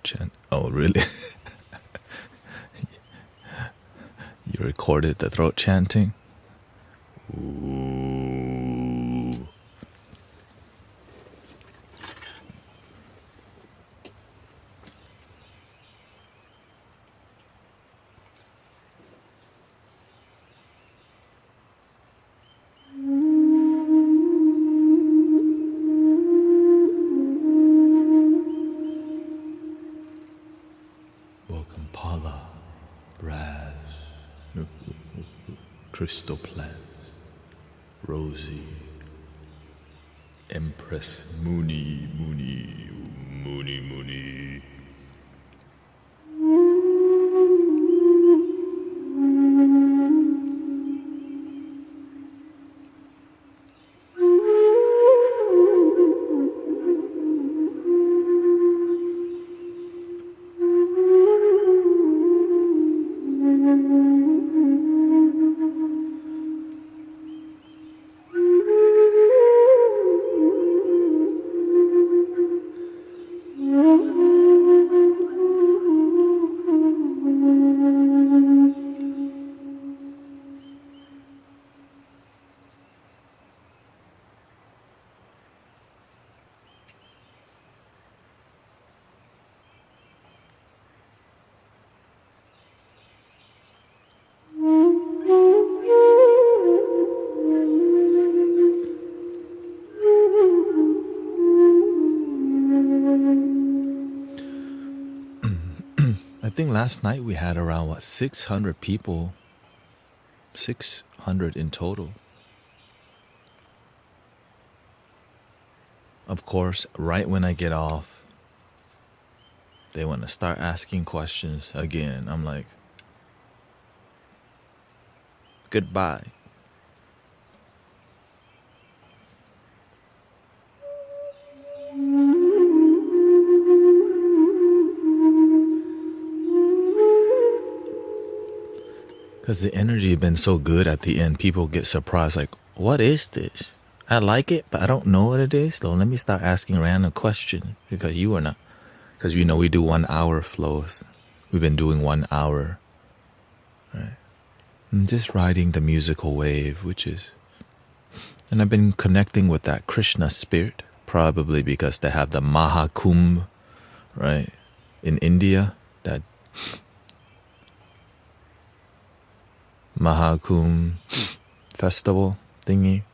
chant. Oh, really? You recorded the throat chanting? Ooh. Welcome, Paula, Raz, Crystal Plants, Rosie, Empress, Mooney. I think last night we had around 600 people, 600 in total. Of course, right when I get off, they want to start asking questions again. I'm like, goodbye. Because the energy has been so good at the end, people get surprised, like, what is this? I like it, but I don't know what it is. So let me start asking random questions because you are not. Because we do 1 hour flows. We've been doing 1 hour. Right? And just riding the musical wave, and I've been connecting with that Krishna spirit, probably because they have the Mahakumbh, right? In India, that Mahakumbh festival thingy.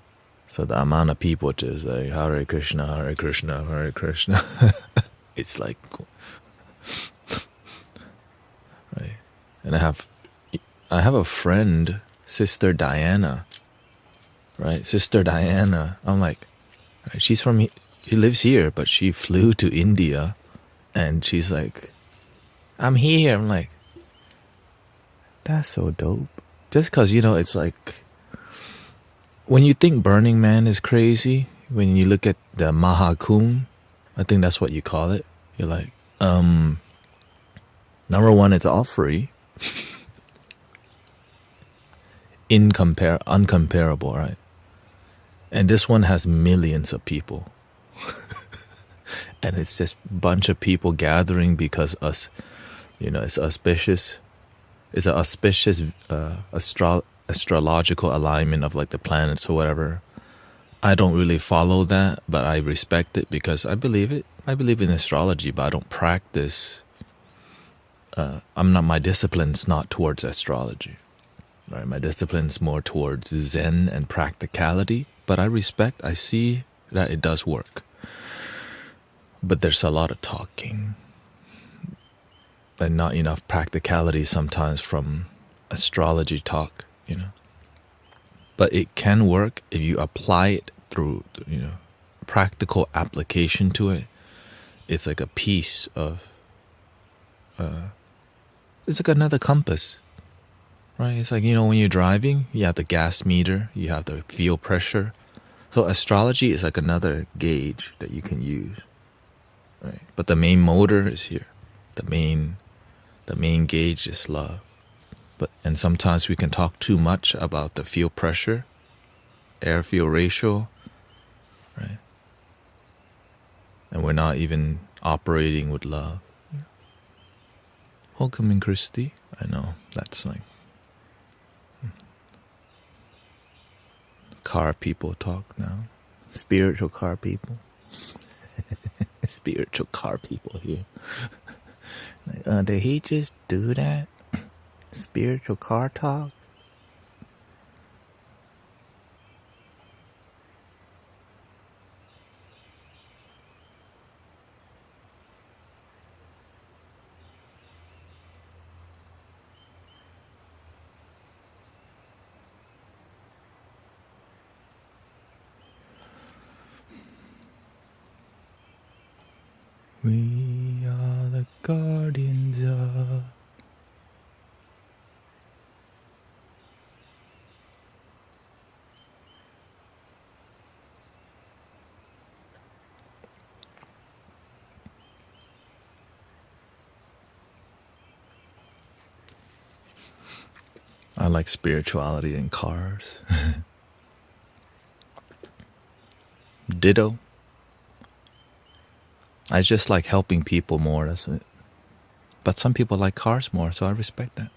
So the amount of people just like Hare Krishna, Hare Krishna, Hare Krishna. It's like, right? And I have a friend, Sister Diana, right? Sister Diana. I'm like, right, she lives here, but she flew to India, and she's like, I'm here. I'm like, that's so dope. Just because, it's like, when you think Burning Man is crazy, when you look at the Mahakumbh, I think that's what you call it. You're like, number one, it's all free. Uncomparable, right? And this one has millions of people. And it's just a bunch of people gathering because it's auspicious. It's an auspicious astrological alignment of like the planets or whatever. I don't really follow that, but I respect it because I believe it. I believe in astrology, but I don't practice. My discipline's not towards astrology. Right? My discipline's more towards Zen and practicality, but I see that it does work. But there's a lot of talking and not enough practicality sometimes from astrology talk, But it can work if you apply it through, practical application to it. It's like a piece of, it's like another compass, right? It's like, when you're driving, you have the gas meter, you have the fuel pressure. So astrology is like another gauge that you can use, right? But the main motor is here. The main gauge is love. And sometimes we can talk too much about the fuel pressure, air-fuel ratio, right? And we're not even operating with love. Welcome in, Christy. I know, that's like car people talk now. Spiritual car people. Spiritual car people here. Like, did he just do that? Spiritual car talk? We are the guardians of... I like spirituality in cars. Ditto. I just like helping people more, that's it. But some people like cars more, so I respect that.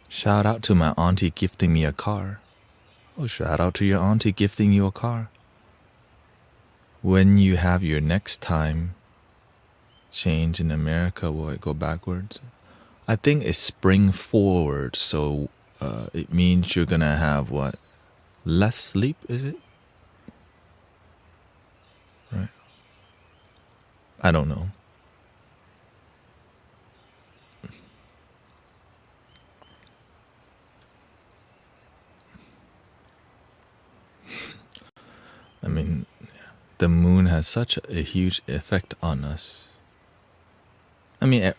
Shout out to my auntie gifting me a car. Oh, shout out to your auntie gifting you a car. When you have your next time change in America, will it go backwards? I think it's spring forward, so it means you're gonna have what? Less sleep, is it? Right. I don't know. I mean, the moon has such a huge effect on us. I mean,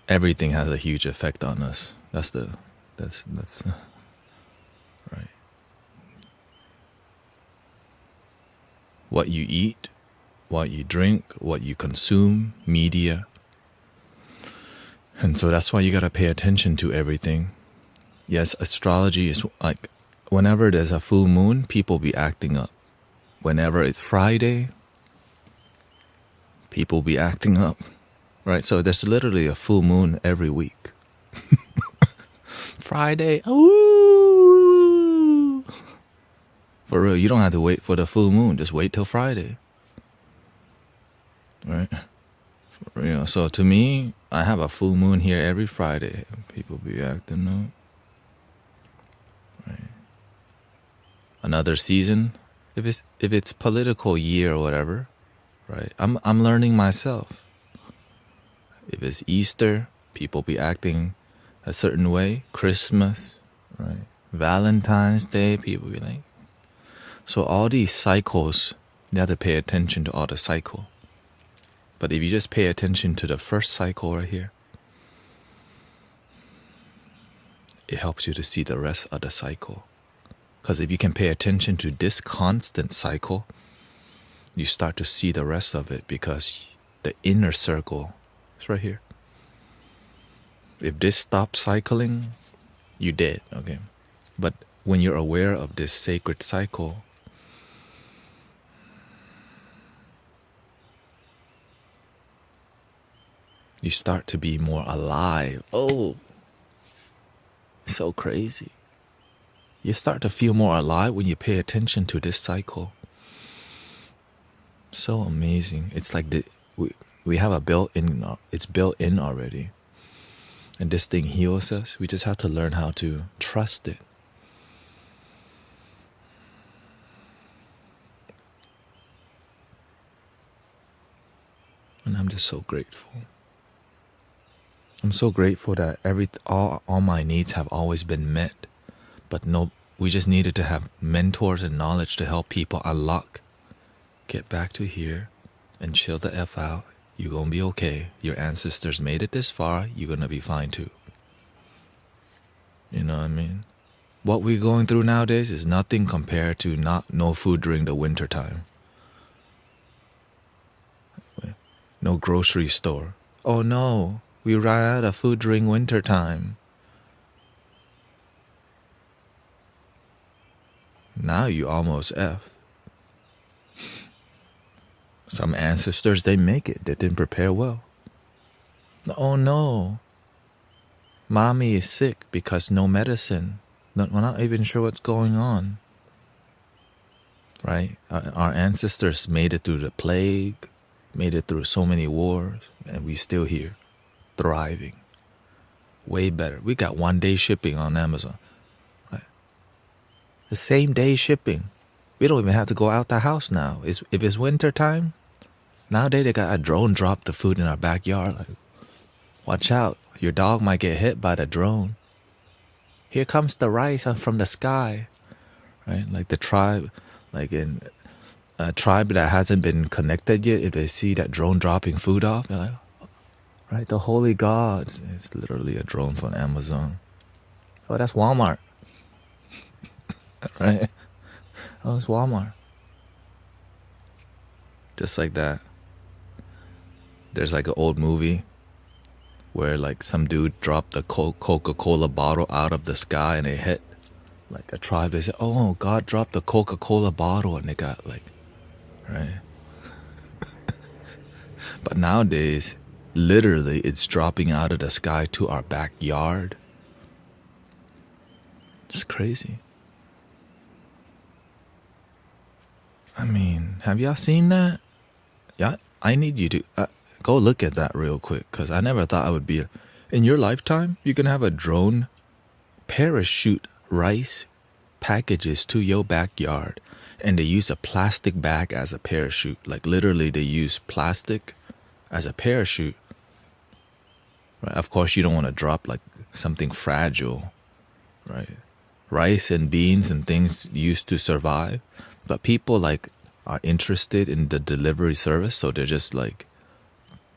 everything has a huge effect on us. That's right. What you eat, what you drink, what you consume, media. And so that's why you gotta pay attention to everything. Yes, astrology is like, whenever there's a full moon, people be acting up. Whenever it's Friday, people be acting up. Right, so there's literally a full moon every week. Friday, ooh. For real, you don't have to wait for the full moon. Just wait till Friday. Right? For real. So to me, I have a full moon here every Friday. People be acting up. Right. Another season, if it's political year or whatever, right? I'm learning myself. If it's Easter, people be acting a certain way. Christmas, right? Valentine's Day, people be like. So all these cycles, you have to pay attention to all the cycle. But if you just pay attention to the first cycle right here, it helps you to see the rest of the cycle. Because if you can pay attention to this constant cycle, you start to see the rest of it, because the inner circle is right here. If this stops cycling, you're dead, okay? But when you're aware of this sacred cycle, you start to be more alive. Oh, so crazy. You start to feel more alive when you pay attention to this cycle. So amazing. It's like we have a built-in, it's built in already. And this thing heals us. We just have to learn how to trust it. And I'm just so grateful. I'm so grateful that all my needs have always been met. But no, we just needed to have mentors and knowledge to help people unlock. Get back to here and chill the F out. You're gonna be okay. Your ancestors made it this far. You're gonna be fine too. You know what I mean? What we're going through nowadays is nothing compared to no food during the winter time. No grocery store. Oh no, we ran out of food during winter time. Now you almost F. Some ancestors, they make it. They didn't prepare well. Oh no. Mommy is sick because no medicine. We're not even sure what's going on. Right? Our ancestors made it through the plague, made it through so many wars, and we still here, thriving. Way better. We got 1 day shipping on Amazon. Right? The same day shipping. We don't even have to go out the house now. If it's winter time, nowadays they got a drone drop the food in our backyard. Like, watch out, your dog might get hit by the drone. Here comes the rice from the sky. Right? Like the tribe, like in a tribe that hasn't been connected yet, if they see that drone dropping food off, they're like, right, the holy gods. It's literally a drone from Amazon. Oh, that's Walmart. Right? Oh, it's Walmart. Just like that. There's like an old movie where like some dude dropped a Coca-Cola bottle out of the sky and it hit like a tribe. They said, oh, God dropped a Coca-Cola bottle, and they got like, right? But nowadays, literally, it's dropping out of the sky to our backyard. It's crazy. I mean, have y'all seen that? Yeah, I need you to go look at that real quick, because I never thought I would be. In your lifetime, you can have a drone parachute rice packages to your backyard, and they use a plastic bag as a parachute. Like literally, they use plastic as a parachute. Right? Of course, you don't want to drop like something fragile, right? Rice and beans and things used to survive, but people like are interested in the delivery service, so they're just like,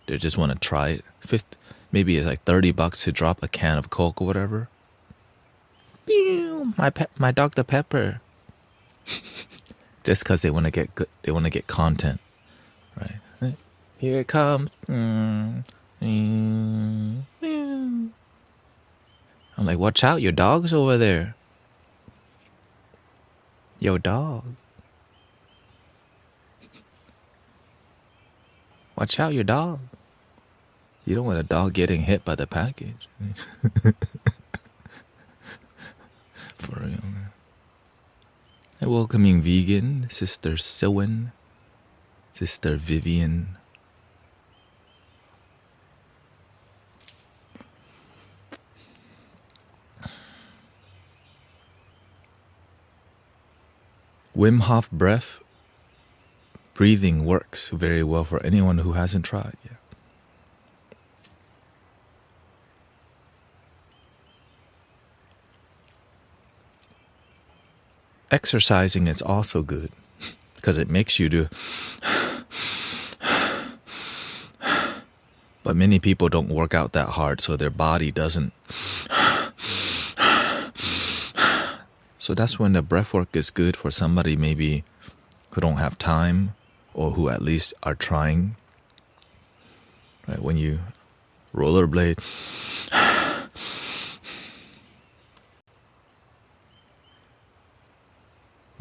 they just want to try it. Maybe it's like $30 to drop a can of Coke or whatever. My Dr. Pepper. Just because they want to get good, they want to get content, right? Here it comes. I'm like, watch out, your dog's over there. Yo, dog. Watch out, your dog. You don't want a dog getting hit by the package. For real, man. A welcoming vegan, Sister Siwan, Sister Vivian. Wim Hof breath breathing works very well for anyone who hasn't tried yet. Exercising is also good because it makes you do. But many people don't work out that hard, so their body doesn't. So that's when the breath work is good for somebody maybe who don't have time or who at least are trying. Right? When you rollerblade.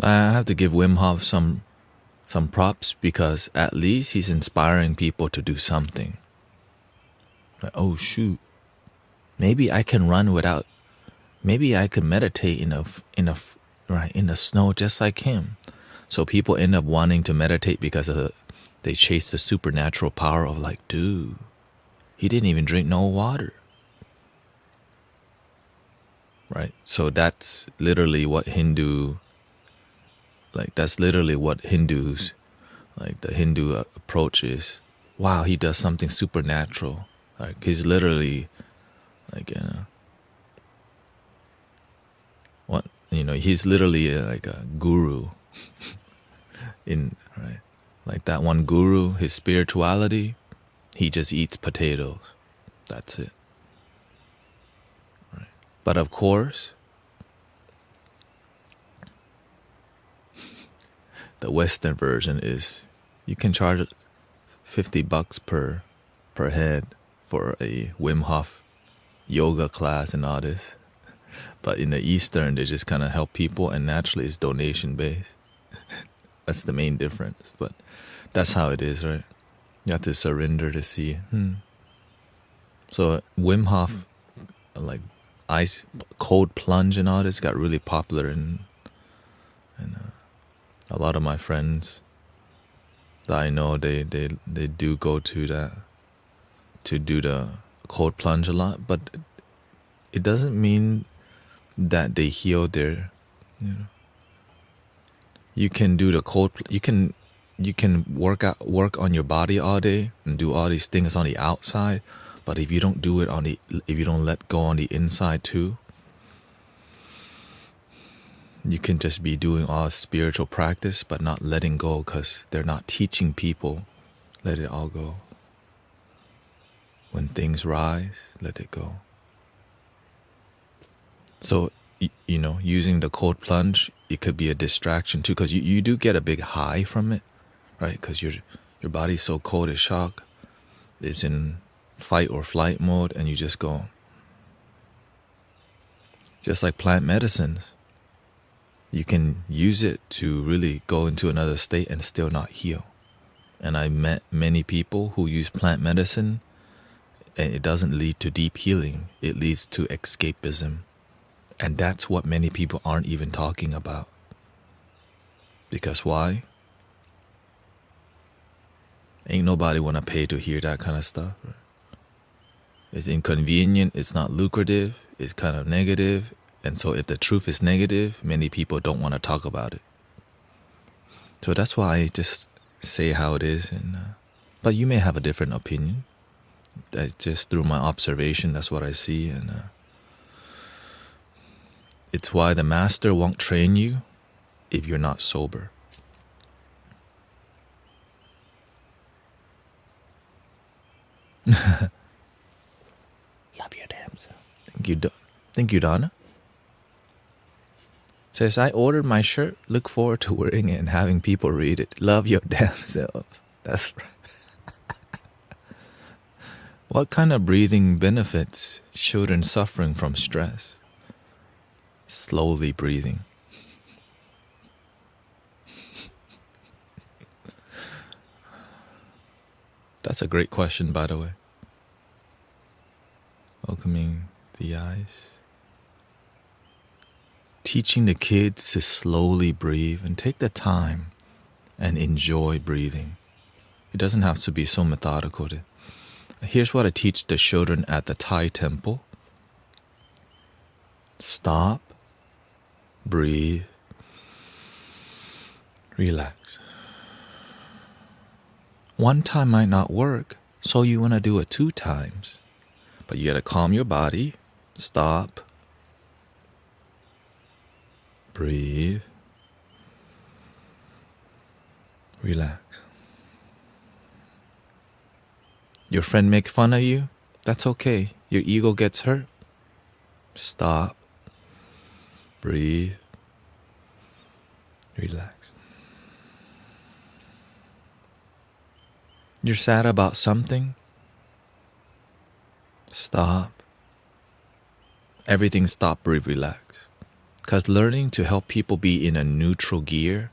I have to give Wim Hof some props because at least he's inspiring people to do something. Like, oh shoot, maybe I can run without. Maybe I could meditate in the snow just like him. So people end up wanting to meditate because they chase the supernatural power of like, dude, he didn't even drink no water. Right? So that's literally what Hindus, like the Hindu approach is. Wow, he does something supernatural. Like he's literally like, he's literally like a guru. Right? Like that one guru, his spirituality, he just eats potatoes. That's it. Right? But of course, the Western version is you can charge $50 per head for a Wim Hof yoga class and all this. But in the Eastern, they just kind of help people, and naturally it's donation based. That's the main difference. But that's how it is, right? You have to surrender to see. So Wim Hof, like ice, cold plunge and all this got really popular, and a lot of my friends that I know, they do go to that, to do the cold plunge a lot. But it doesn't mean that they heal their, you can do the cold, you can work on your body all day and do all these things on the outside, but if you don't do it if you don't let go on the inside too, you can just be doing all spiritual practice but not letting go, because they're not teaching people let it all go. When things rise, let it go. So using the cold plunge, it could be a distraction too, because you do get a big high from it, right? Because your body's so cold, it's shock, it's in fight or flight mode, and you just go. Just like plant medicines, you can use it to really go into another state and still not heal. And I met many people who use plant medicine, and it doesn't lead to deep healing, it leads to escapism. And that's what many people aren't even talking about. Because why? Ain't nobody want to pay to hear that kind of stuff. Right? It's inconvenient, it's not lucrative, it's kind of negative. And so if the truth is negative, many people don't want to talk about it. So that's why I just say how it is. But you may have a different opinion. That's just through my observation, that's what I see. And it's why the master won't train you if you're not sober. Love your damn self. Thank you, Donna. Says, I ordered my shirt, look forward to wearing it and having people read it. Love your damn self. That's right. What kind of breathing benefits children suffering from stress? Slowly breathing. That's a great question, by the way. Welcoming the eyes. Teaching the kids to slowly breathe and take the time and enjoy breathing. It doesn't have to be so methodical. Here's what I teach the children at the Thai temple. Stop, breathe, relax. One time might not work, so you want to do it 2 times. But you got to calm your body, stop, breathe, relax. Your friend make fun of you? That's okay. Your ego gets hurt. Stop, breathe, relax. You're sad about something? Stop. Everything stop, breathe, relax. Because learning to help people be in a neutral gear,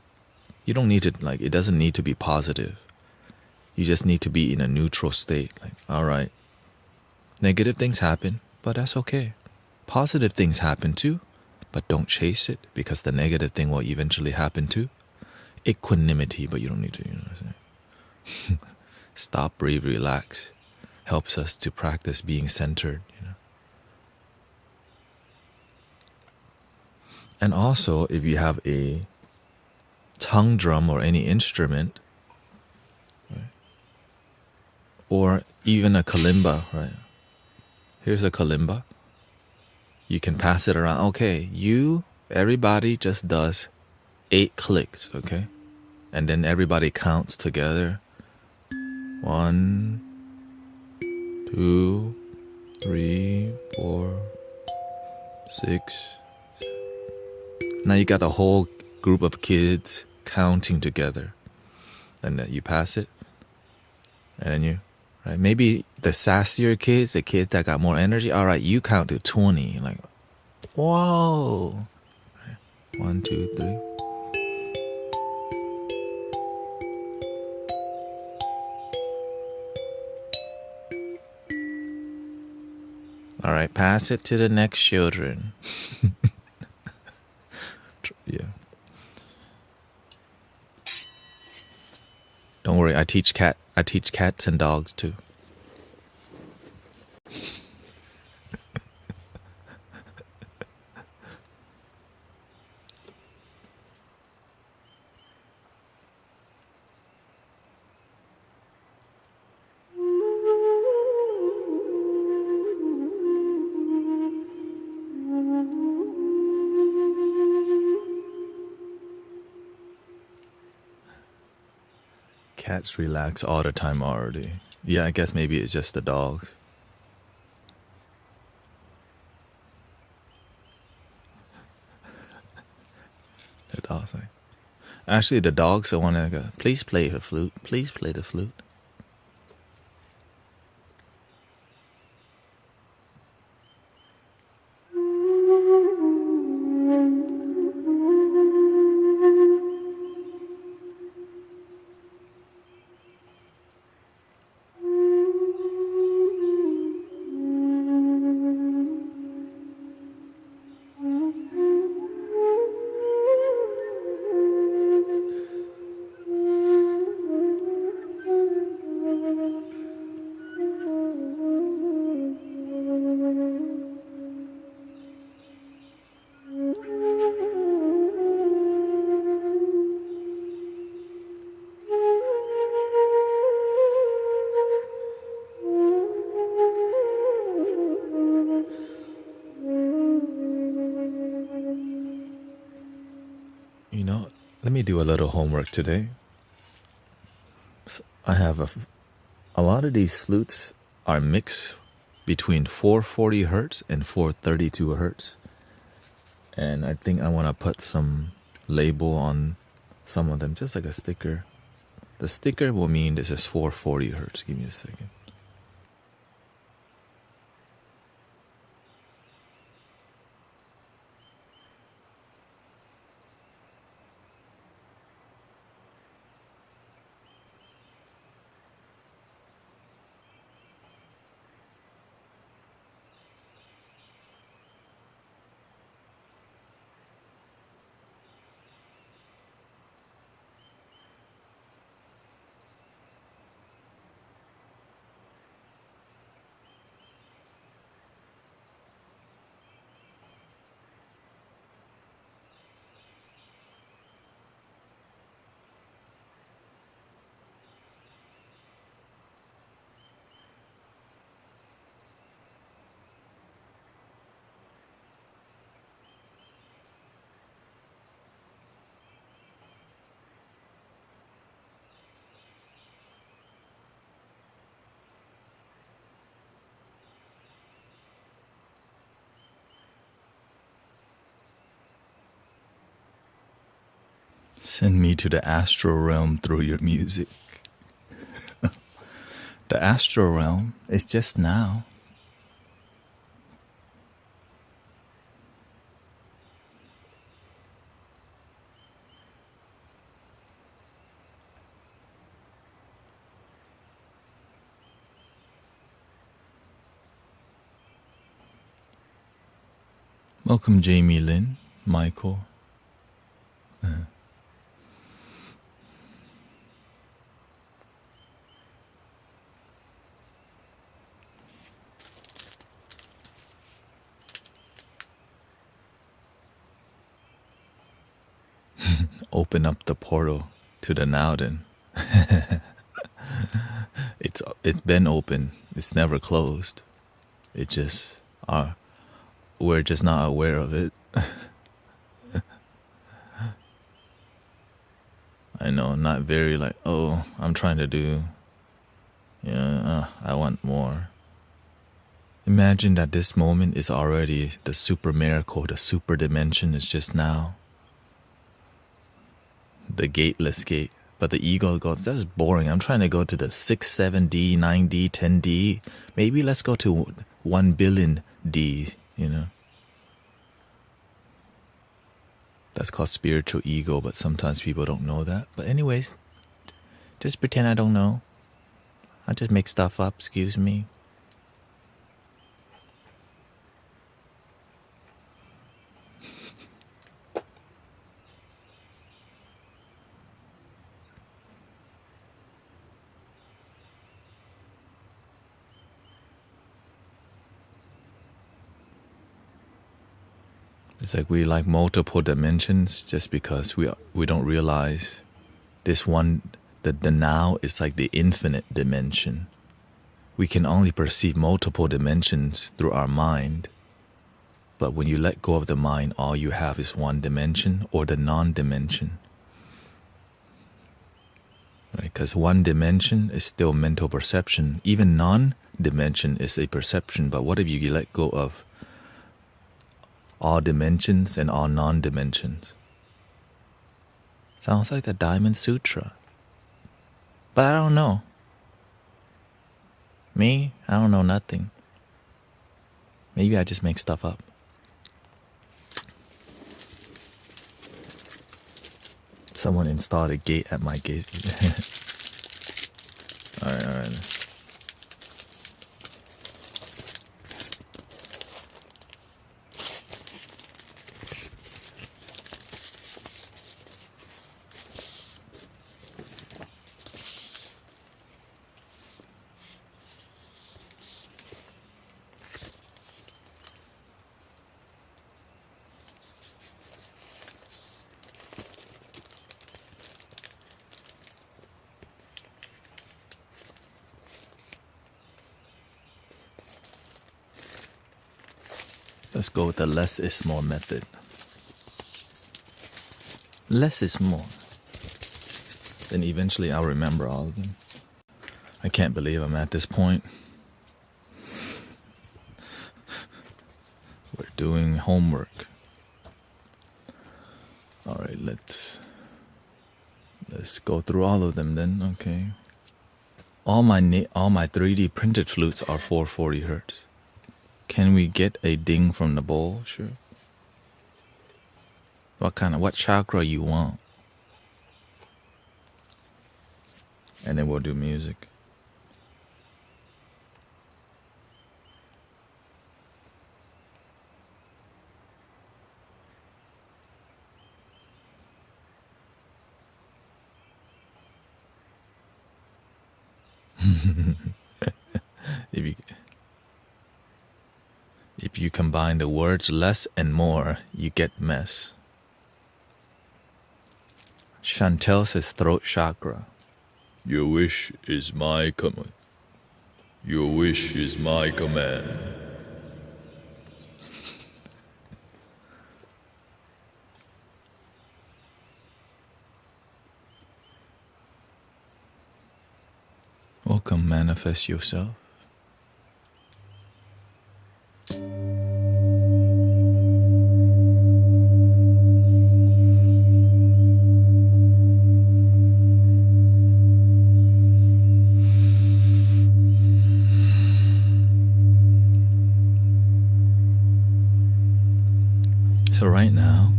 you don't need to, it doesn't need to be positive. You just need to be in a neutral state. All right, negative things happen, but that's okay. Positive things happen too, but don't chase it, because the negative thing will eventually happen too. Equanimity, but you don't need to, what I'm saying? Stop, breathe, relax. Helps us to practice being centered, And also, if you have a tongue drum or any instrument, right? Or even a kalimba, right? Here's a kalimba. You can pass it around. Okay, everybody just does 8 clicks, okay? And then everybody counts together. 1, 2, 3, 4, 6. Now you got a whole group of kids counting together. And then you pass it. And then right? Maybe the sassier kids, the kids that got more energy, all right, you count to 20. Whoa. Right. 1, 2, 3. All right, pass it to the next children. Yeah. Don't worry, I teach cats and dogs too. Cats relax all the time already. Yeah, I guess maybe it's just the dogs. The dogs, like, actually, the dogs are want to go, please play the flute. Please play the flute. You know, let me do a little homework today. I have a lot of these flutes are mixed between 440 hertz and 432 hertz. And I think I want to put some label on some of them, just like a sticker. The sticker will mean this is 440 hertz. Give me a second. Send me to the astral realm through your music. The astral realm is just now. Welcome, Jamie Lynn, Michael. Open up the portal to the now then. It's been open. It's never closed. It just we're just not aware of it. I know, not very like, oh, I'm trying to do, I want more. Imagine that this moment is already the super miracle, the super dimension is just now. The gateless gate. But the ego goes, that's boring. I'm trying to go to the 6, 7D, 9D, 10D. Maybe let's go to 1 billion D, That's called spiritual ego, but sometimes people don't know that. But anyways, just pretend I don't know. I just make stuff up, excuse me. It's like we like multiple dimensions just because we don't realize this one, the now is like the infinite dimension. We can only perceive multiple dimensions through our mind. But when you let go of the mind, all you have is one dimension or the non-dimension. Right? Because one dimension is still mental perception. Even non-dimension is a perception. But what if you let go of all dimensions and all non-dimensions? Sounds like the Diamond Sutra. But I don't know. Me, I don't know nothing. Maybe I just make stuff up. Someone installed a gate at my gate. Alright. Let's go with the less is more method. Less is more. Then eventually I'll remember all of them. I can't believe I'm at this point. We're doing homework. Alright, let's go through all of them then, okay. All my 3D printed flutes are 440 Hertz. Can we get a ding from the bowl? Sure. What chakra you want? And then we'll do music. If you combine the words less and more, you get mess. Chantel says throat chakra. Your wish is my command. Your wish is my command. Welcome, manifest yourself. So right now,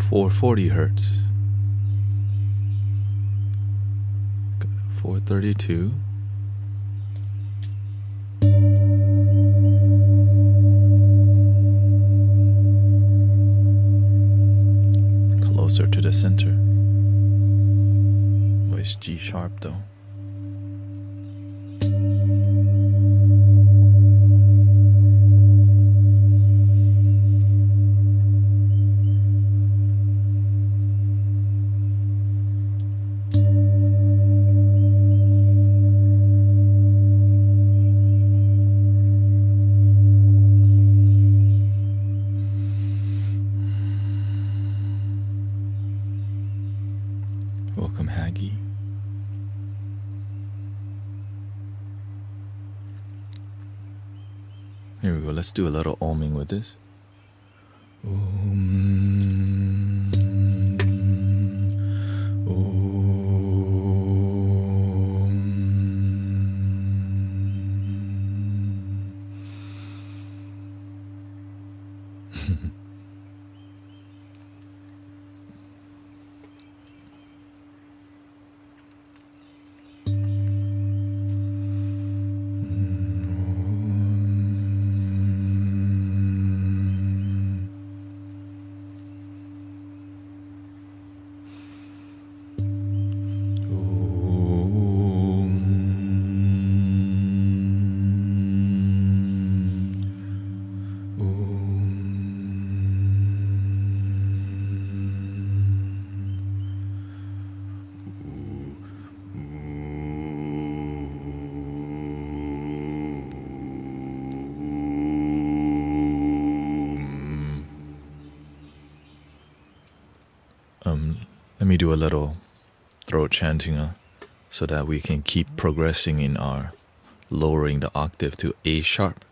440 Hertz, 432, closer to the center. Oh, it's G sharp though. Welcome, Haggy. Here we go. Let's do a little oming with this. Om. Om. me do a little throat chanting so that we can keep progressing in our lowering the octave to A sharp.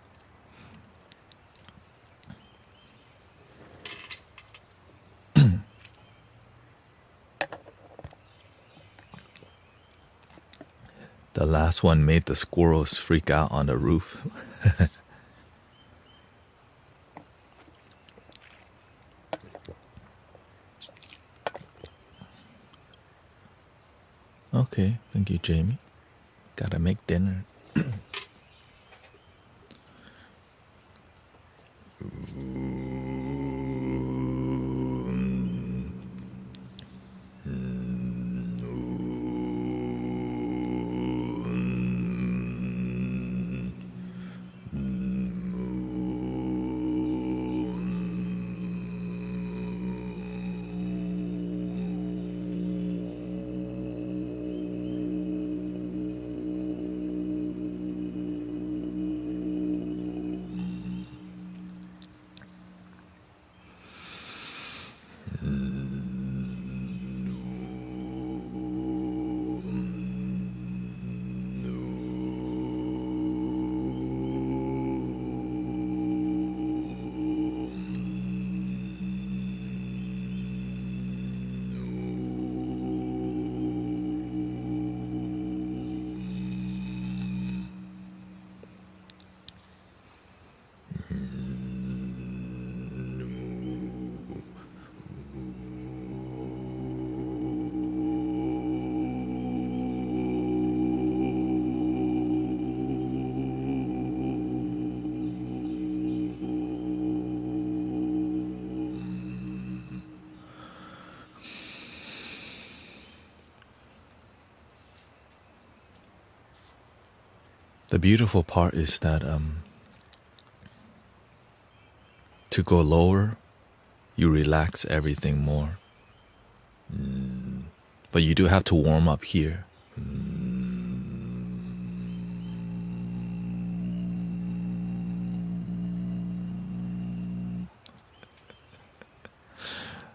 The last one made the squirrels freak out on the roof. Okay, thank you, Jamie. Gotta make dinner. The beautiful part is that to go lower, you relax everything more. But you do have to warm up here.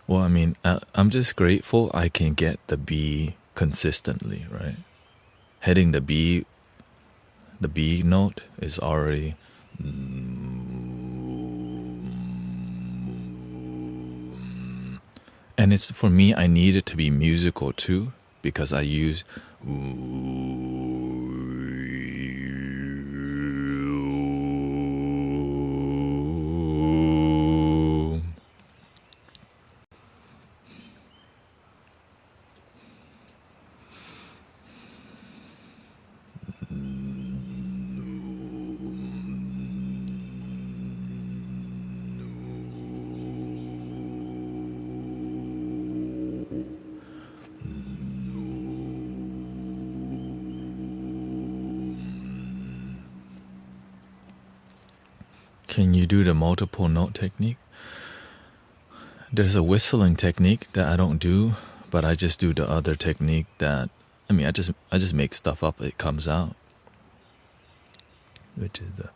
Well, I mean, I'm just grateful I can get the B consistently, right? Hitting the B note is already... And it's, for me, I need it to be musical too, because I use... Can you do the multiple note technique? There's a whistling technique that I don't do, but I just do the other technique that, I mean, I just make stuff up, it comes out. Which is the...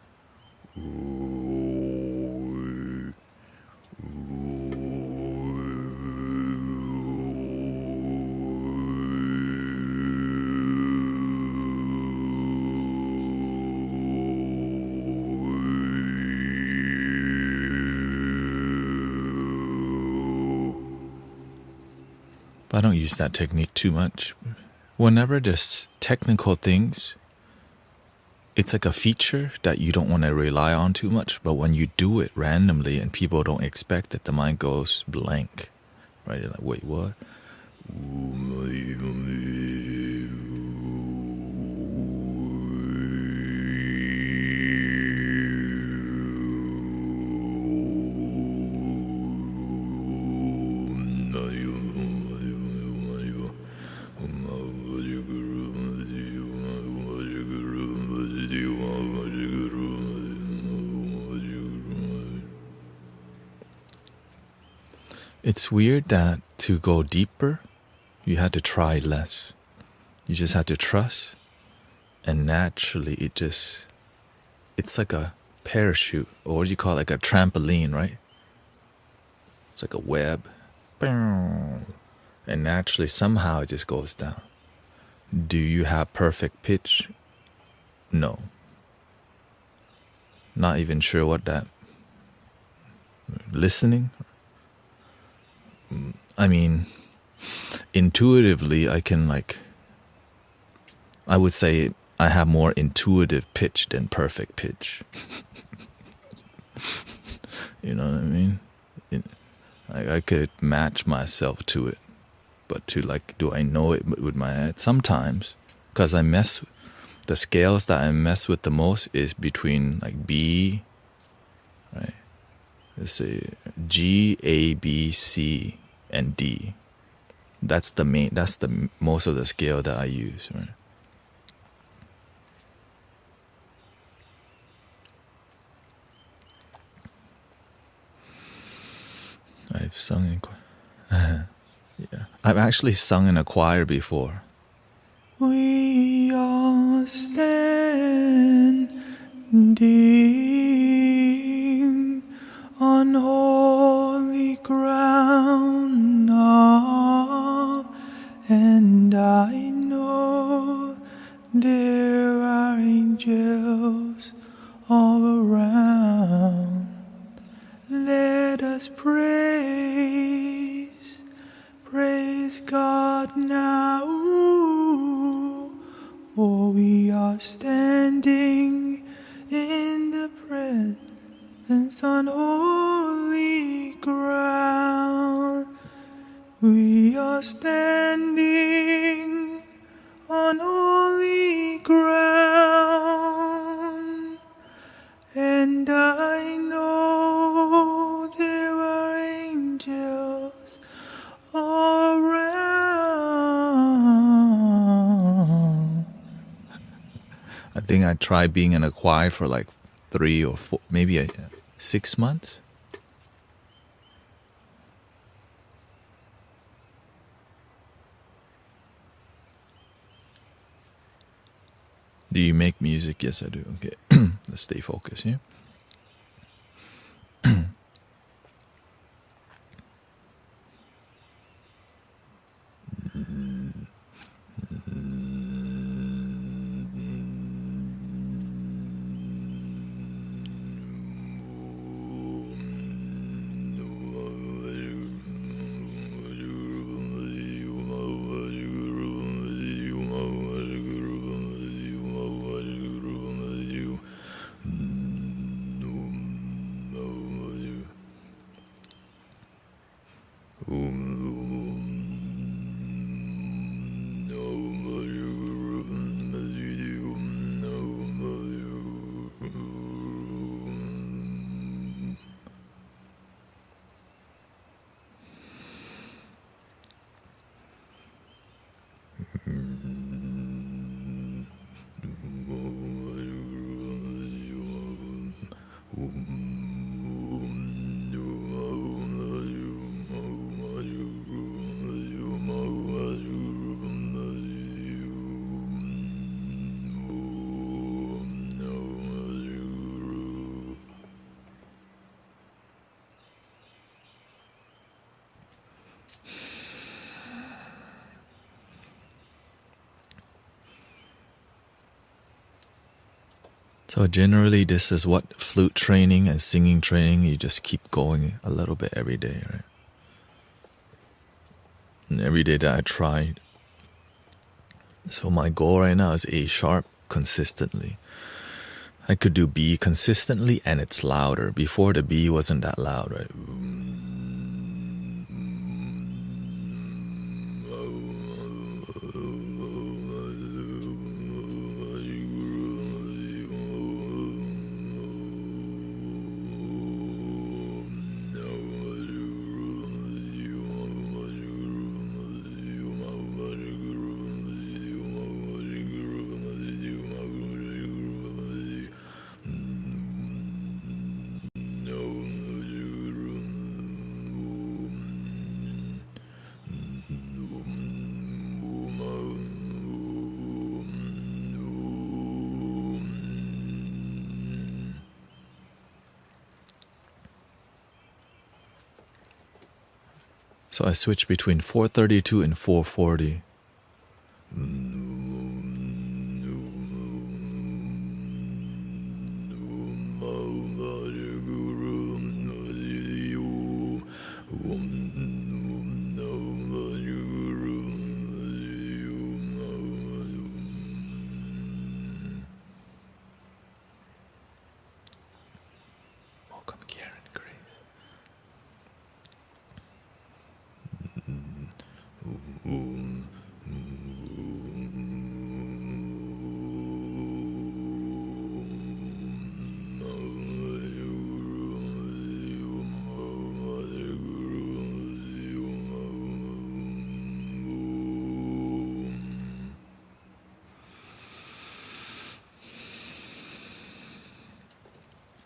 But I don't use that technique too much. Whenever there's technical things, it's like a feature that you don't want to rely on too much. But when you do it randomly and people don't expect it, the mind goes blank. Right? They're like, wait, what? It's weird that to go deeper, you had to try less. You just had to trust, and naturally it's like a parachute, or what do you call it, like a trampoline, right? It's like a web. And naturally, somehow it just goes down. Do you have perfect pitch? No. Not even sure what that. Listening? I mean, intuitively, I can I would say I have more intuitive pitch than perfect pitch. You know what I mean? I could match myself to it. But do I know it with my head? Sometimes. Because the scales that I mess with the most is between B, right? Let's say G, A, B, C, and D. That's the most of the scale that I use, right? I've sung in choir. Yeah. I've actually sung in a choir before. We are standing on holy ground now, and I know there are angels all around. Let us praise God now, for we are standing in the presence on holy ground. We are standing on holy ground, and I know there are angels all around. I think I tried being in a choir for 3 or 4, maybe 6 months. Do you make music? Yes, I do. Okay, let's stay focused here. So generally, this is what flute training and singing training, you just keep going a little bit every day, right? And every day that I tried. So my goal right now is A sharp consistently. I could do B consistently and it's louder. Before the B wasn't that loud, right? So I switch between 432 and 440. Welcome, Karen Grace.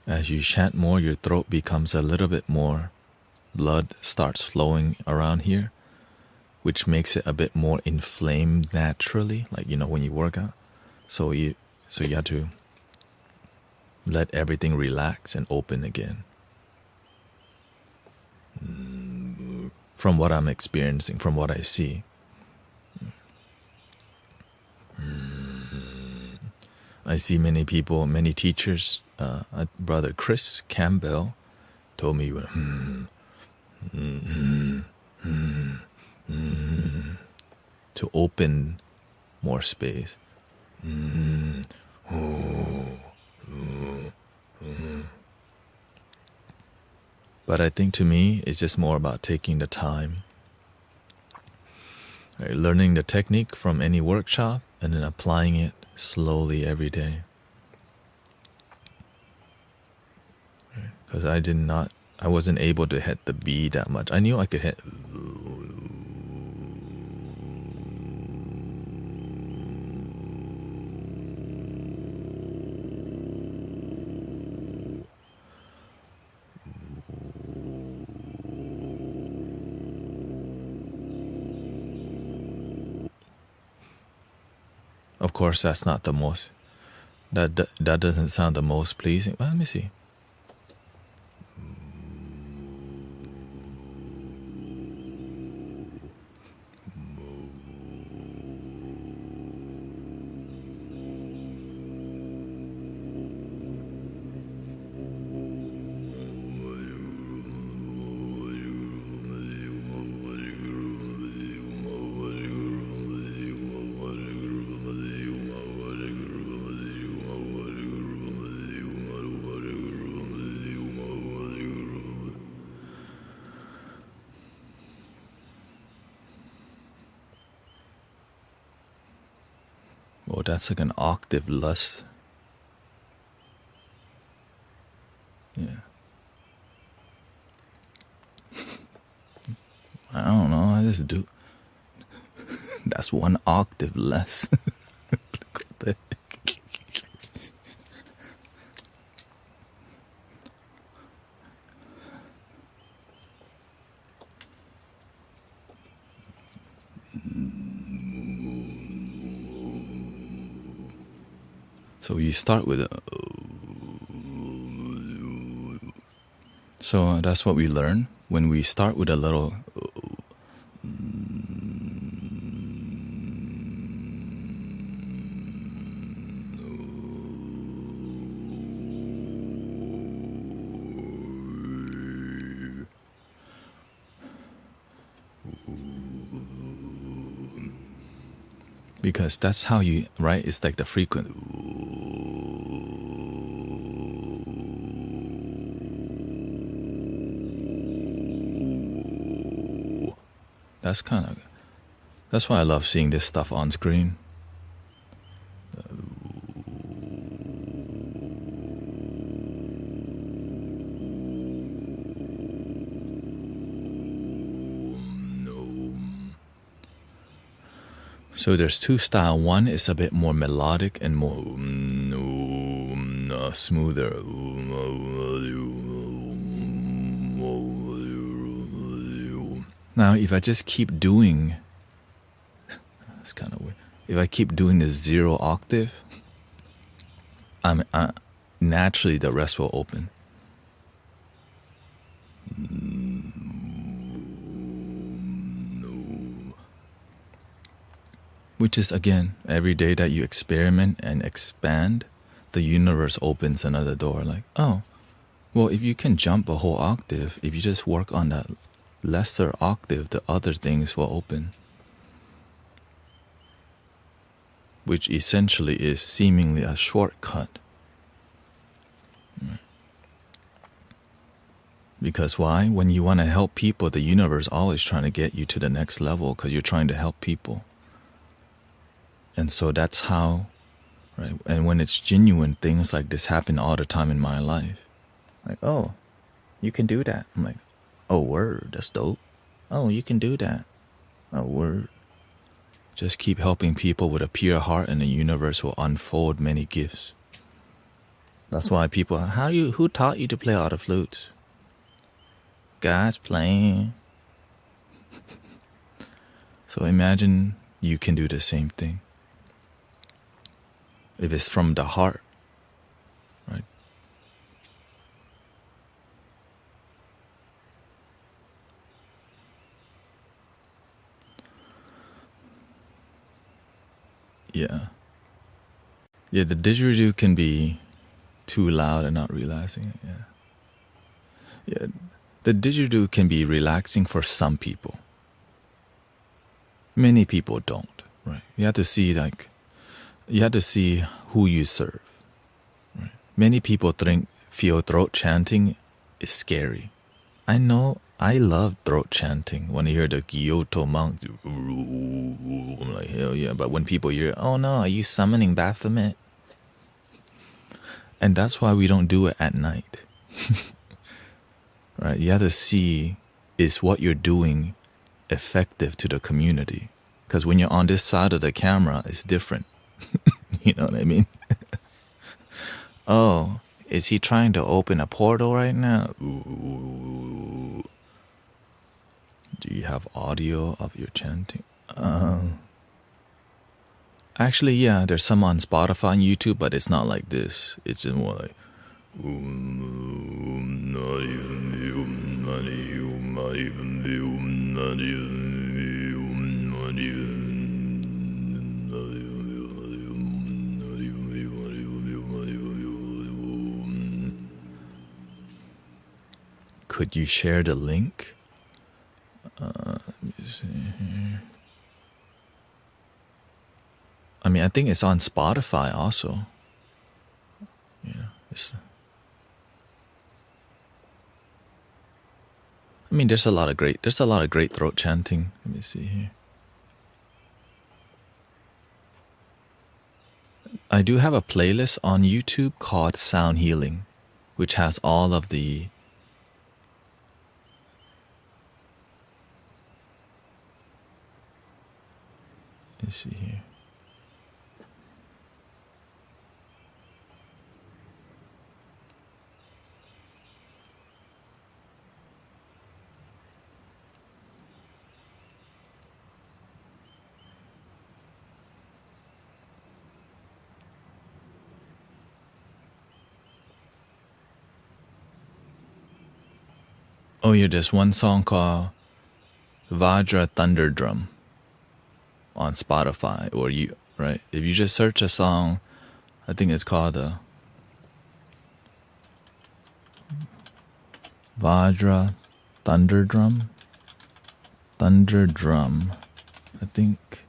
As you chant more, your throat becomes a little bit more, blood starts flowing around here, which makes it a bit more inflamed naturally, like, you know, when you work out. So you have to let everything relax and open again. From what I'm experiencing, from what I see. I see many people, many teachers. Brother Chris Campbell told me to open more space. But I think to me, it's just more about taking the time. Right, learning the technique from any workshop and then applying it slowly every day. Because I wasn't able to hit the B that much. I knew I could hit. Of course, that's not the most. That doesn't sound the most pleasing. Well, let me see. Oh, that's like an octave less. Yeah. I don't know. I just do. That's one octave less. Look at that. So you start with a. So that's what we learn when we start with a little. Because that's how you, right? It's like the frequent. That's why I love seeing this stuff on screen. So there's two styles. One is a bit more melodic and more smoother. Now, if I just keep doing, it's kind of weird. If I keep doing the 0 octave, naturally the rest will open. Which is, again, every day that you experiment and expand, the universe opens another door. Like, oh, well, if you can jump a whole octave, if you just work on that lesser octave, the other things will open. Which essentially is seemingly a shortcut. Because why? When you want to help people, the universe is always trying to get you to the next level because you're trying to help people. And so that's how, right? And when it's genuine, things like this happen all the time in my life. Like, oh, you can do that. I'm like, oh, word, that's dope. Oh, you can do that. Oh, word. Just keep helping people with a pure heart and the universe will unfold many gifts. That's why people, who taught you to play all the flutes? God's playing. So imagine you can do the same thing. If it's from the heart, right? Yeah. Yeah, the didgeridoo can be too loud and not relaxing. Yeah. Yeah, the didgeridoo can be relaxing for some people. Many people don't, right? You have to see who you serve. Right? Many people feel throat chanting is scary. I know, I love throat chanting. When I hear the Kyoto monk, I'm like, hell yeah. But when people hear, oh no, are you summoning Baphomet? And that's why we don't do it at night. Right? You have to see, is what you're doing effective to the community? Because when you're on this side of the camera, it's different. You know what I mean? Oh, is he trying to open a portal right now? Ooh. Do you have audio of your chanting? Actually, yeah, there's some on Spotify and YouTube, but it's not like this. It's more like... Could you share the link? Let me see here. I mean, I think it's on Spotify also. Yeah, I mean, there's a lot of great throat chanting. Let me see here. I do have a playlist on YouTube called Sound Healing, which has all of the... Let's see here. Oh yeah, there's one song called Vajra Thunder Drum on Spotify, or right? If you just search a song, I think it's called Vajra Thunder Drum. Thunder Drum. I think.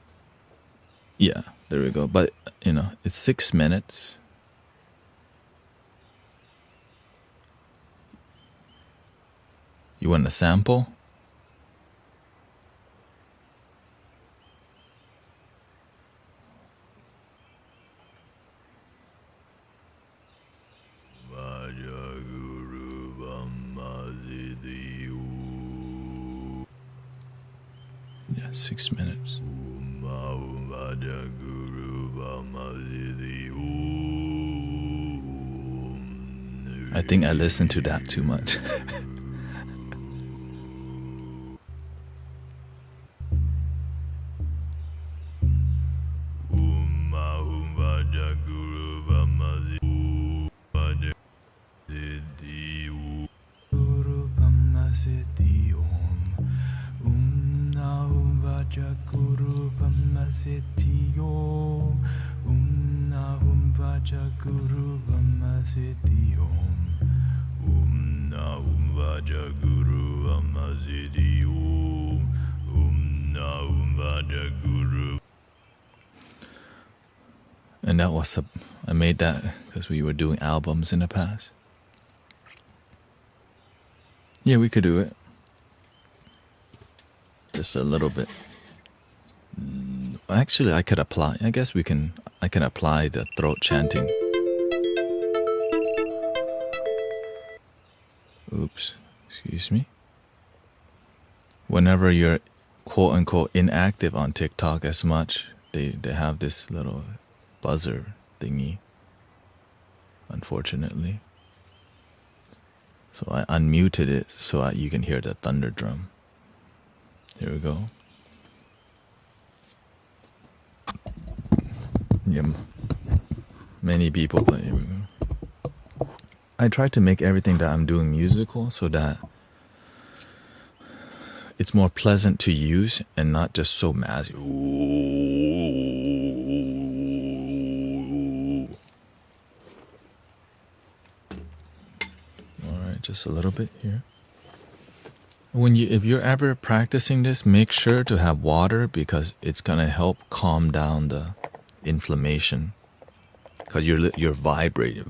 Yeah, there we go. But, it's 6 minutes. You want a sample? Yeah, 6 minutes. I think I listened to that too much. Siddhi Om. Nahum Vaja Guru Amma Siddhi Om. Nahum Vaja Guru Amma Siddhi Om. Nahum Vaja Guru. And that was I made that because we were doing albums in the past. Yeah, we could do it. Just a little bit. Actually, I could apply. I guess I can apply the throat chanting. Oops. Excuse me. Whenever you're quote unquote inactive on TikTok as much, they have this little buzzer thingy. Unfortunately. So I unmuted it so you can hear the thunder drum. Here we go. Yeah, many people play. Here we go. I try to make everything that I'm doing musical so that it's more pleasant to use and not just so massive. Alright, just a little bit here. If you're ever practicing this, make sure to have water because it's gonna help calm down the inflammation. Because you're vibrating,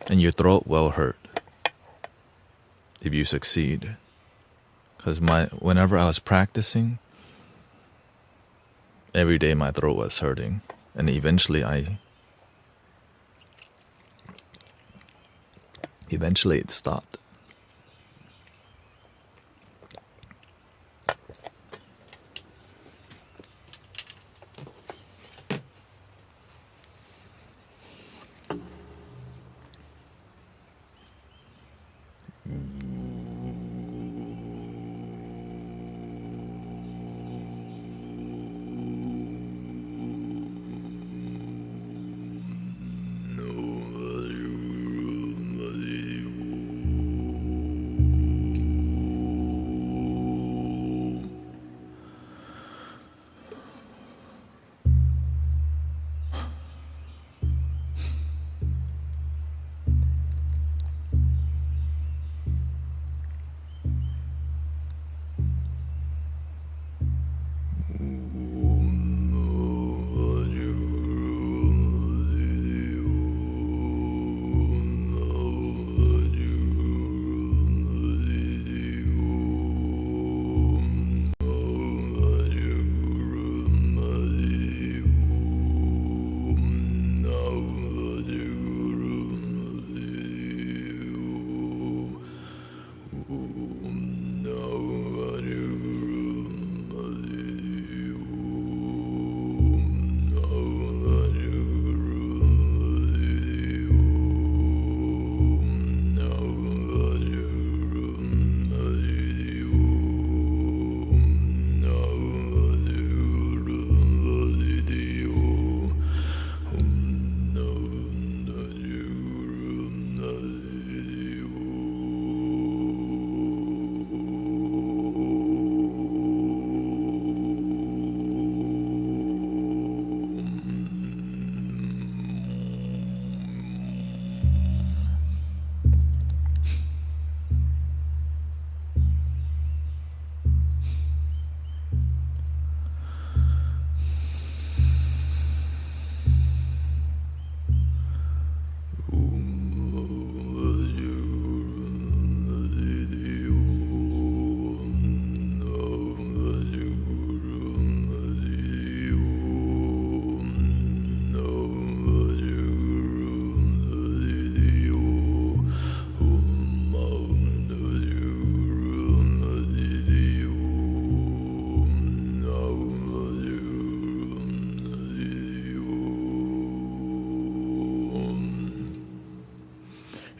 and your throat will hurt if you succeed. Because whenever I was practicing, every day my throat was hurting, and eventually it stopped.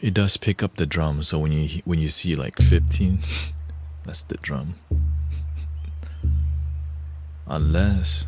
It does pick up the drum, so when you see like 15, that's the drum. Unless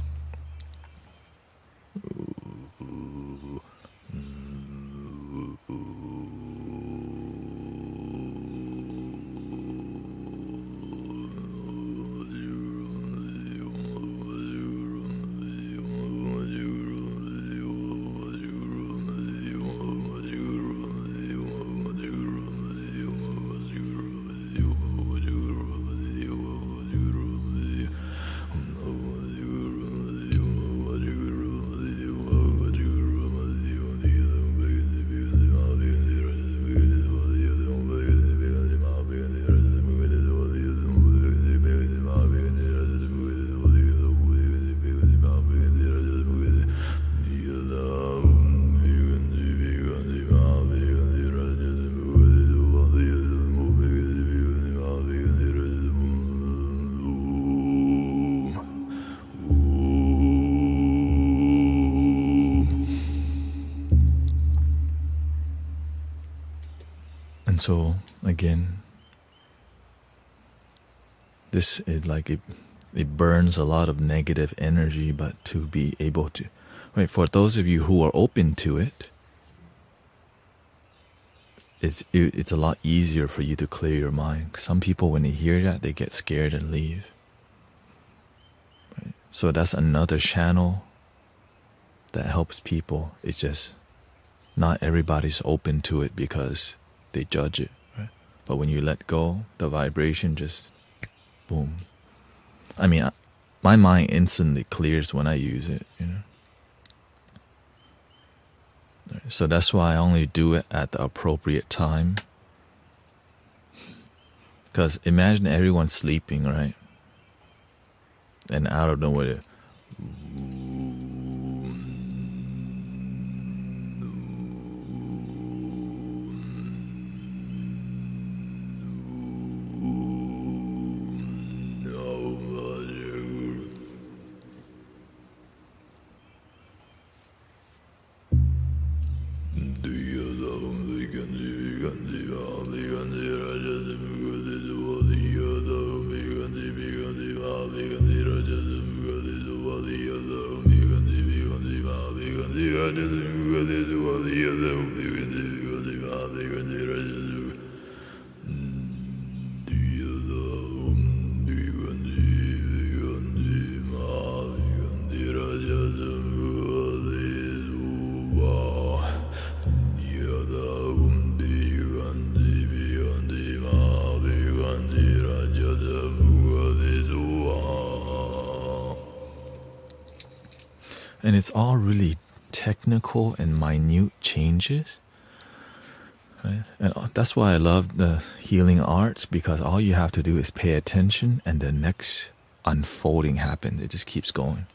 And so again, this is like it burns a lot of negative energy, but to be able to, right, for those of you who are open to it, it's a lot easier for you to clear your mind. Some people, when they hear that, they get scared and leave. Right? So that's another channel that helps people. It's just not everybody's open to it because they judge it. Right? But when you let go, the vibration just boom. I mean, my mind instantly clears when I use it, you know. So that's why I only do it at the appropriate time. Because imagine everyone's sleeping, right? And out of nowhere, and it's all really technical and minute changes. Right? And that's why I love the healing arts, because all you have to do is pay attention and the next unfolding happens. It just keeps going.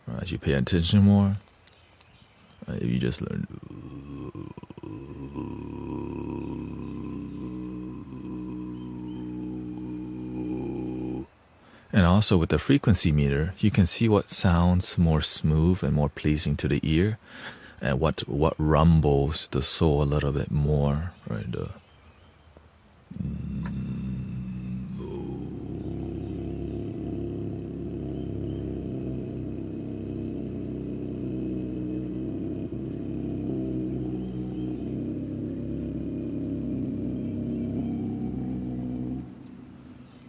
Right? As you pay attention more, right, you just learn. And also with the frequency meter, you can see what sounds more smooth and more pleasing to the ear, and what rumbles the soul a little bit more, right?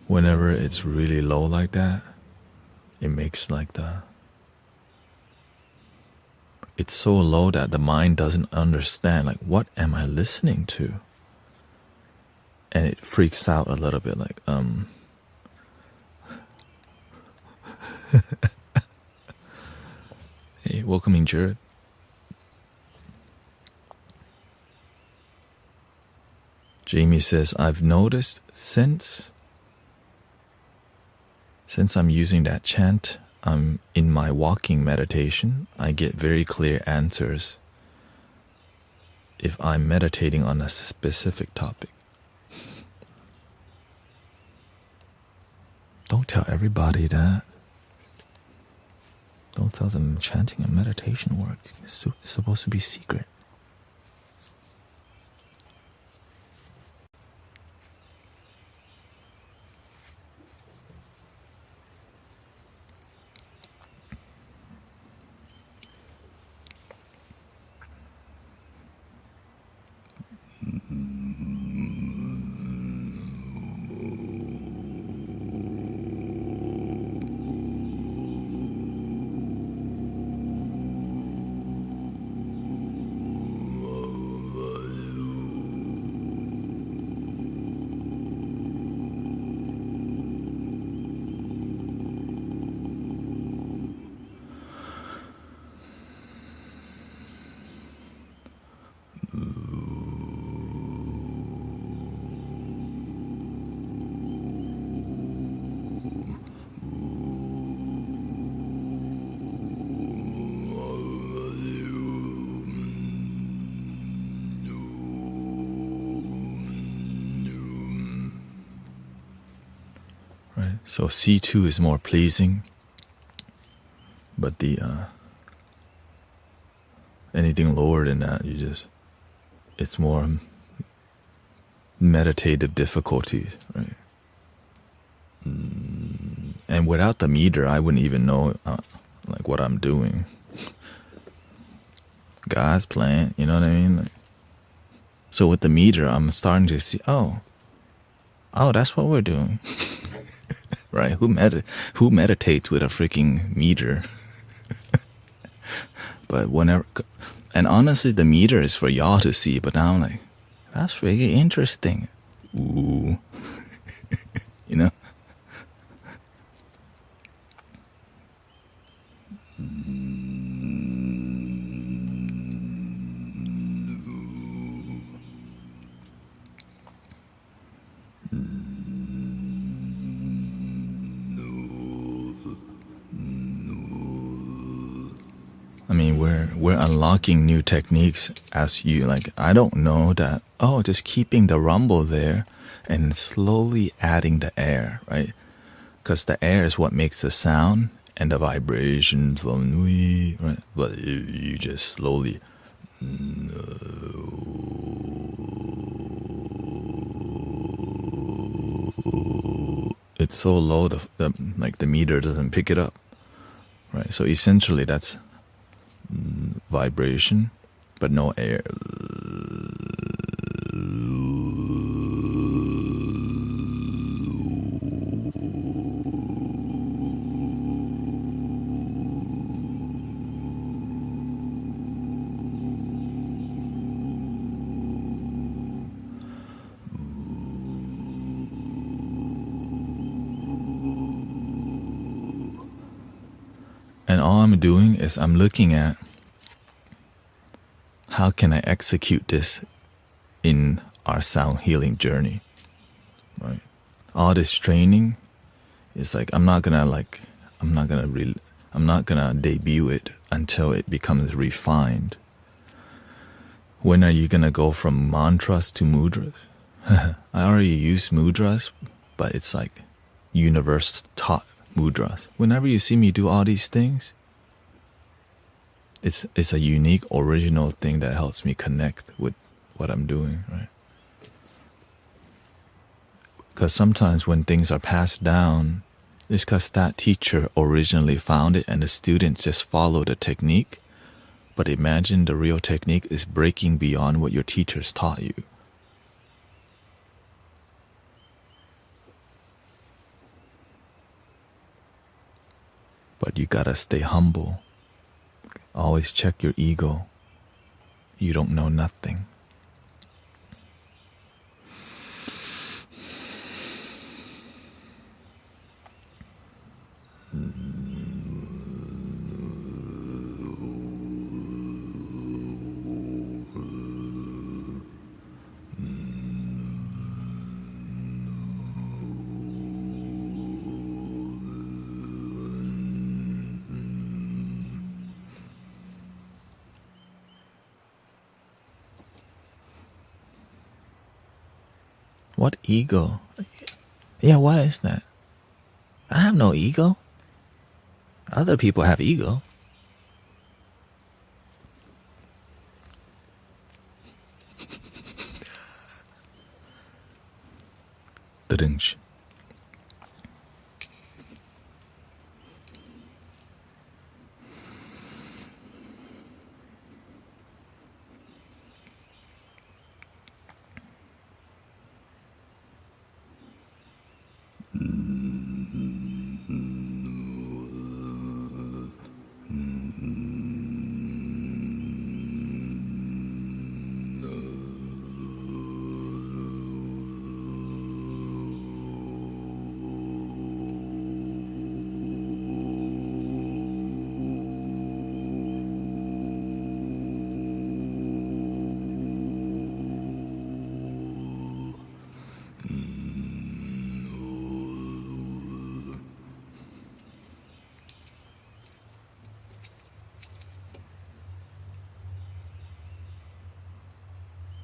Whenever it's really low like that, it makes like it's so low that the mind doesn't understand, like, what am I listening to? And it freaks out a little bit, like, Hey, welcoming Jared. Jamie says, I've noticed since I'm using that chant, in my walking meditation, I get very clear answers if I'm meditating on a specific topic. Don't tell everybody that. Don't tell them chanting and meditation works. It's supposed to be secret. Right? So C2 is more pleasing, but the anything lower than that, it's more meditative difficulties, right? And without the meter, I wouldn't even know like what I'm doing. God's plan, you know what I mean? Like, so with the meter, I'm starting to see, oh, that's what we're doing, right? Who meditates with a freaking meter? But whenever, and honestly, the meter is for y'all to see. But now I'm like, that's really interesting. Ooh, you know. I mean, we're unlocking new techniques as you like. I don't know that. Oh, just keeping the rumble there and slowly adding the air, right? Because the air is what makes the sound and the vibrations, right? But you just slowly. It's so low, like the meter doesn't pick it up, right? So essentially, that's vibration, but no air. And all I'm doing is I'm looking at how can I execute this in our sound healing journey, right? All this training is like I'm not gonna debut it until it becomes refined. When are you gonna go from mantras to mudras? I already use mudras, but it's like universe taught mudras. Whenever you see me do all these things, it's a unique, original thing that helps me connect with what I'm doing, right? Because sometimes when things are passed down, it's because that teacher originally found it and the students just follow the technique. But imagine the real technique is breaking beyond what your teachers taught you. But you gotta stay humble. Always check your ego. You don't know nothing. What ego? Yeah, what is that? I have no ego. Other people have ego. Da-ding.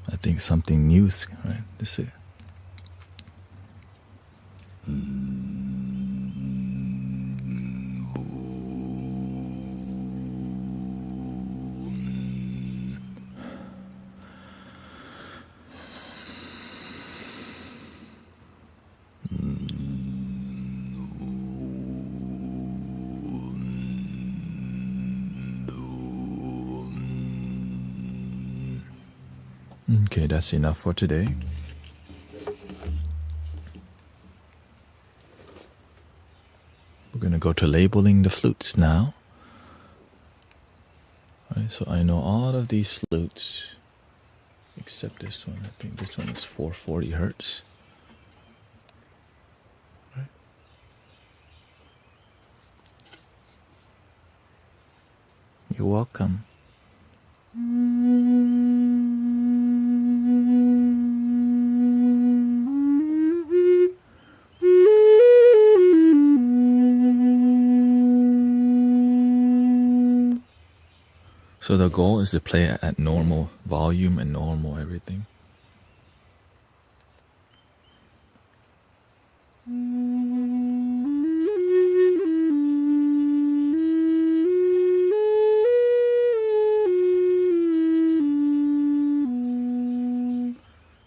I think something new, right? This is. Okay, that's enough for today. We're going to go to labeling the flutes now. All right, so I know all of these flutes except this one. I think this one is 440 hertz. Right. You're welcome. So the goal is to play at normal volume and normal everything.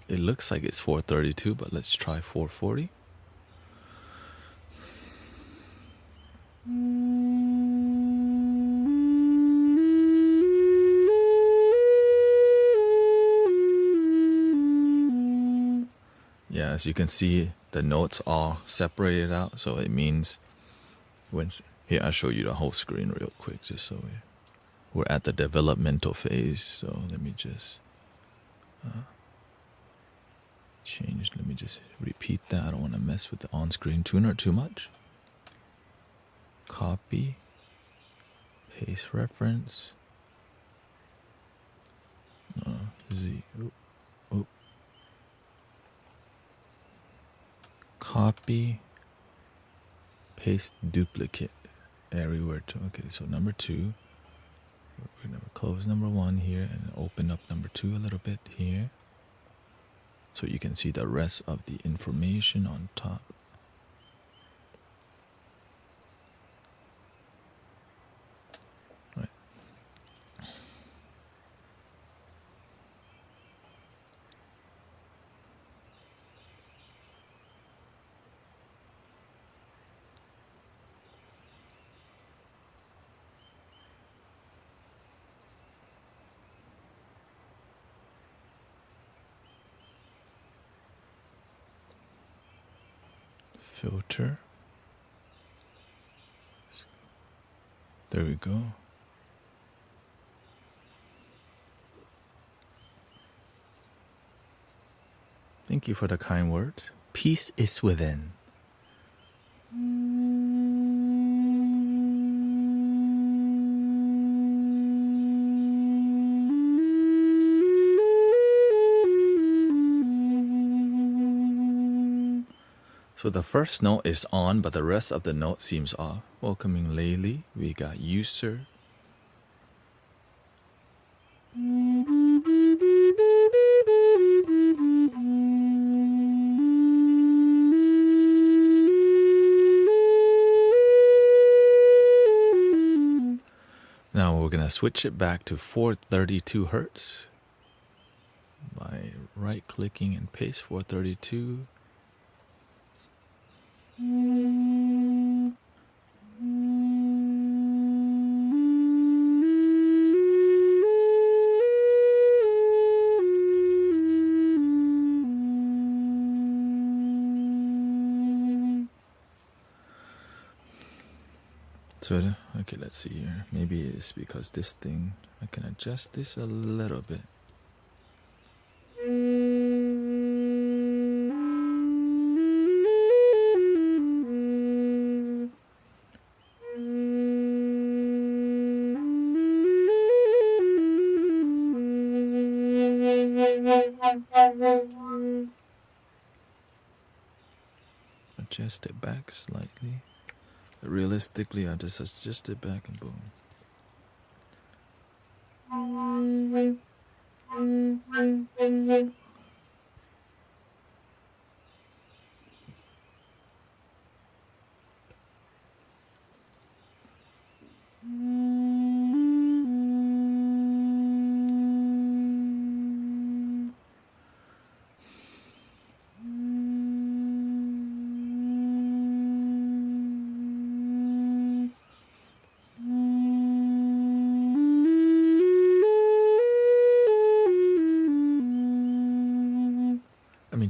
It looks like it's 432, but let's try 440. Yeah, as you can see, the notes are separated out, so it means when here I'll show you the whole screen real quick, just so we're at the developmental phase. So let me just change. Let me just repeat that. I don't want to mess with the on-screen tuner too much. Copy, paste reference. Z. Oh. Copy, paste duplicate everywhere. Okay, so number 2. We're going to close number 1 here and open up number 2 a little bit here. So you can see the rest of the information on top. Right. Filter. There we go. Thank you for the kind words. Peace is within. So the first note is on, but the rest of the note seems off. Welcoming Laylee, we got user. Now we're gonna switch it back to 432 hertz by right-clicking and paste 432. So, okay, let's see here. Maybe it's because this thing, I can adjust this a little bit. Adjust it back slightly. Realistically, I just adjust it back and boom.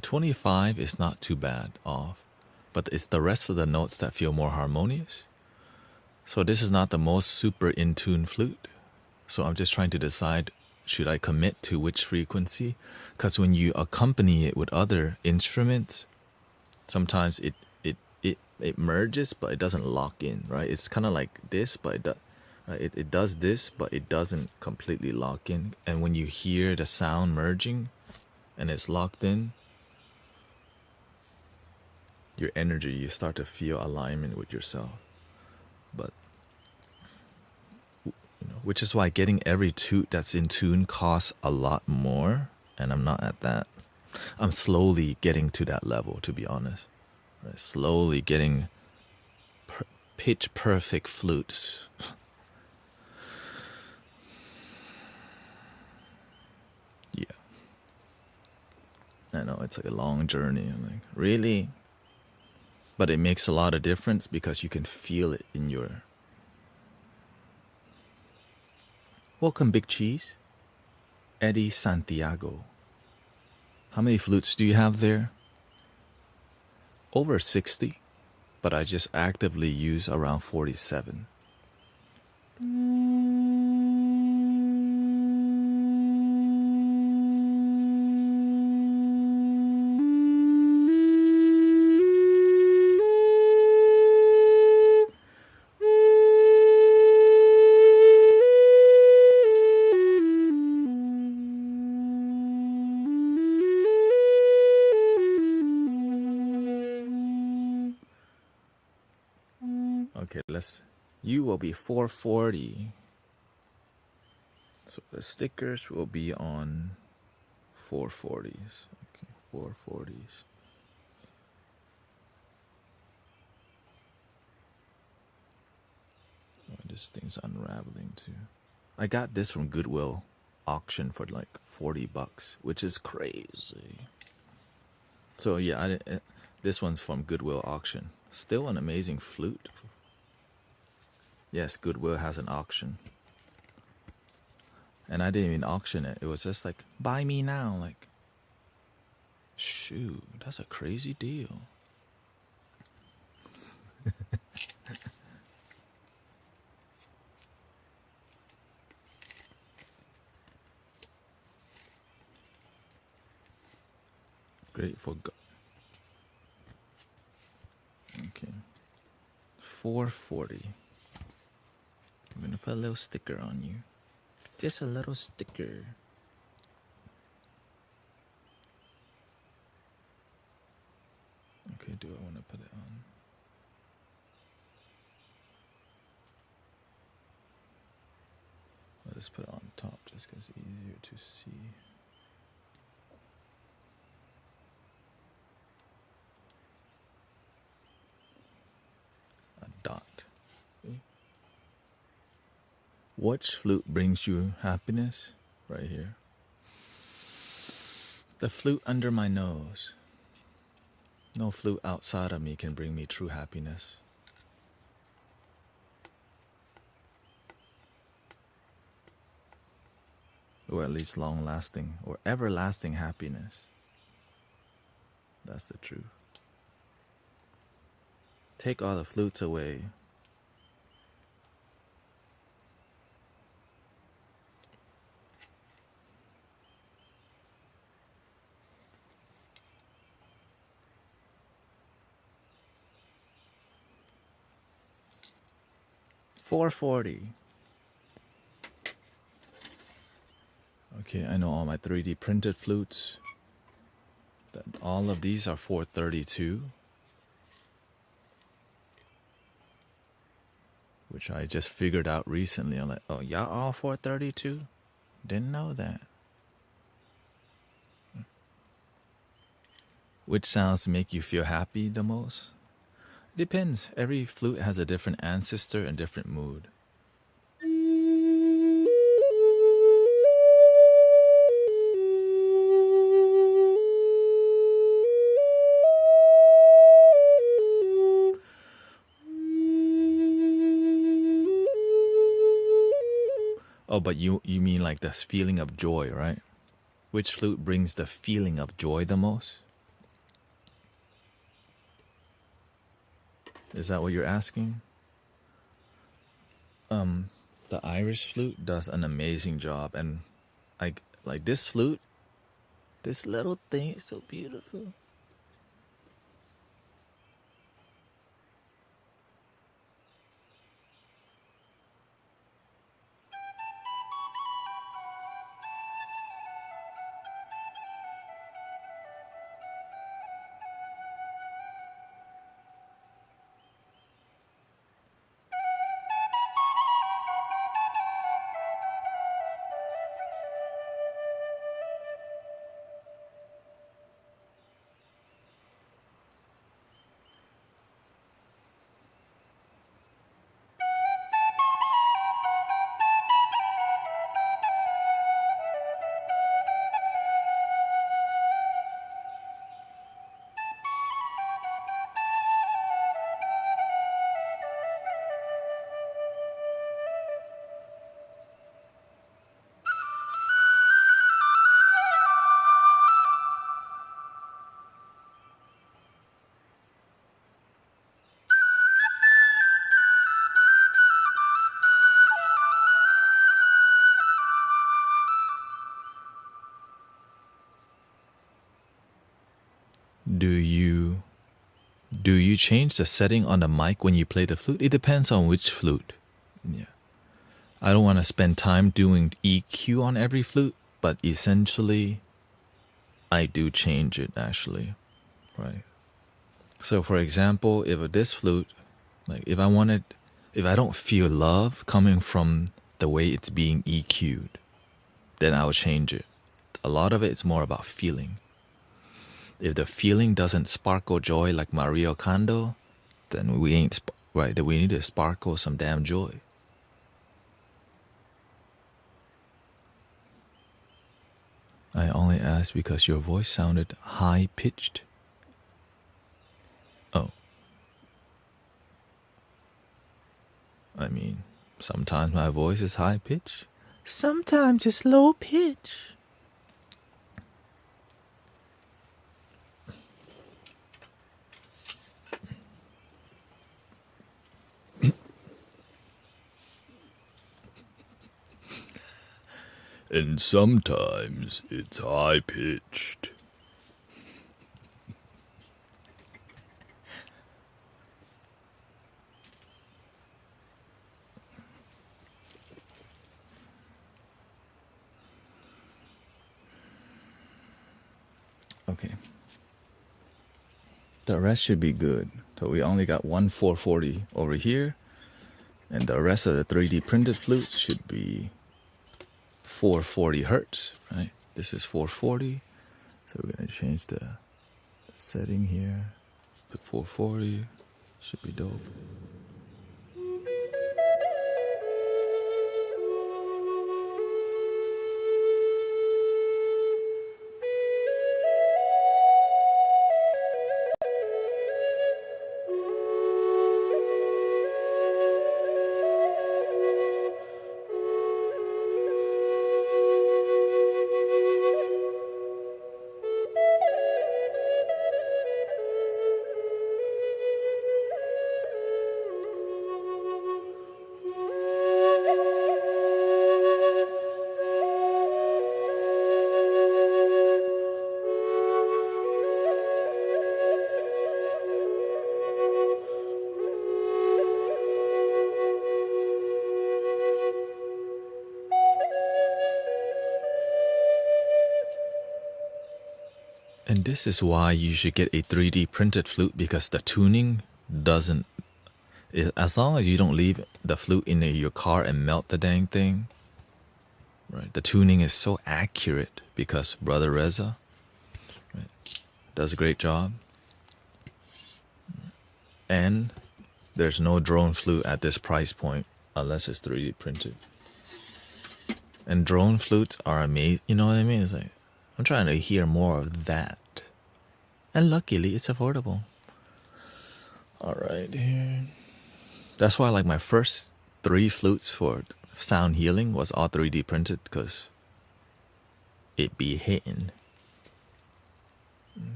25 is not too bad off, but it's the rest of the notes that feel more harmonious. So this is not the most super in tune flute. So I'm just trying to decide, should I commit to which frequency? Because when you accompany it with other instruments, sometimes it merges, but it doesn't lock in, right? It's kind of like this, but it does this, but it doesn't completely lock in. And when you hear the sound merging and it's locked in, your energy, you start to feel alignment with yourself. But which is why getting every toot that's in tune costs a lot more, and I'm not at that. I'm slowly getting to that level, to be honest. Right? Slowly getting pitch perfect flutes. Yeah. I know, it's like a long journey. I'm like, really? But it makes a lot of difference because you can feel it in your... Welcome, Big Cheese. Eddie Santiago. How many flutes do you have there? Over 60, but I just actively use around 47. Okay, you will be 440. So the stickers will be on 440s. Okay, 440s. Oh, this thing's unraveling too. I got this from Goodwill auction for like $40, which is crazy. So yeah, this one's from Goodwill auction. Still an amazing flute. Yes, Goodwill has an auction. And I didn't even auction it. It was just like, buy me now. Like, shoot, that's a crazy deal. Great for God. Okay. 440. I'm gonna put a little sticker on you. Just a little sticker. Okay, do I want to put it on? I'll just put it on top just because it's easier to see. A dot. Okay. Which flute brings you happiness? Right here. The flute under my nose. No flute outside of me can bring me true happiness. Or at least long-lasting or everlasting happiness. That's the truth. Take all the flutes away. $440. Okay, I know all my 3D printed flutes. All of these are $432. Which I just figured out recently. I'm like, oh, y'all all $432? Didn't know that. Which sounds make you feel happy the most? Depends. Every flute has a different ancestor and different mood. Oh, but you mean like this feeling of joy, right? Which flute brings the feeling of joy the most? Is that what you're asking? The Irish flute does an amazing job, and like this flute, this little thing is so beautiful. Do you change the setting on the mic when you play the flute? It depends on which flute. Yeah. I don't want to spend time doing EQ on every flute, but essentially I do change it actually. Right. So for example, if this flute, like if I don't feel love coming from the way it's being EQ'd, then I'll change it. A lot of it's more about feeling. If the feeling doesn't sparkle joy like Mario Kondo, then we ain't right. Then we need to sparkle some damn joy. I only asked because your voice sounded high pitched. Oh. I mean, sometimes my voice is high pitched. Sometimes it's low pitch. And sometimes it's high-pitched. Okay. The rest should be good. So we only got one 440 over here. And the rest of the 3D printed flutes should be 440 hertz, right? This is 440. So we're going to change the setting here. Put 440. Should be dope. And this is why you should get a 3D printed flute, because the tuning doesn't... As long as you don't leave the flute in your car and melt the dang thing, right? The tuning is so accurate because Brother Reza, right, does a great job. And there's no drone flute at this price point unless it's 3D printed. And drone flutes are amazing. You know what I mean? It's like, I'm trying to hear more of that. And luckily, it's affordable. Alright, here. That's why like my first 3 flutes for sound healing was all 3D printed, because it be hitting.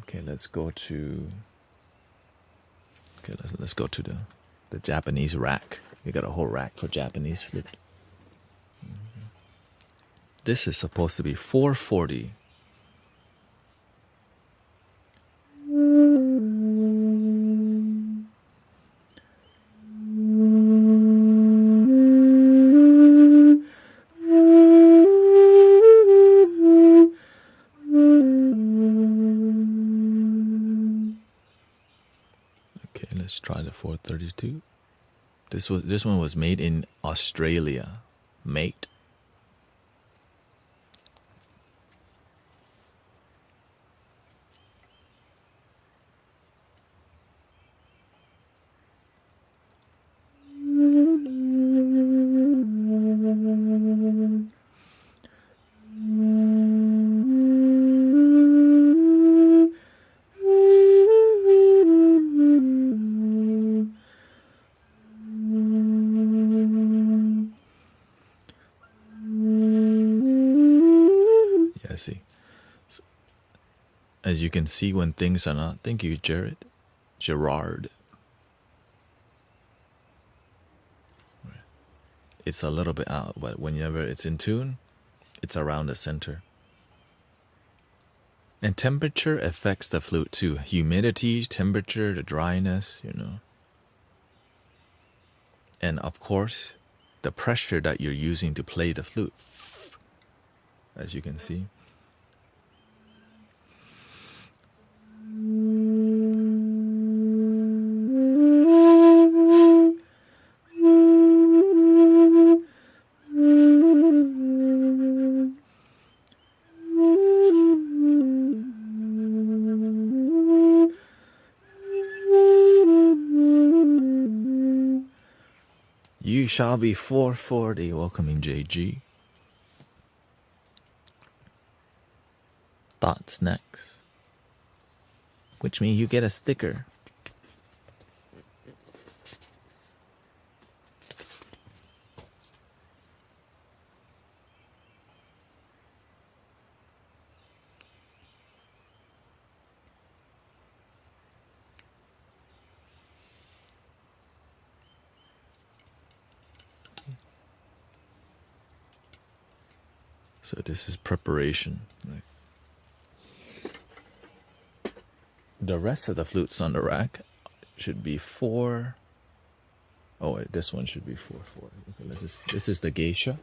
Okay, let's go to Okay, let's go to the Japanese rack. We got a whole rack for Japanese flute. This is supposed to be 440. Okay, let's try the 432. This one was made in Australia. Mate. Yeah, see. As you can see when things are not. Thank you, Gerard. It's a little bit out, but whenever it's in tune, it's around the center. And temperature affects the flute too. Humidity, temperature, the dryness, And of course, the pressure that you're using to play the flute. As you can see. You shall be 440. Welcoming JG. Thoughts next. Which means you get a sticker. So this is preparation. Right? The rest of the flutes on the rack should be 4. Oh wait, this one should be 440. Okay, this is the geisha.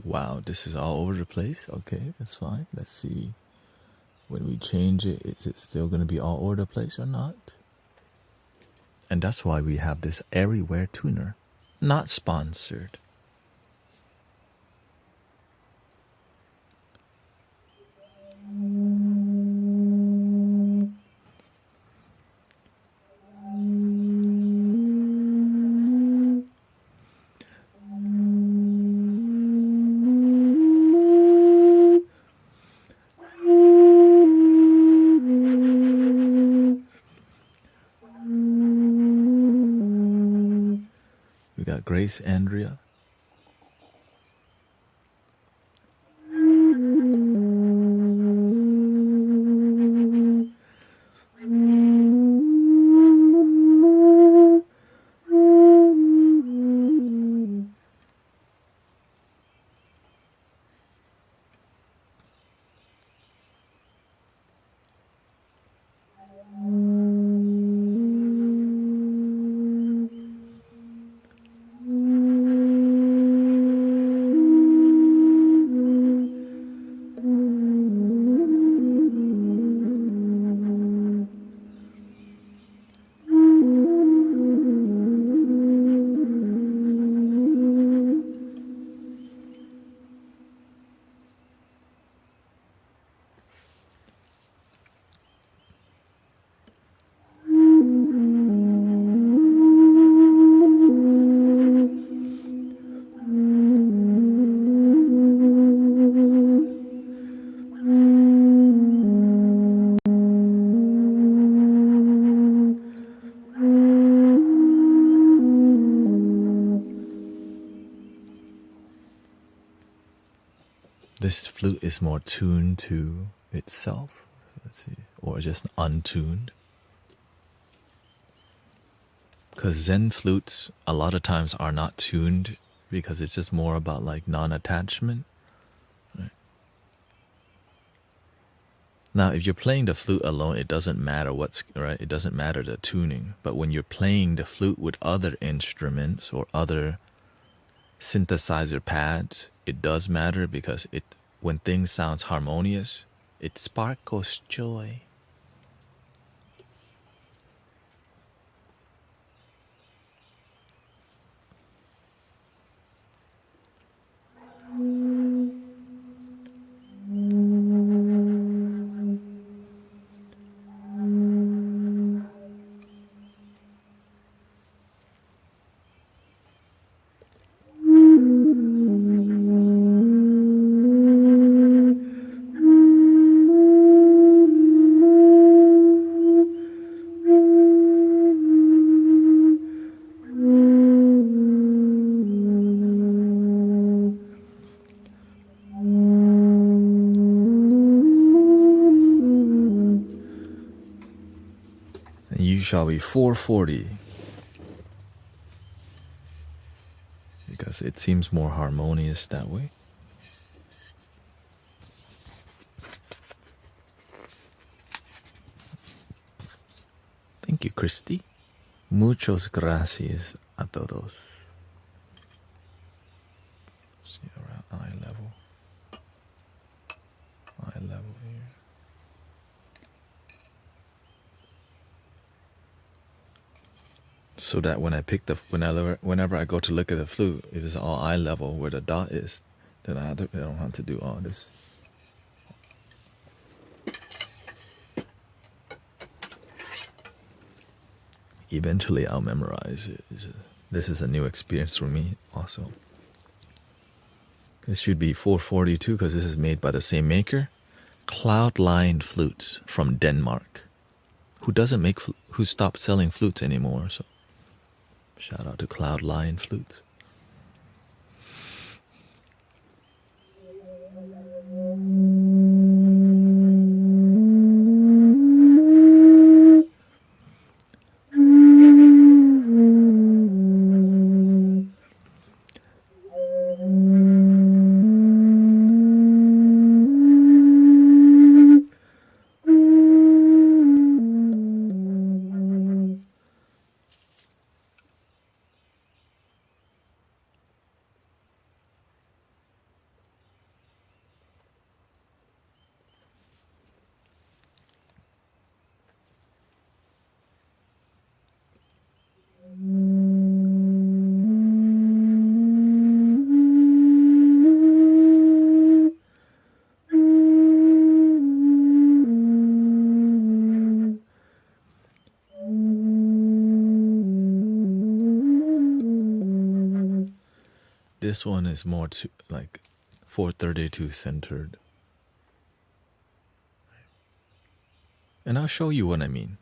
Wow, this is all over the place. Okay, that's fine. Let's see. When we change it, is it still going to be all over the place or not? And that's why we have this Everywhere tuner. Not sponsored. We got Grace Andrea. this flute is more tuned to itself? Let's see. Or just untuned? Because Zen flutes a lot of times are not tuned because it's just more about like non-attachment. Right? Now, if you're playing the flute alone, it doesn't matter what's right. It doesn't matter the tuning. But when you're playing the flute with other instruments or other synthesizer pads, it does matter because when things sounds harmonious, it sparkles joy. Shall be 440 because it seems more harmonious that way. Thank you, Christy. Muchos gracias a todos. See around eye level. Eye level here. So that when I pick whenever I go to look at the flute, if it's all eye level where the dot is, then I don't have to do all this. Eventually, I'll memorize it. This is a new experience for me, also. This should be 442 because this is made by the same maker, Cloudline Flutes from Denmark, who stopped selling flutes anymore. So. Shout out to Cloudline Flutes. This one is more like 432 centered. And I'll show you what I mean.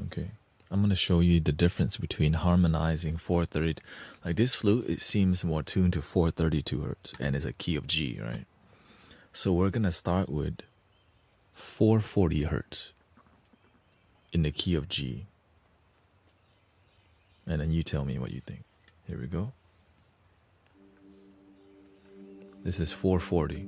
Okay. I'm going to show you the difference between harmonizing 430. Like this flute, it seems more tuned to 432 hertz and is a key of G, right? So we're going to start with 440 hertz in the key of G. And then you tell me what you think. Here we go. This is 440.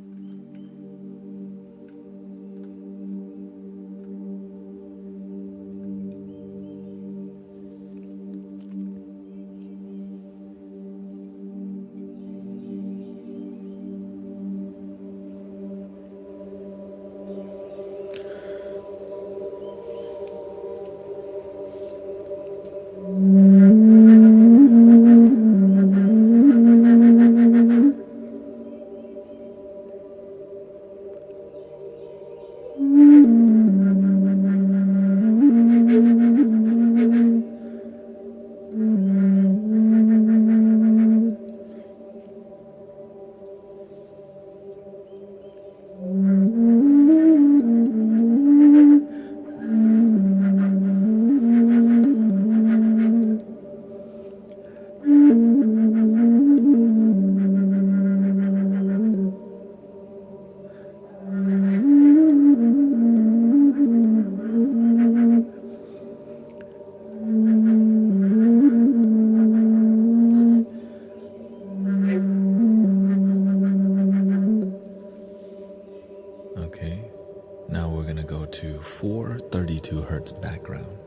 Now we're gonna go to 432 hertz background.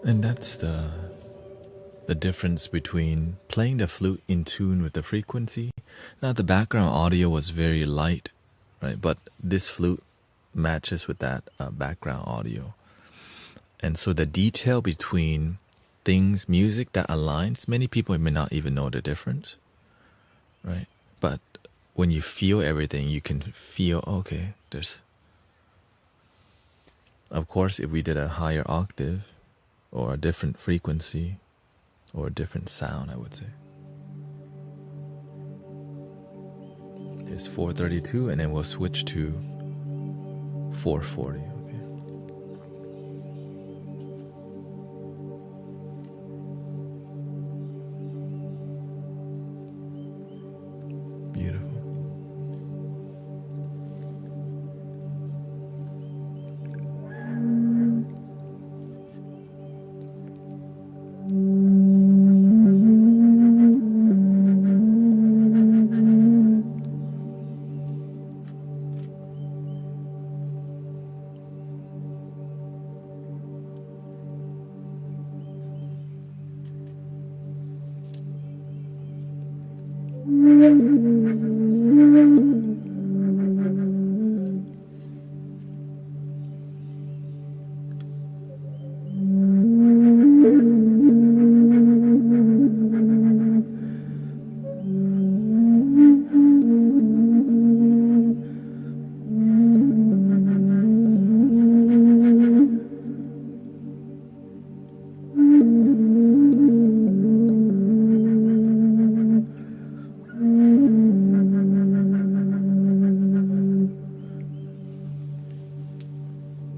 And that's the difference between playing the flute in tune with the frequency. Now the background audio was very light, right? But this flute matches with that background audio. And so the detail between things, music that aligns, many people may not even know the difference, right? But when you feel everything, you can feel, okay, there's... Of course, if we did a higher octave, or a different frequency, or a different sound, I would say. It's 432, and then we'll switch to 440. Okay. Beautiful.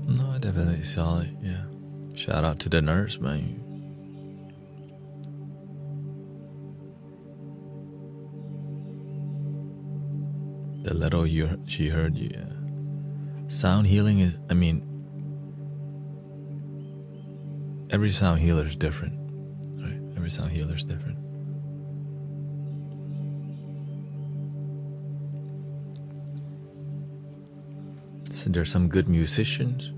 No, definitely solid, yeah. Shout out to the nurse, man. The little she heard you, yeah. Sound healing is, I mean, every sound healer is different, right? Every sound healer is different. So there's some good musicians,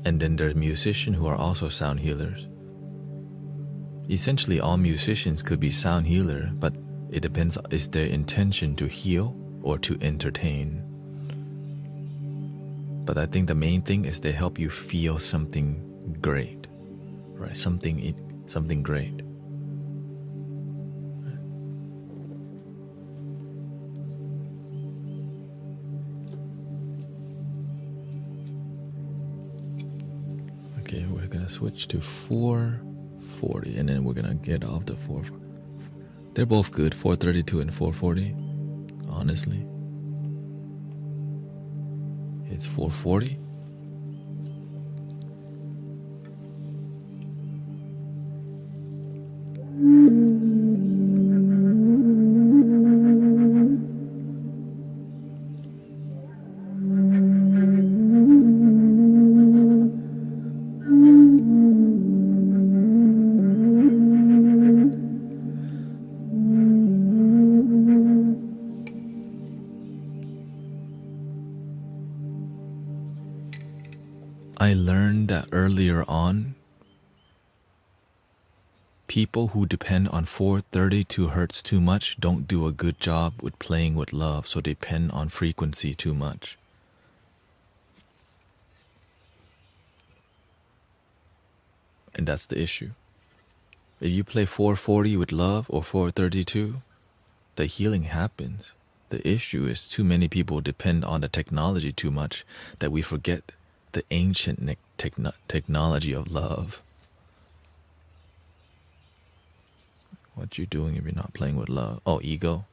and then there are musicians who are also sound healers. Essentially, all musicians could be sound healer, but it depends, is their intention to heal or to entertain? But I think the main thing is they help you feel something great, right? Something great. Okay, we're gonna switch to 440, and then we're gonna get off the 4. They're both good, 432 and 440. Honestly, it's 440. I learned that earlier on, people who depend on 432 hertz too much don't do a good job with playing with love, so they depend on frequency too much. And that's the issue. If you play 440 with love or 432, the healing happens. The issue is too many people depend on the technology too much that we forget the ancient technology of love. What you doing if you're not playing with love? Oh, ego.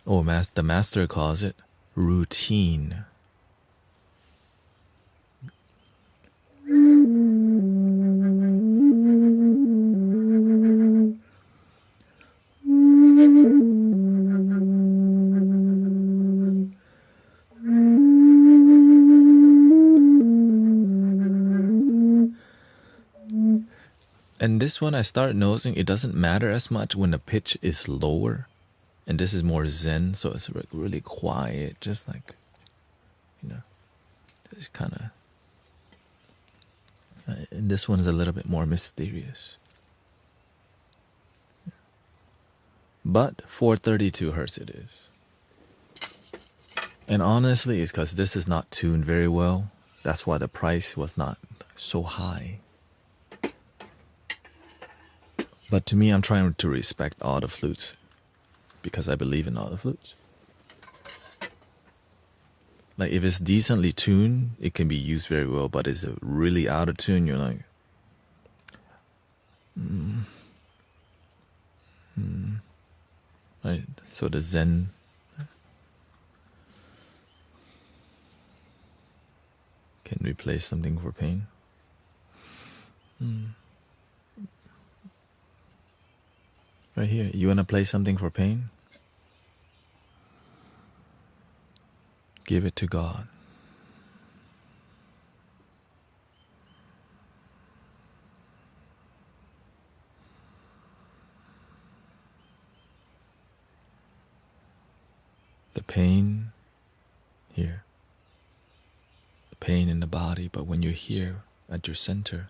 Oh, the master calls it routine. And this one I started noticing it doesn't matter as much when the pitch is lower. And this is more zen, so it's really quiet, just like, just kind of. And this one is a little bit more mysterious. But 432 hertz it is. And honestly, it's because this is not tuned very well. That's why the price was not so high. But to me, I'm trying to respect all the flutes because I believe in all the flutes. Like if it's decently tuned, it can be used very well, but it's really out of tune, you're like, Right? So the Zen can replace something for pain. Right here, you want to play something for pain? Give it to God. The pain here, the pain in the body, but when you're here at your center,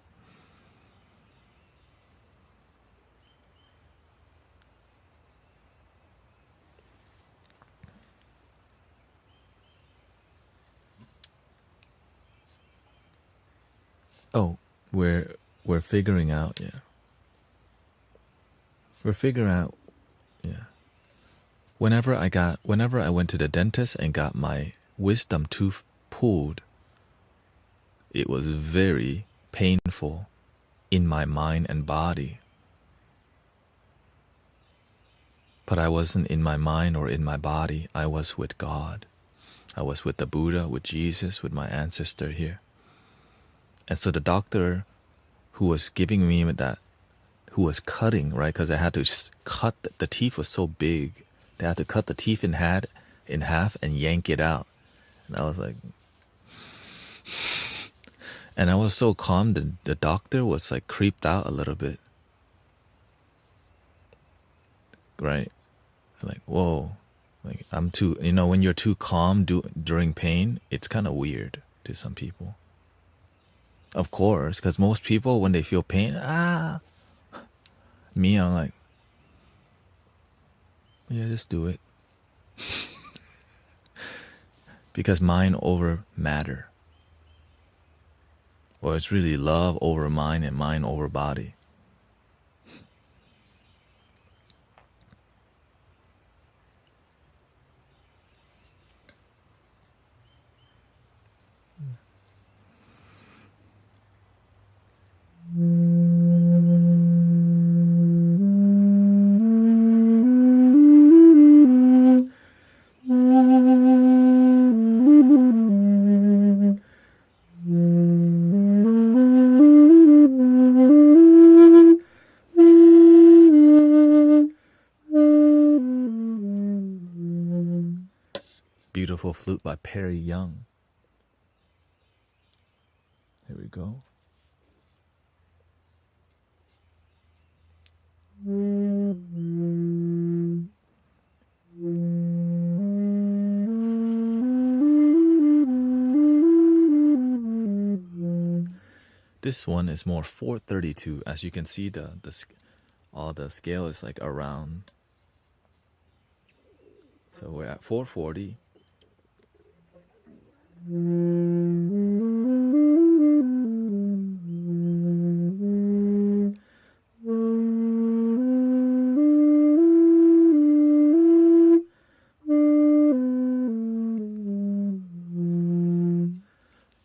we're figuring out, yeah. We're figuring out, yeah. Whenever I went to the dentist and got my wisdom tooth pulled, it was very painful in my mind and body. But I wasn't in my mind or in my body. I was with God. I was with the Buddha, with Jesus, with my ancestor here. And so the doctor who was giving me that, who was cutting, right? Because I had to cut, the teeth was so big. They had to cut the teeth in half and yank it out. And I was like, and I was so calm, the doctor was like creeped out a little bit. Right? Like, whoa. Like I'm too, when you're too calm during pain, it's kind of weird to some people. Of course, because most people, when they feel pain, me, I'm like, yeah, just do it. Because mind over matter. Or it's really love over mind and mind over body. Beautiful flute by Perry Young. Here we go. This one is more 432. As you can see, all the scale is like around. So we're at 440.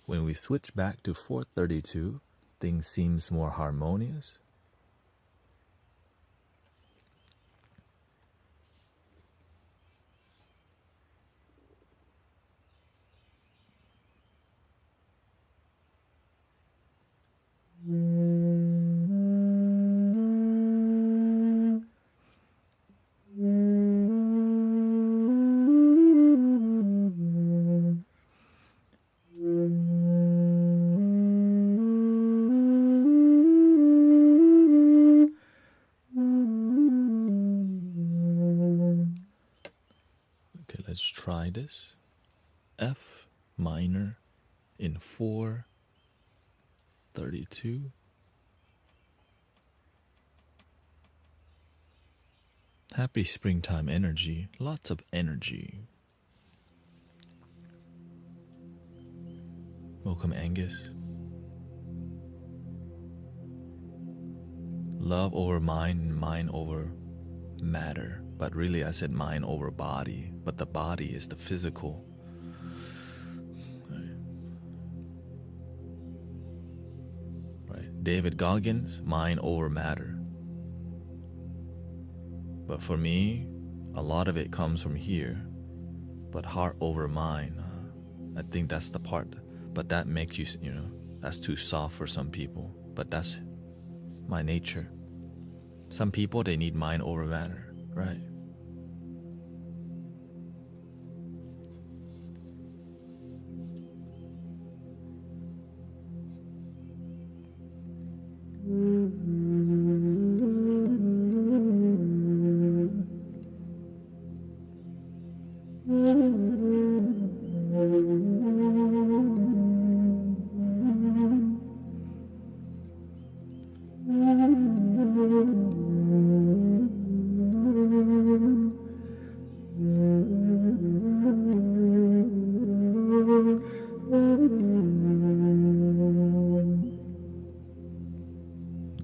When we switch back to 432, things seems more harmonious. Okay, let's try this. F minor in 432. Happy springtime energy, lots of energy. Welcome, Angus. Love over mind, mind over matter. But really I said mind over body, but the body is the physical. Right. David Goggins, mind over matter. But for me, a lot of it comes from here. But heart over mind, I think that's the part. But that makes you, that's too soft for some people. But that's my nature. Some people, they need mind over matter, right?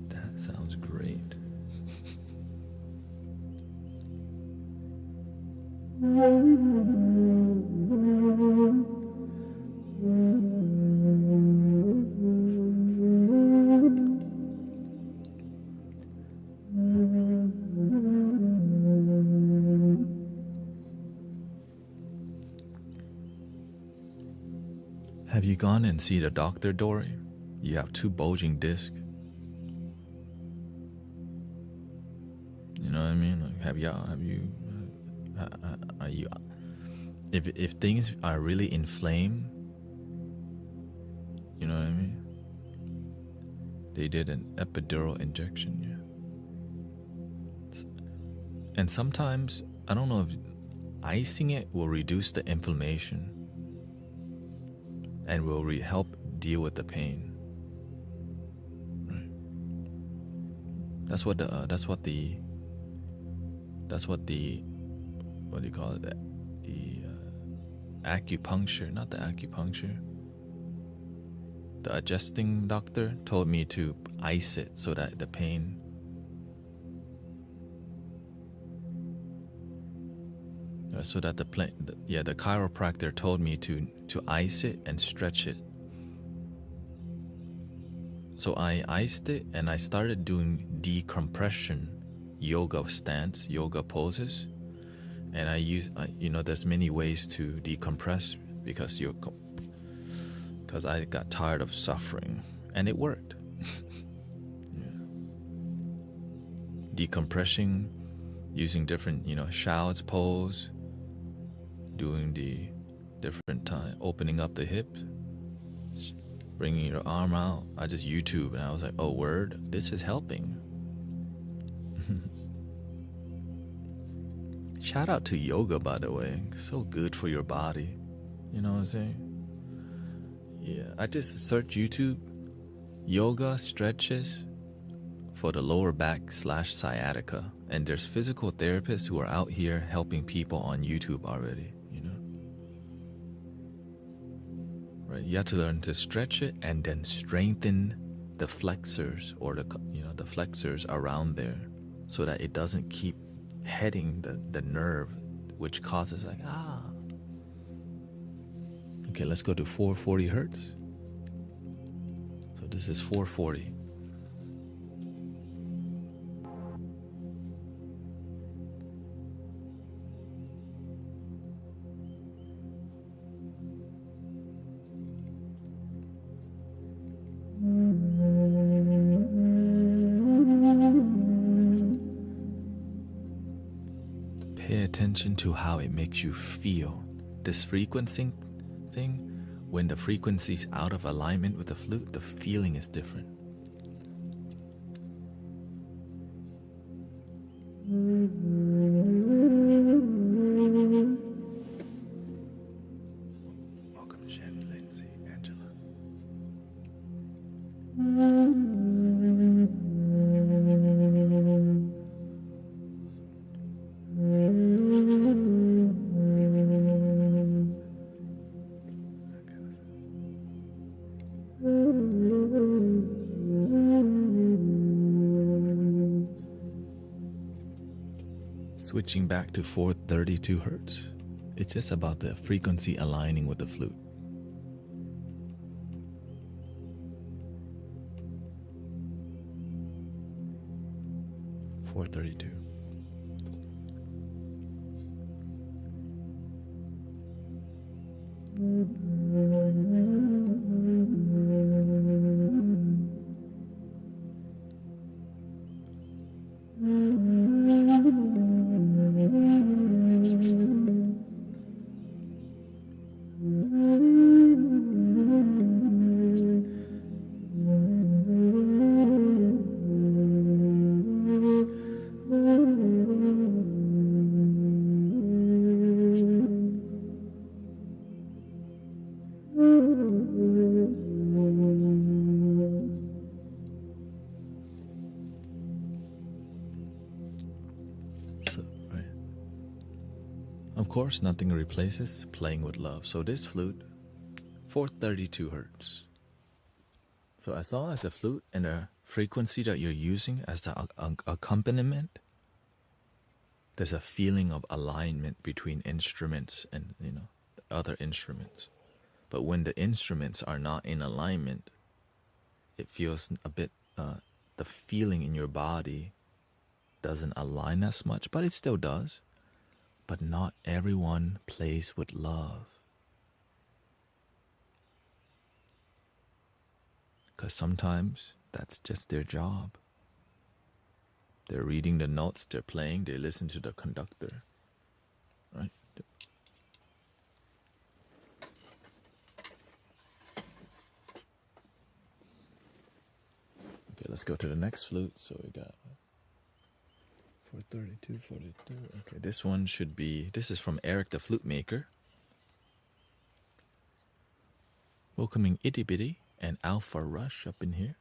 That sounds great. Have you gone and seen a doctor, Dory? You have 2 bulging discs. You know what I mean? Like, are you? If things are really inflamed, you know what I mean? They did an epidural injection, yeah. And sometimes, I don't know if icing it will reduce the inflammation and will help deal with the pain. Right. That's what the what do you call it? The acupuncture, not the acupuncture. The adjusting doctor told me to ice it so that the pain. So that the chiropractor told me to ice it and stretch it. So I iced it and I started doing decompression yoga stance, yoga poses. And there's many ways to decompress because I got tired of suffering, and it worked. Yeah. Decompressing, using different, Shouts pose, doing the different time, opening up the hips, bringing your arm out. I just YouTube and I was like, oh, word, this is helping. Shout out to yoga, by the way. So good for your body. You know what I'm saying? Yeah, I just search YouTube yoga stretches for the lower back / sciatica. And there's physical therapists who are out here helping people on YouTube already, you know? Right? You have to learn to stretch it and then strengthen the flexors or the flexors around there so that it doesn't keep hitting the nerve, which causes like, Okay, let's go to 440 hertz. So this is 440. Pay attention to how it makes you feel. This frequency thing, when the frequency's out of alignment with the flute, the feeling is different. Welcome, Jen, Lindsay, Angela. Switching back to 432 hertz. It's just about the frequency aligning with the flute. .432. Of course, nothing replaces playing with love. So this flute, 432 hertz. So as long as the flute and the frequency that you're using as the accompaniment, there's a feeling of alignment between instruments and the other instruments. But when the instruments are not in alignment, it feels a bit, the feeling in your body doesn't align as much, but it still does. But not everyone plays with love. Because sometimes that's just their job. They're reading the notes, they're playing, they listen to the conductor. Right? Okay, let's go to the next flute. So we got 432, 42. Okay, this one should be, this is from Eric the Flute Maker. Welcoming Itty Bitty and Alpha Rush up in here.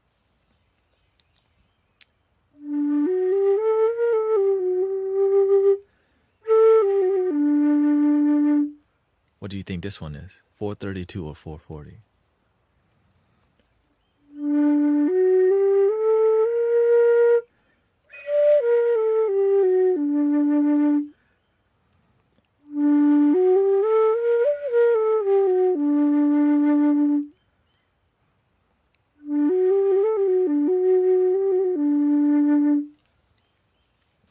What do you think this one is? 432 or 440?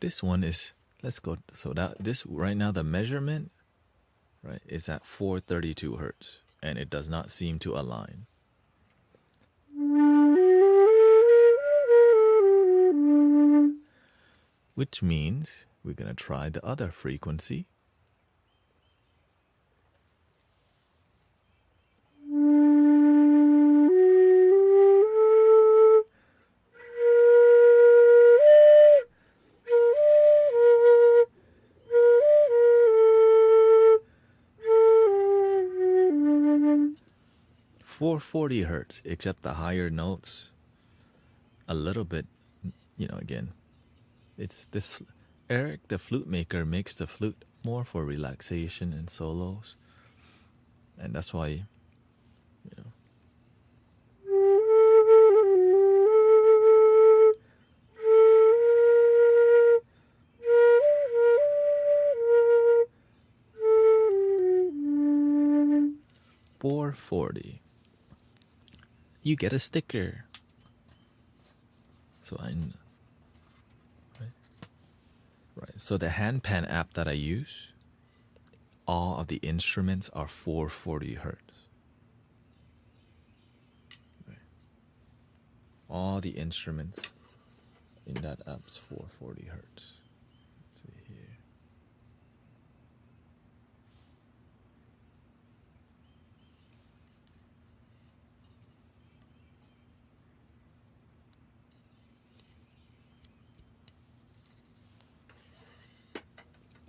This one is, let's go, so that this right now the measurement, right, is at 432 hertz and it does not seem to align. Which means we're going to try the other frequency. .440 hertz, except the higher notes a little bit, again, it's this. Eric, the flute maker, makes the flute more for relaxation and solos, and that's why, 440. You get a sticker. So right. So the handpan app that I use, all of the instruments are 440 hertz. Right. All the instruments in that app's 440 hertz. Let's see here.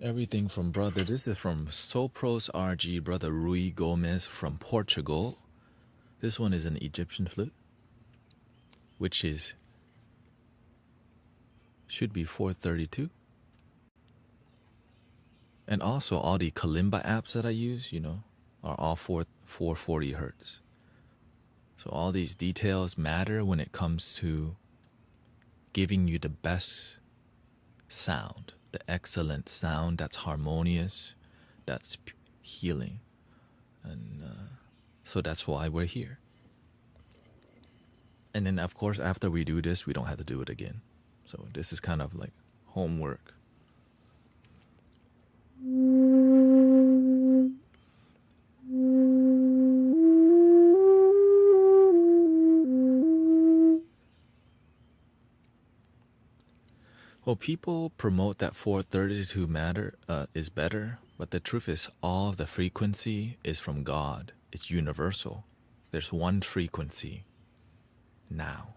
Everything from brother. This is from Sopros RG, brother Rui Gomez from Portugal. This one is an Egyptian flute, which should be 432. And also all the kalimba apps that I use, are all 440 hertz. So all these details matter when it comes to giving you the best sound, the excellent sound that's harmonious, that's healing. And so that's why we're here. And then, of course, after we do this, we don't have to do it again. So this is kind of like homework. Well, people promote that 432 matter is better, but the truth is all of the frequency is from God. It's universal. There's one frequency. Now.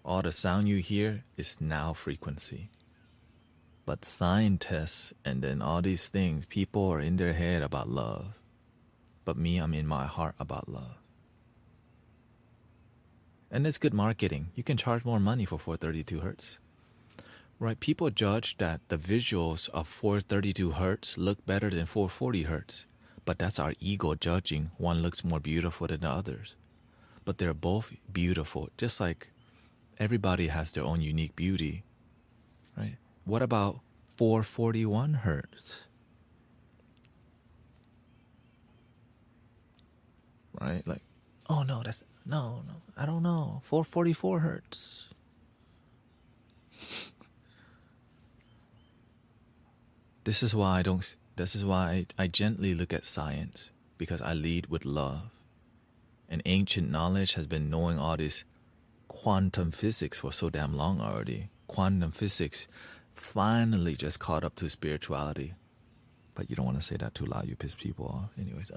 All the sound you hear is now frequency. But scientists and then all these things, people are in their head about love. But me, I'm in my heart about love. And it's good marketing. You can charge more money for 432 hertz. Right, people judge that the visuals of 432 hertz look better than 440 hertz. But that's our ego judging. One looks more beautiful than the others. But they're both beautiful, just like everybody has their own unique beauty. Right? What about 441 hertz? Right? Like, oh no, no, I don't know. 444 hertz. This is why I gently look at science, because I lead with love. And ancient knowledge has been knowing all this quantum physics for so damn long already. Quantum physics finally just caught up to spirituality. But you don't want to say that too loud, you piss people off. Anyways,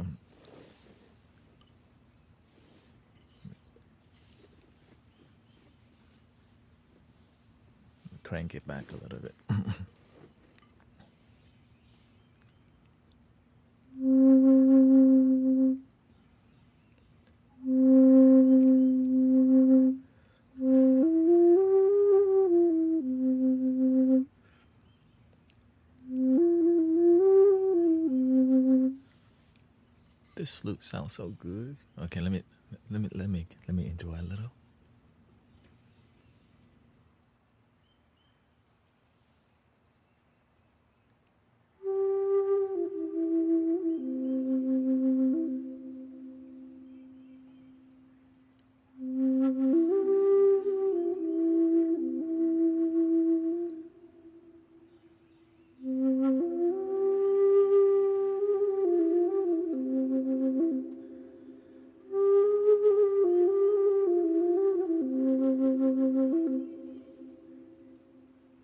crank it back a little bit. This flute sounds so good. Okay, let me enjoy a little.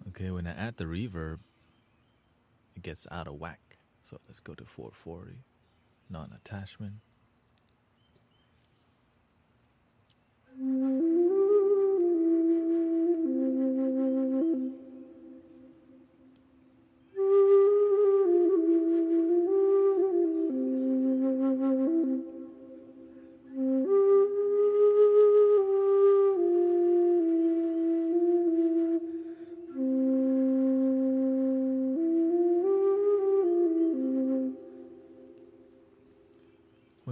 Okay, when I add the reverb, it gets out of whack. So let's go to 440, non-attachment.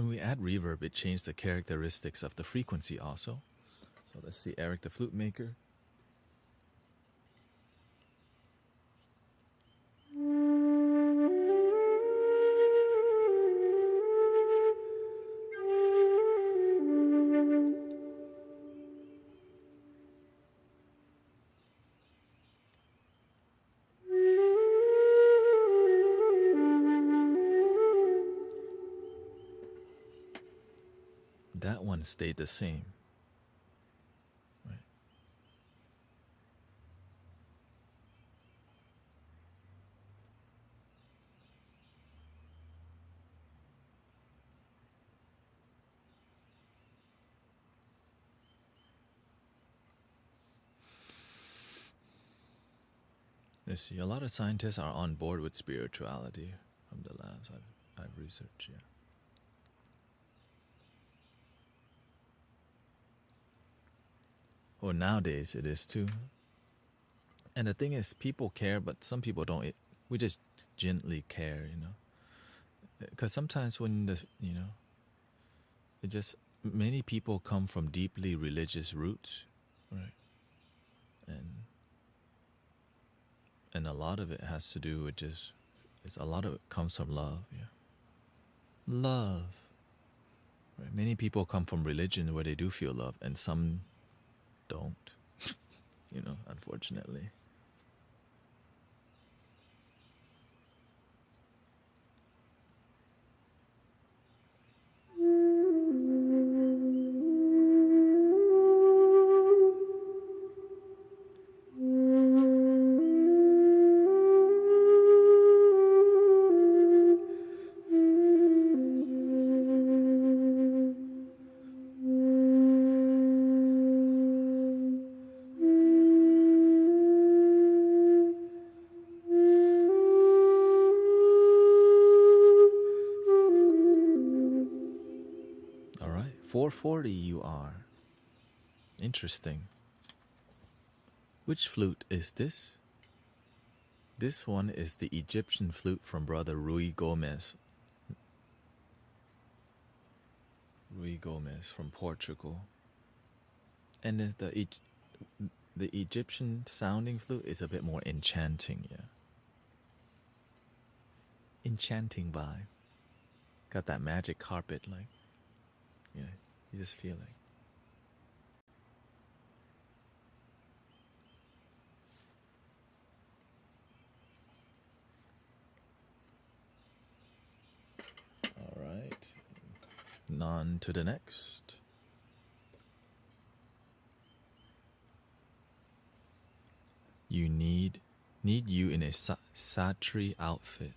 when we add reverb, it changes the characteristics of the frequency also. So let's see Eric the flute maker. That one stayed the same. Right. Let's see. A lot of scientists are on board with spirituality from the labs I've researched. Yeah. Well, nowadays it is too. And the thing is, people care, but some people don't. We just gently care, you know. Because sometimes when it just many people come from deeply religious roots, right? And a lot of it has to do with a lot of it comes from love, yeah. Love. Right? Many people come from religion where they do feel love, and some don't, unfortunately. All right, 440 you are. Interesting. Which flute is this? This one is the Egyptian flute from Brother Rui Gomez. Rui Gomez from Portugal. And the Egyptian sounding flute is a bit more enchanting, yeah. Enchanting vibe. Got that magic carpet, like, yeah, you just feel like. All right. On to the next. You need you in a Satri outfit.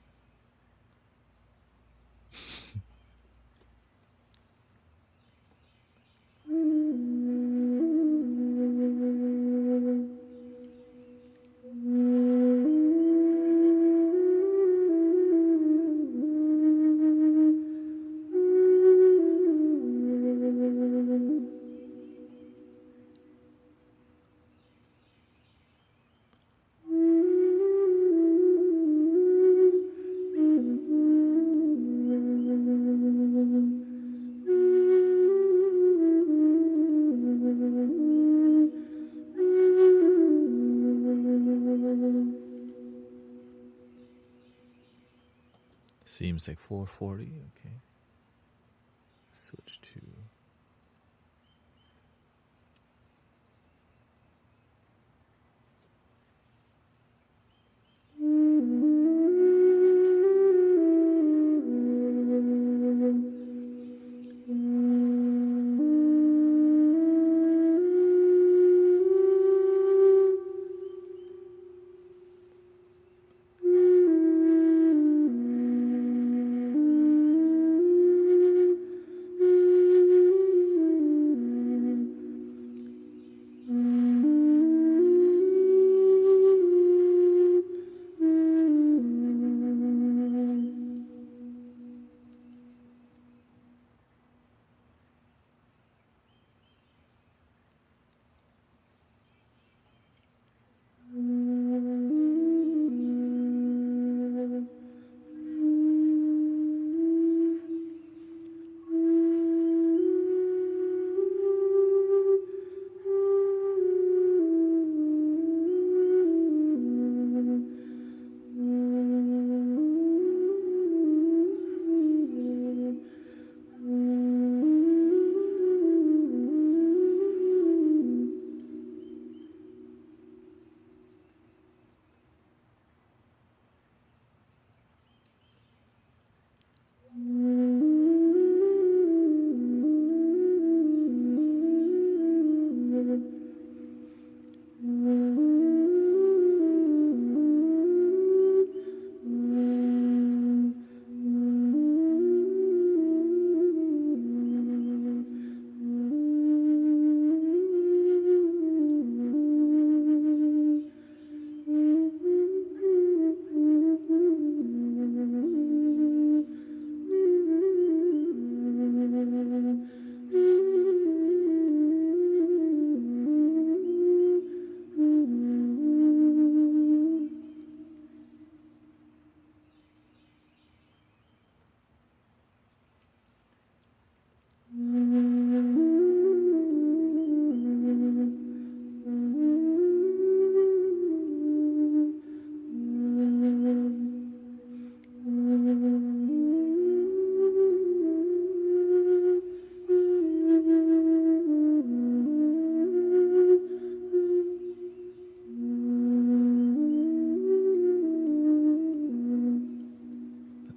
Seems like 440, okay. Switch to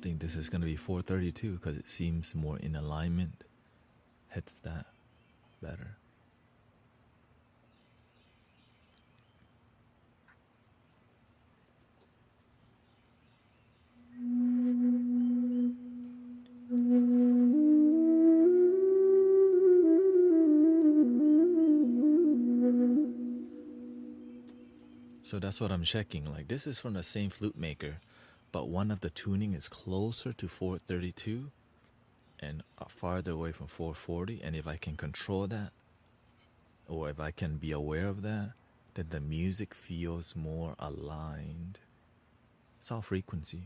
think this is going to be 432 because it seems more in alignment. Hits that better. So that's what I'm checking. Like, this is from the same flute maker, but one of the tuning is closer to 432 and farther away from 440. And if I can control that, or if I can be aware of that, then the music feels more aligned. It's all frequency.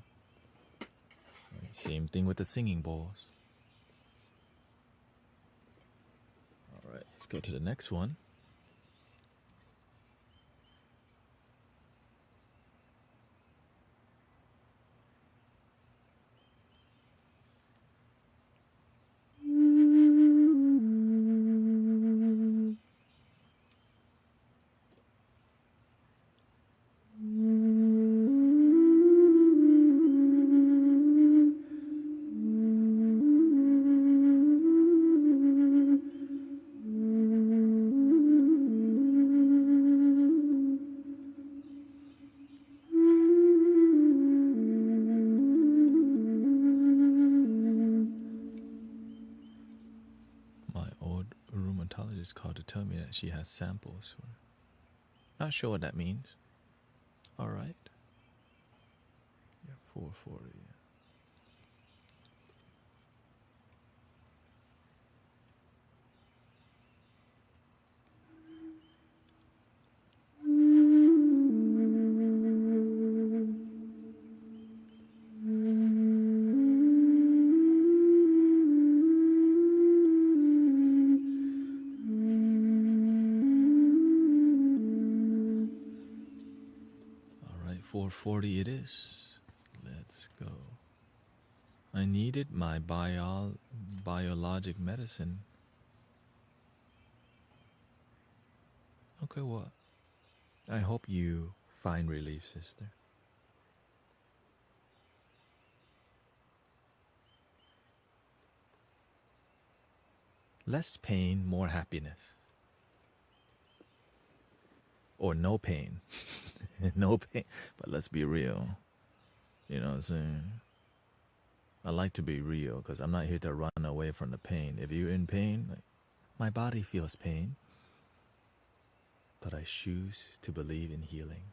Right? Same thing with the singing bowls. All right, let's go to the next one. My old rheumatologist called to tell me that she has samples. Not sure what that means. All right. Yeah, 440. Yeah. All right, 440 it is. Let's go. I needed my biologic medicine. Okay, what? I hope you find relief, sister. Less pain, more happiness. Or no pain. No pain. But let's be real. You know what I'm saying? I like to be real because I'm not here to run away from the pain. If you're in pain, like, my body feels pain, but I choose to believe in healing.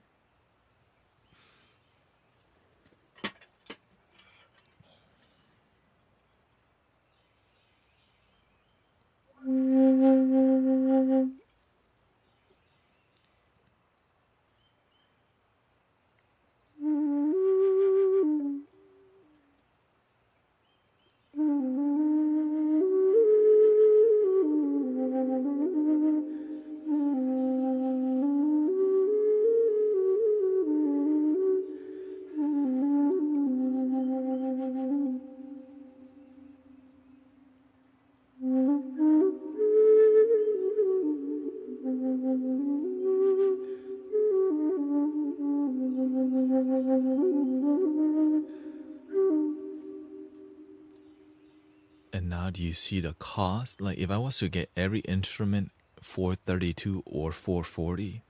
And now do you see the cost? Like, if I was to get every instrument 432 or 440,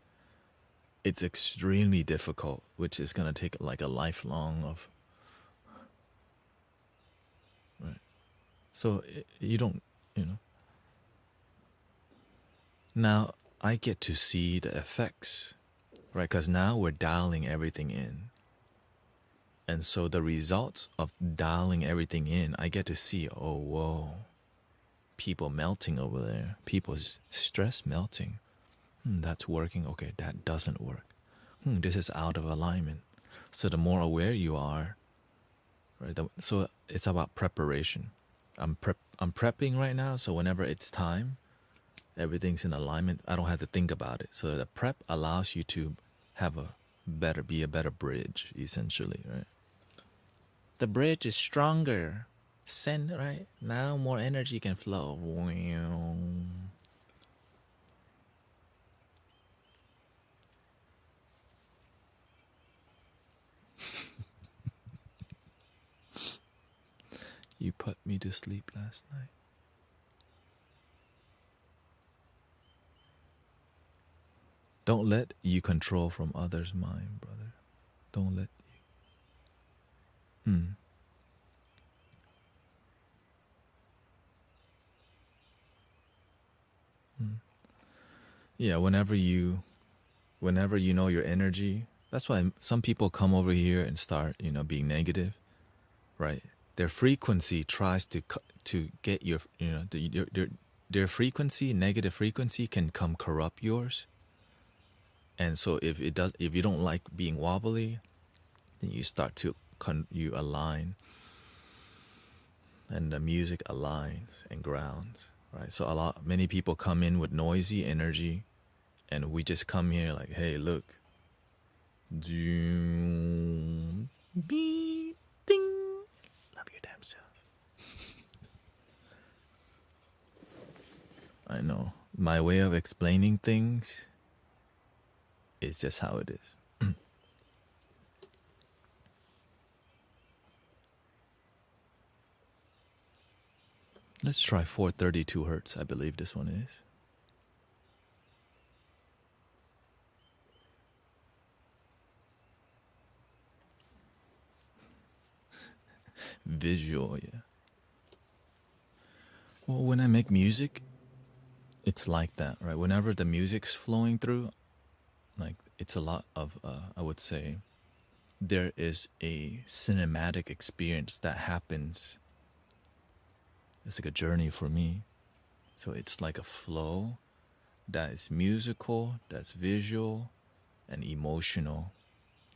it's extremely difficult, which is going to take like a lifelong of. Right. So you don't, you know. Now I get to see the effects, right? Because now we're dialing everything in. And so the results of dialing everything in, I get to see, oh, whoa, people melting over there, people's stress melting. That's working. Okay, that doesn't work. This is out of alignment. So the more aware you are, right? So it's about preparation. I'm prepping right now, so whenever it's time, everything's in alignment. I don't have to think about it. So the prep allows you to have be a better bridge, essentially, right? The bridge is stronger. Send, right? Now more energy can flow. You put me to sleep last night. Don't let you control from others' mind, brother. Don't let you. Yeah, whenever you know your energy, that's why some people come over here and start, being negative, right? Their frequency tries to get your, their frequency, negative frequency, can come corrupt yours. And so if you don't like being wobbly, then you start to you align, and the music aligns and grounds, right? So many people come in with noisy energy, and we just come here like, hey, look, ding, ding, love your damn self. I know my way of explaining things is just how it is. Let's try 432 hertz. I believe this one is. Visual, yeah. Well, when I make music, it's like that, right? Whenever the music's flowing through, like, it's a lot of, I would say, there is a cinematic experience that happens. It's like a journey for me. So it's like a flow that is musical, that's visual, and emotional.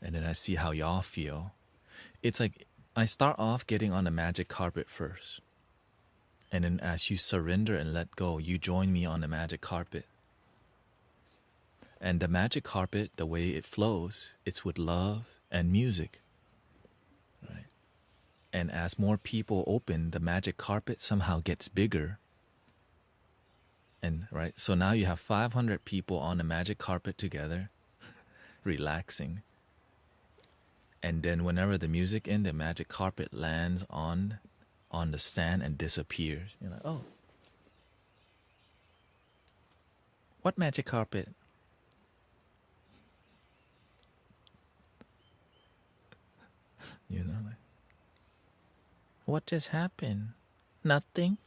And then I see how y'all feel. It's like I start off getting on the magic carpet first. And then as you surrender and let go, you join me on the magic carpet. And the magic carpet, the way it flows, it's with love and music, right? And as more people open, the magic carpet somehow gets bigger. And right, so now you have 500 people on the magic carpet together, relaxing. And then whenever the music ends, the magic carpet lands on the sand and disappears. You're like, oh, what magic carpet? Like, what just happened? Nothing.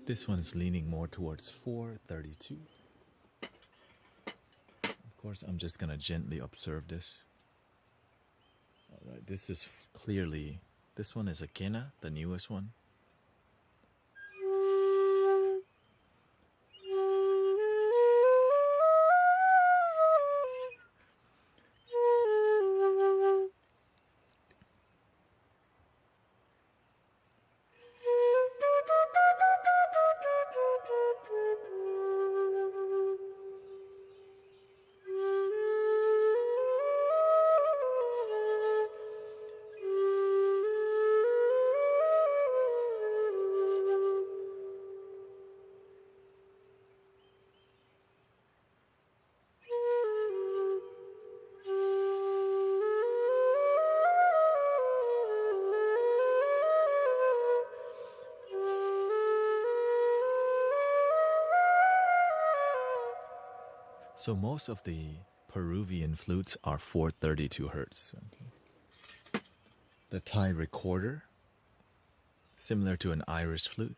This one's leaning more towards 432. Of course, I'm just going to gently observe this. All right, this is clearly, this one is a Kena, the newest one. So most of the Peruvian flutes are 432 hertz. Okay. The Thai recorder, similar to an Irish flute.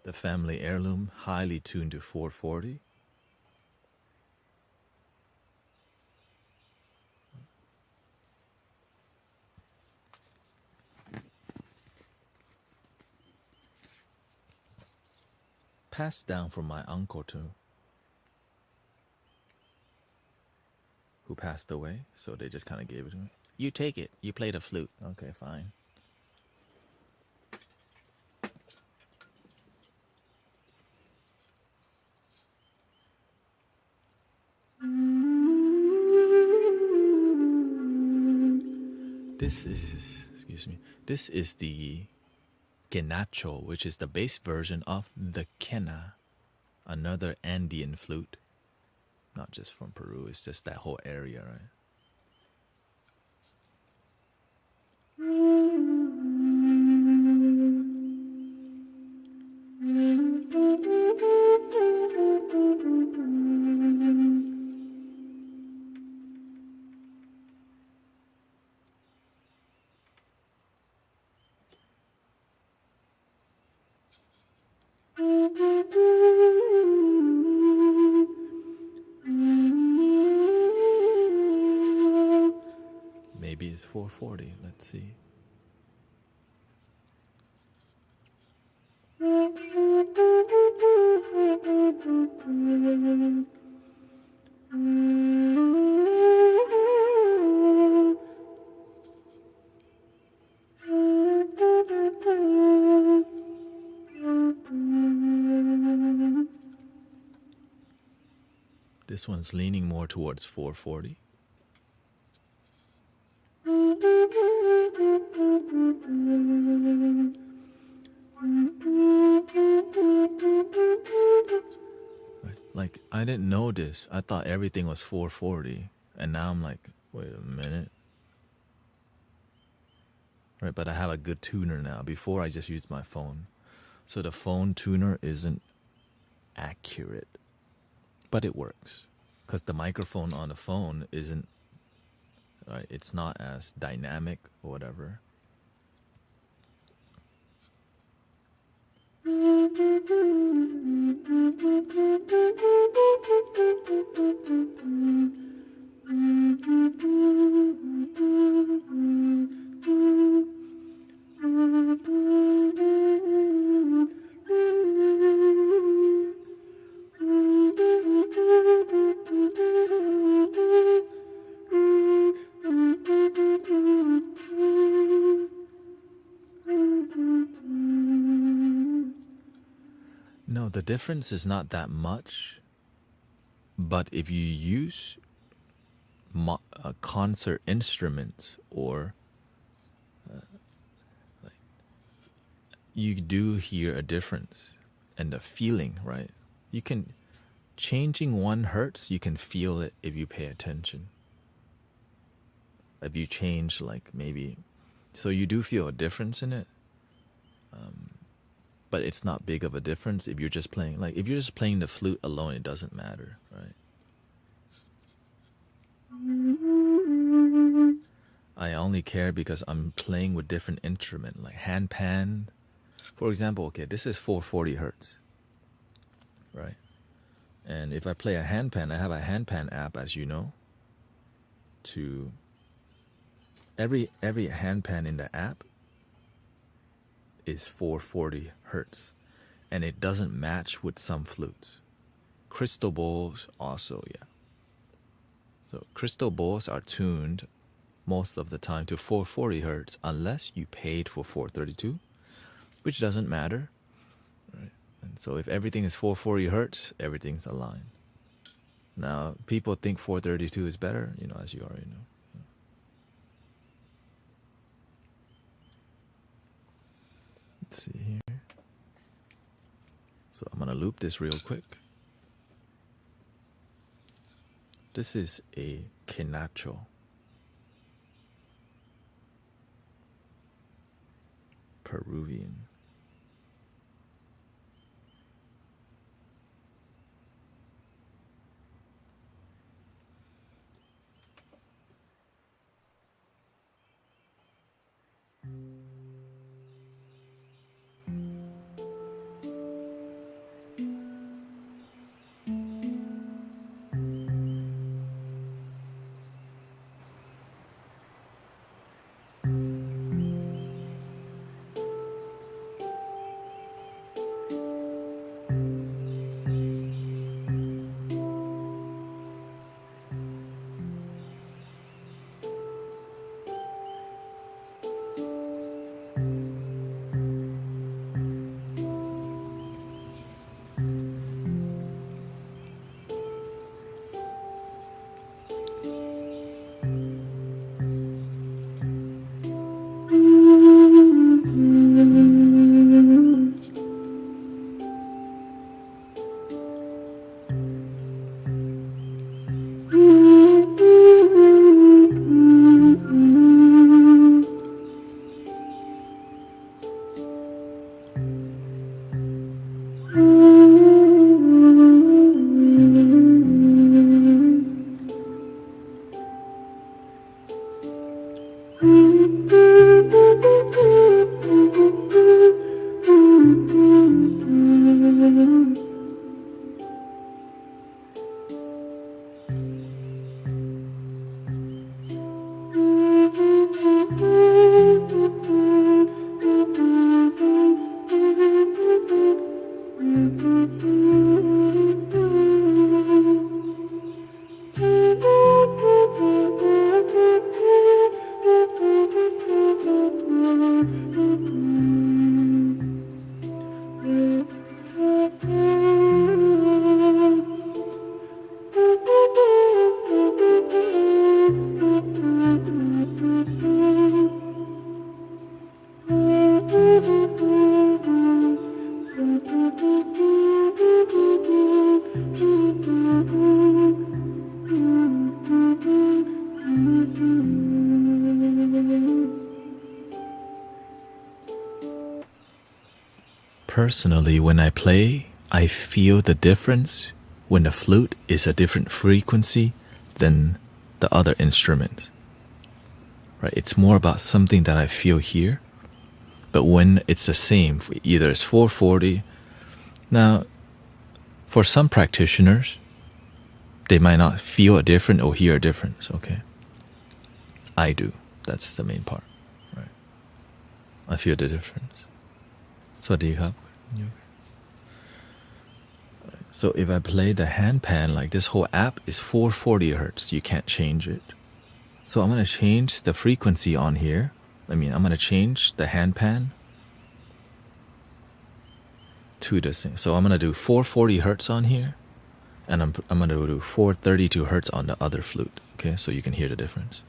The family heirloom, highly tuned to 440. Passed down from my uncle too, who passed away, so they just kind of gave it to me. You take it. You play the flute. Okay, fine. This is the quenacho, which is the bass version of the quena, another Andean flute. Not just from Peru, it's just that whole area, right? Maybe it's 440, let's see. This one's leaning more towards 440. Right. Like, I didn't know this. I thought everything was 440. And now I'm like, wait a minute. Right, but I have a good tuner now. Before I just used my phone. So the phone tuner isn't accurate. But it works. Because the microphone on the phone isn't, right, it's not as dynamic or whatever. No, the difference is not that much. But if you use concert instruments or like, you do hear a difference and the feeling, right? You can, changing 1 hertz, you can feel it if you pay attention. If you change like maybe, so you do feel a difference in it. But it's not big of a difference if you're just playing, like if you're just playing the flute alone, it doesn't matter, right? I only care because I'm playing with different instrument, like handpan. For example, okay, this is 440 hertz, right? And if I play a handpan, I have a handpan app, as you know, to every handpan in the app is 440 hertz. and it doesn't match with some flutes. Crystal bowls also, yeah. So crystal bowls are tuned most of the time to 440 hertz unless you paid for 432, which doesn't matter, right? And so if everything is 440 hertz, everything's aligned. Now, people think 432 is better, as you already know. Let's see here. So I'm going to loop this real quick. This is a quinacho. Peruvian. Personally, when I play, I feel the difference when the flute is a different frequency than the other instruments. Right? It's more about something that I feel here. But when it's the same, either it's 440. Now, for some practitioners, they might not feel a difference or hear a difference, okay? I do. That's the main part, right? I feel the difference. So do you have? So if I play the handpan, like this whole app is 440 hertz, you can't change it. So I'm going to change the frequency on here. I'm going to change the handpan to this thing. So I'm going to do 440 hertz on here, and I'm going to do 432 hertz on the other flute. Okay, so you can hear the difference.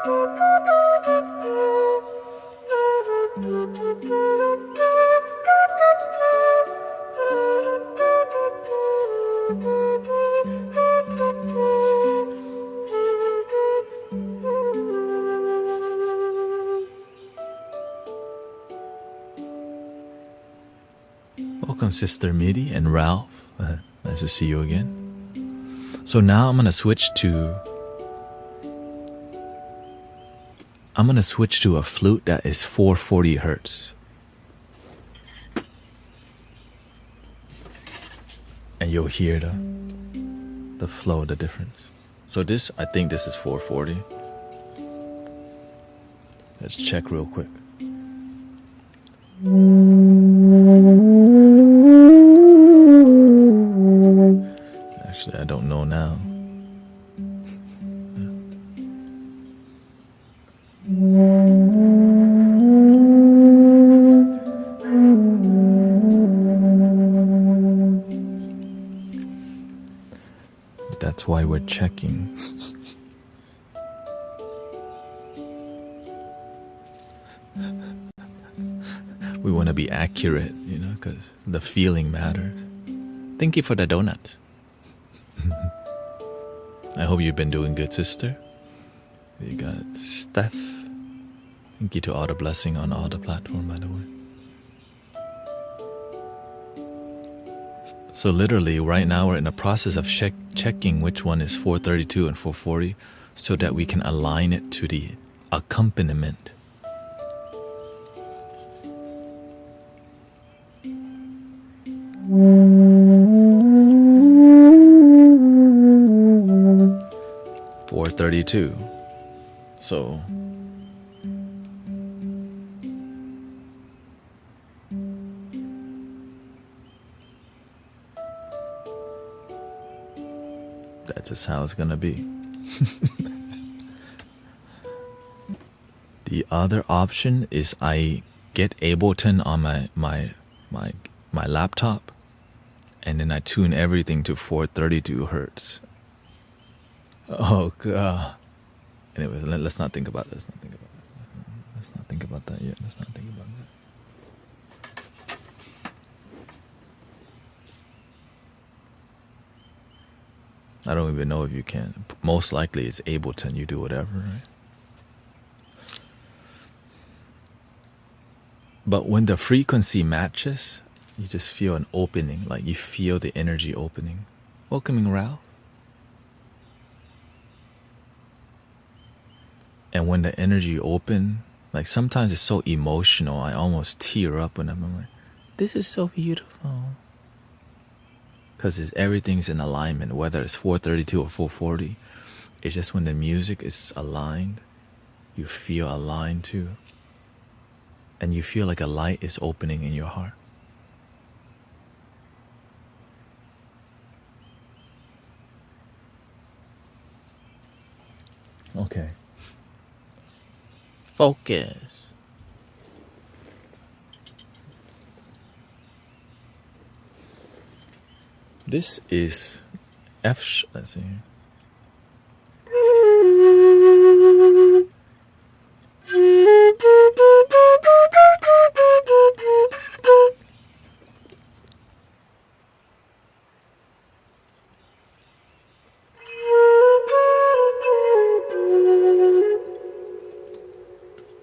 Welcome, Sister Midi and Ralph. Nice to see you again. So now I'm gonna switch to a flute that is 440 hertz. And you'll hear the flow, the difference. So this, I think this is 440. Let's check real quick. Actually, I don't know now. That's why we're checking. We want to be accurate, you know, because the feeling matters. Thank you for the donuts. I hope you've been doing good, sister. We got Steph. Thank you to all the blessing on all the platform, by the way. So literally right now we're in the process of checking which one is 432 and 440 so that we can align it to the accompaniment. .432. So that's just how it's gonna be. The other option is I get Ableton on my laptop, and then I tune everything to 432 hertz. Oh god. Anyway, let's not think about this. Let's not think about that yet. Let's not think about that. I don't even know if you can. Most likely it's Ableton. You do whatever, right? But when the frequency matches, you just feel an opening. Like you feel the energy opening. Welcoming Ralph. And when the energy open, like sometimes it's so emotional, I almost tear up when I'm like, this is so beautiful. Because everything's in alignment, whether it's 432 or 440. It's just when the music is aligned, you feel aligned too. And you feel like a light is opening in your heart. Okay. Focus. This is F. Let's see.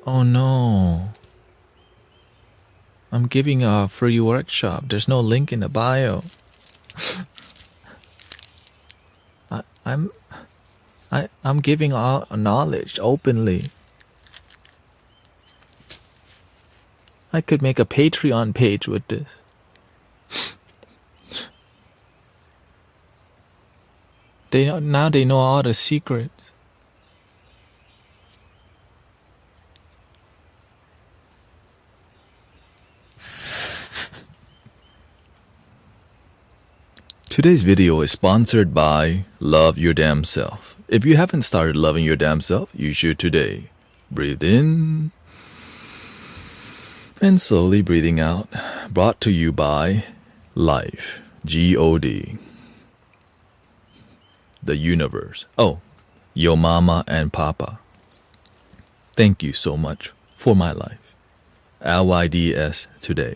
Oh no. I'm giving a free workshop. There's no link in the bio. I'm giving all knowledge openly. I could make a Patreon page with this. Now they know all the secrets. Today's video is sponsored by Love Your Damn Self. If you haven't started loving your damn self, you should today. Breathe in and slowly breathing out. Brought to you by Life, G-O-D. The universe. Oh, your mama and papa. Thank you so much for my life. LYDS today.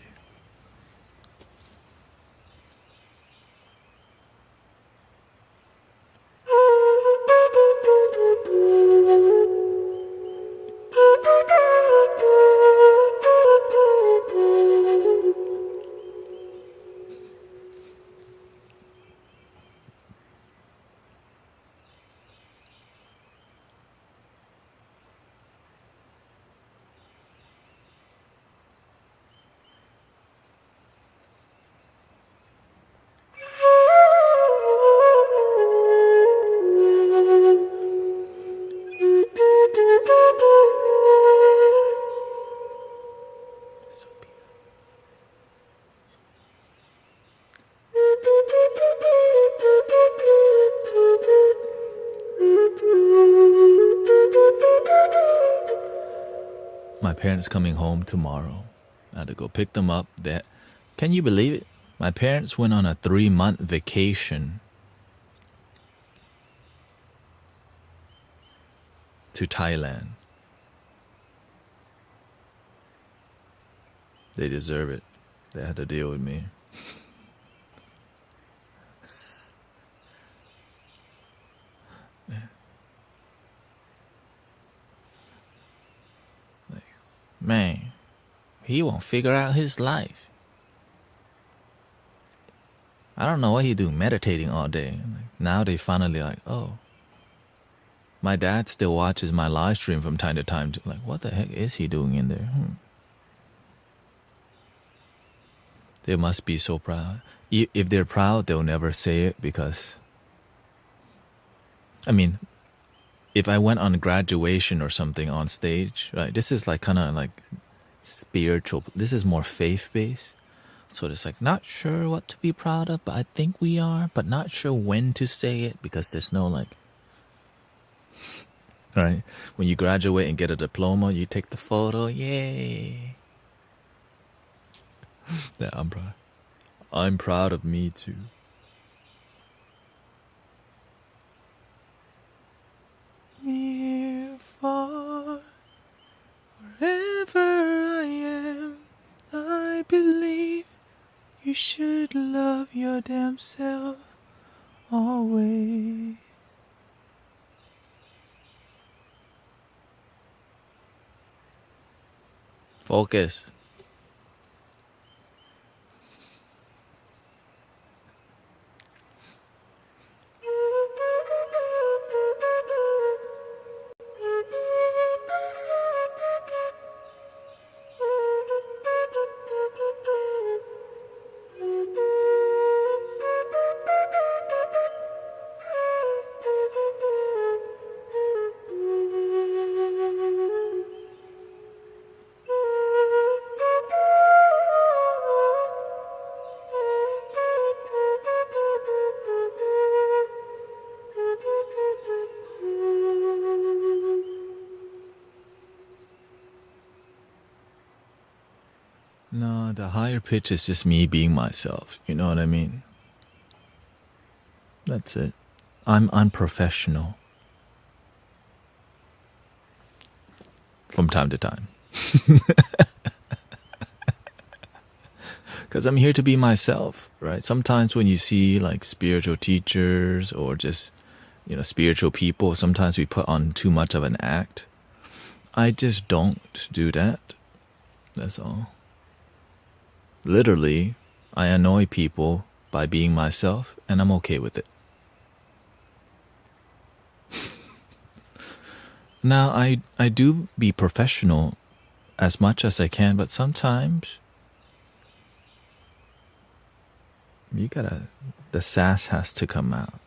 My parents coming home tomorrow. I had to go pick them up. Can you believe it? My parents went on a 3-month vacation to Thailand. They deserve it. They had to deal with me. Man, he won't figure out his life. I don't know what he do, meditating all day. Now they finally like, oh. My dad still watches my live stream from time to time. Like, what the heck is he doing in there? They must be so proud. If they're proud, they'll never say it because... I mean, if I went on graduation or something on stage, right? This is like kind of like spiritual. This is more faith-based. So it's like, not sure what to be proud of, but I think we are, but not sure when to say it because there's no like... Right? When you graduate and get a diploma, you take the photo. Yay! Yeah, I'm proud. I'm proud of me too. Near, far, wherever I am, I believe you should love your damn self always. Focus. No, the higher pitch is just me being myself. You know what I mean? That's it. I'm unprofessional. From time to time. Because I'm here to be myself, right? Sometimes when you see like spiritual teachers or just, spiritual people, sometimes we put on too much of an act. I just don't do that. That's all. Literally, I annoy people by being myself, and I'm okay with it. Now, I do be professional as much as I can, but sometimes the sass has to come out.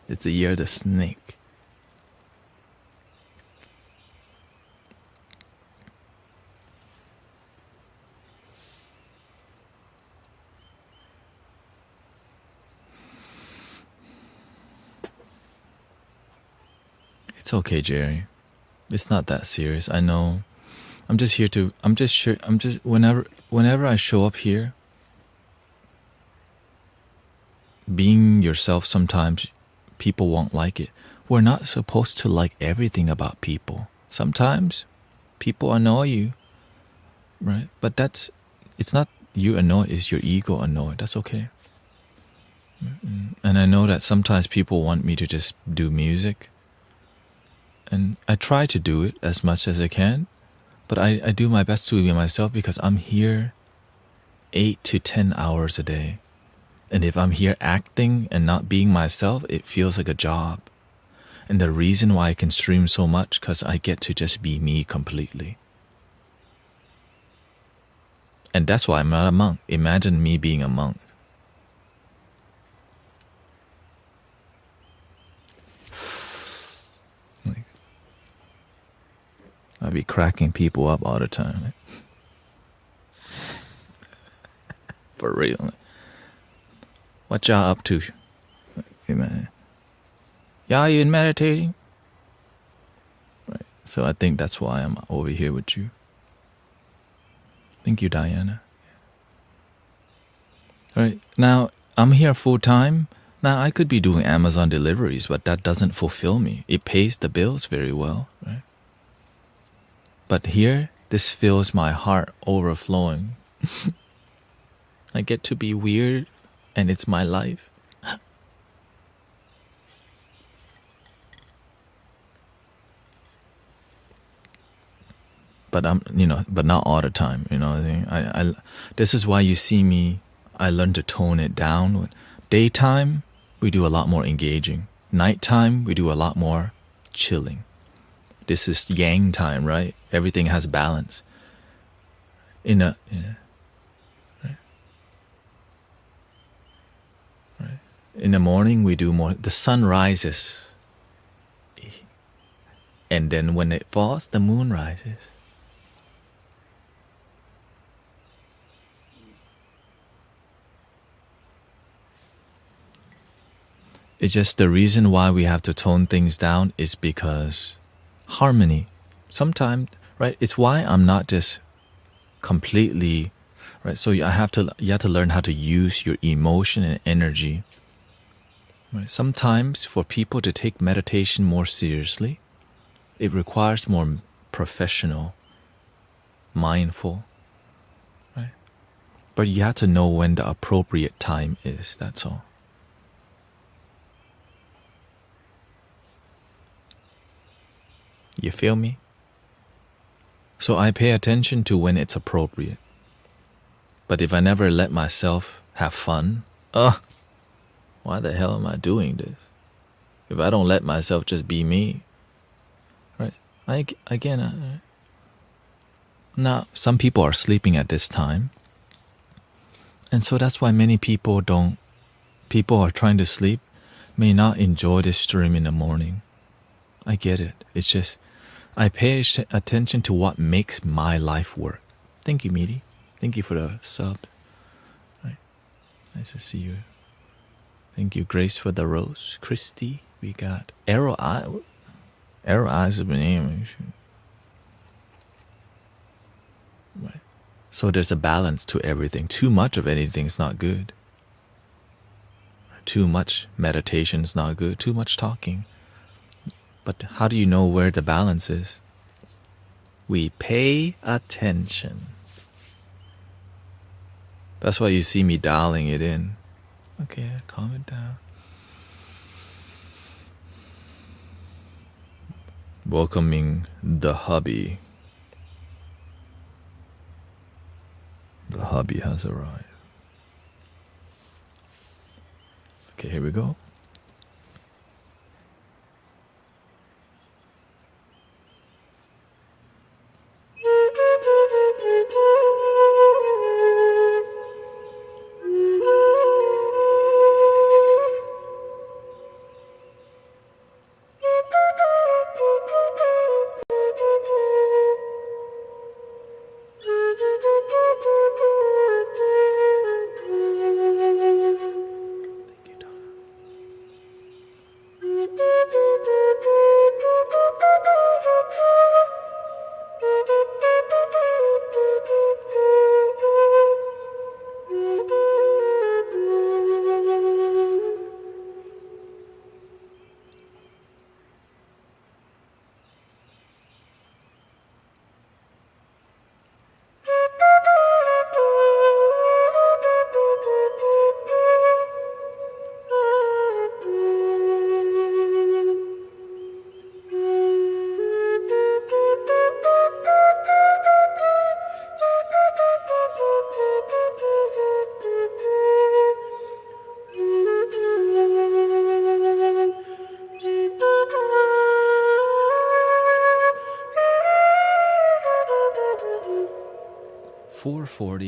It's the year of the snake. It's okay, Jerry. It's not that serious. I know. Whenever I show up here, being yourself, sometimes people won't like it. We're not supposed to like everything about people. Sometimes people annoy you, right? But it's not you annoy, it's your ego annoy. That's okay. And I know that sometimes people want me to just do music. And I try to do it as much as I can. But I do my best to be myself because I'm here 8 to 10 hours a day. And if I'm here acting and not being myself, it feels like a job. And the reason why I can stream so much, because I get to just be me completely. And that's why I'm not a monk. Imagine me being a monk. Like, I'd be cracking people up all the time. Like, for real. Like, what y'all up to? Hey, man. Y'all even meditating? Right. So I think that's why I'm over here with you. Thank you, Diana. All right. Now, I'm here full time. Now, I could be doing Amazon deliveries, but that doesn't fulfill me. It pays the bills very well, right? But here, this fills my heart overflowing. I get to be weird, and it's my life. But but not all the time. You know what I mean? This is why you see me. I learn to tone it down. Daytime, we do a lot more engaging. Nighttime, we do a lot more chilling. This is yang time, right? Everything has balance. Right. In the morning, we do more. The sun rises, and then when it falls, the moon rises. It's just the reason why we have to tone things down is because harmony. Sometimes, right? It's why I'm not just completely, right? So you have to learn how to use your emotion and energy. Right? Sometimes for people to take meditation more seriously, it requires more professional, mindful, right? But you have to know when the appropriate time is, that's all. You feel me? So I pay attention to when it's appropriate. But if I never let myself have fun, why the hell am I doing this? If I don't let myself just be me, right? Now, some people are sleeping at this time. And so that's why many people are trying to sleep, may not enjoy this stream in the morning. I get it. It's just, I pay attention to what makes my life work. Thank you, Meaty. Thank you for the sub. Right. Nice to see you. Thank you, Grace, for the rose. Christy, we got Arrow Eye. Arrow Eyes have been aiming. Right. So there's a balance to everything. Too much of anything is not good. Too much meditation is not good. Too much talking. But how do you know where the balance is? We pay attention. That's why you see me dialing it in. Okay, calm it down. Welcoming the hubby. The hubby has arrived. Okay, here we go.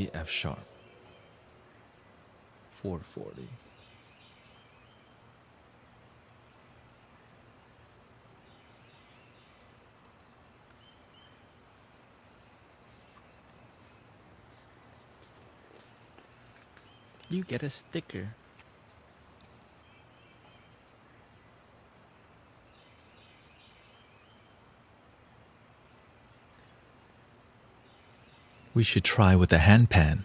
G, F sharp. 440. You get a sticker. We should try with the handpan.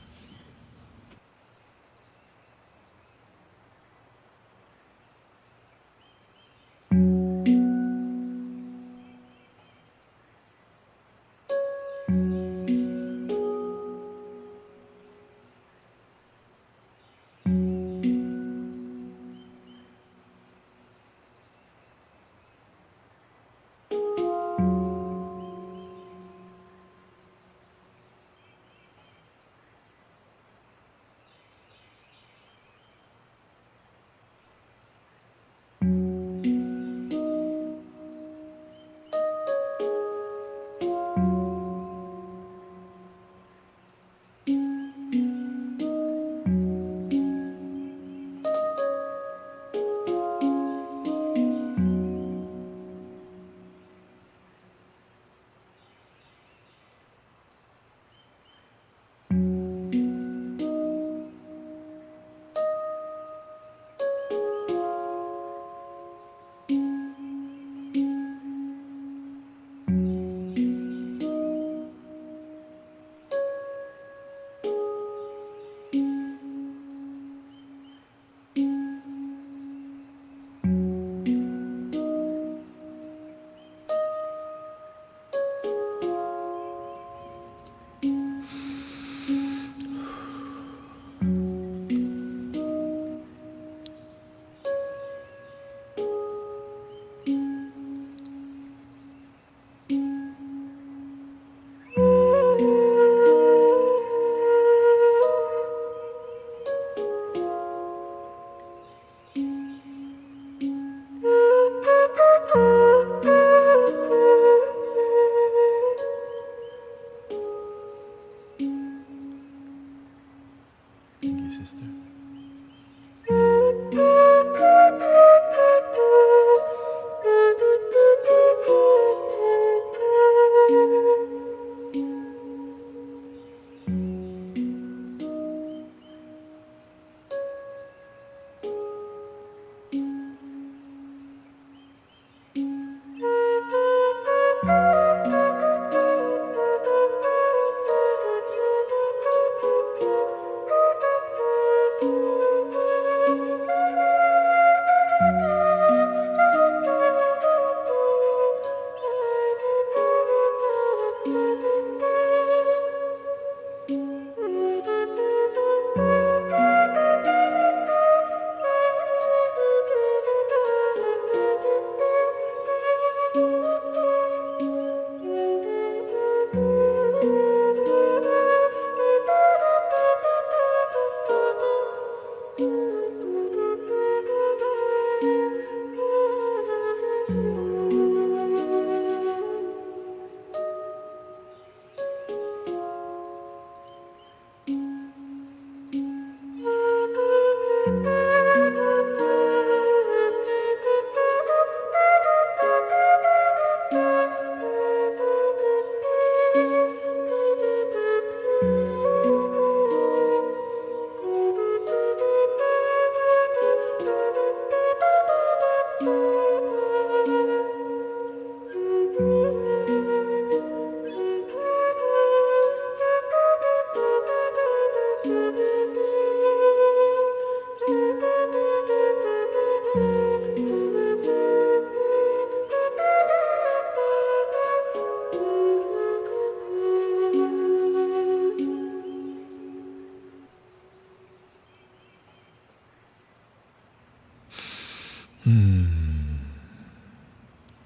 Thank you, sister.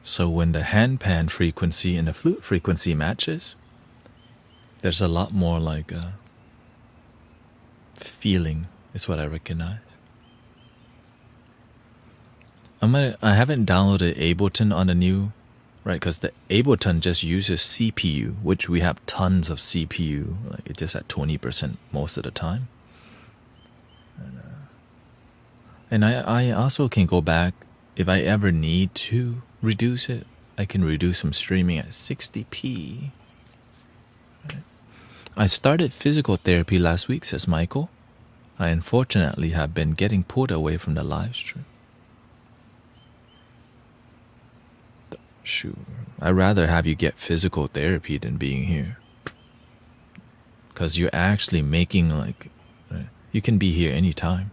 So when the handpan frequency and the flute frequency matches, there's a lot more like a feeling is what I recognize. I haven't downloaded Ableton on the new right? Because the Ableton just uses CPU, which we have tons of CPU. Like it's just at 20% most of the time. And I also can go back if I ever need to reduce it. I can reduce from streaming at 60p. Right? I started physical therapy last week, says Michael. I unfortunately have been getting pulled away from the live stream. Sure. I'd rather have you get physical therapy than being here. Because you're actually making like, right? You can be here anytime.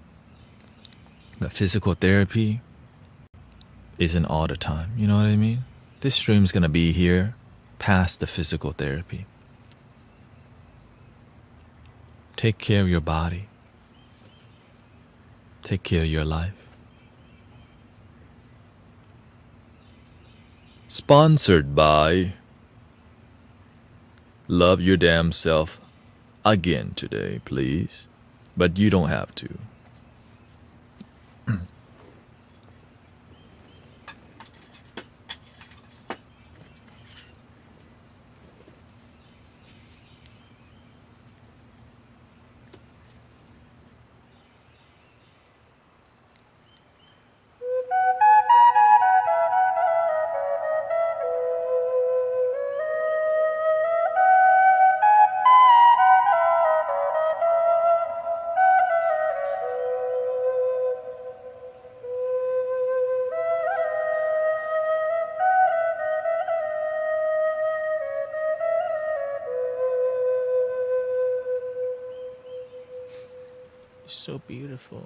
But physical therapy isn't all the time. You know what I mean? This stream's going to be here past the physical therapy. Take care of your body. Take care of your life. Sponsored by Love Your Damn Self again today, please. But you don't have to. So beautiful.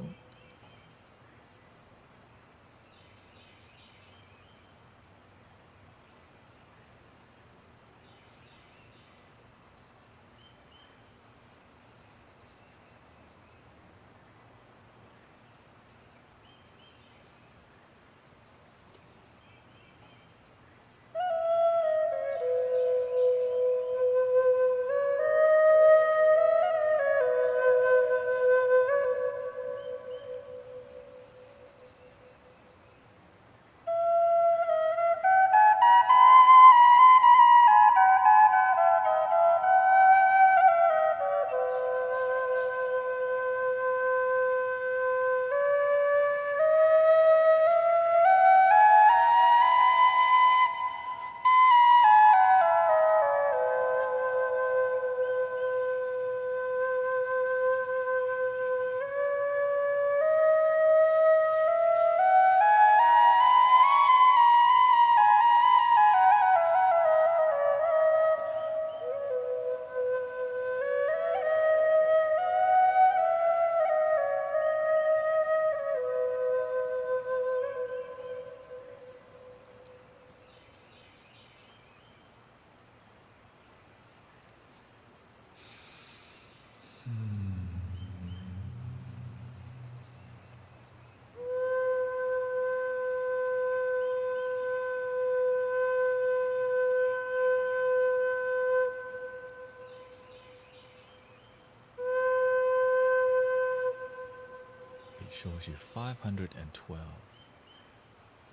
It shows you 512.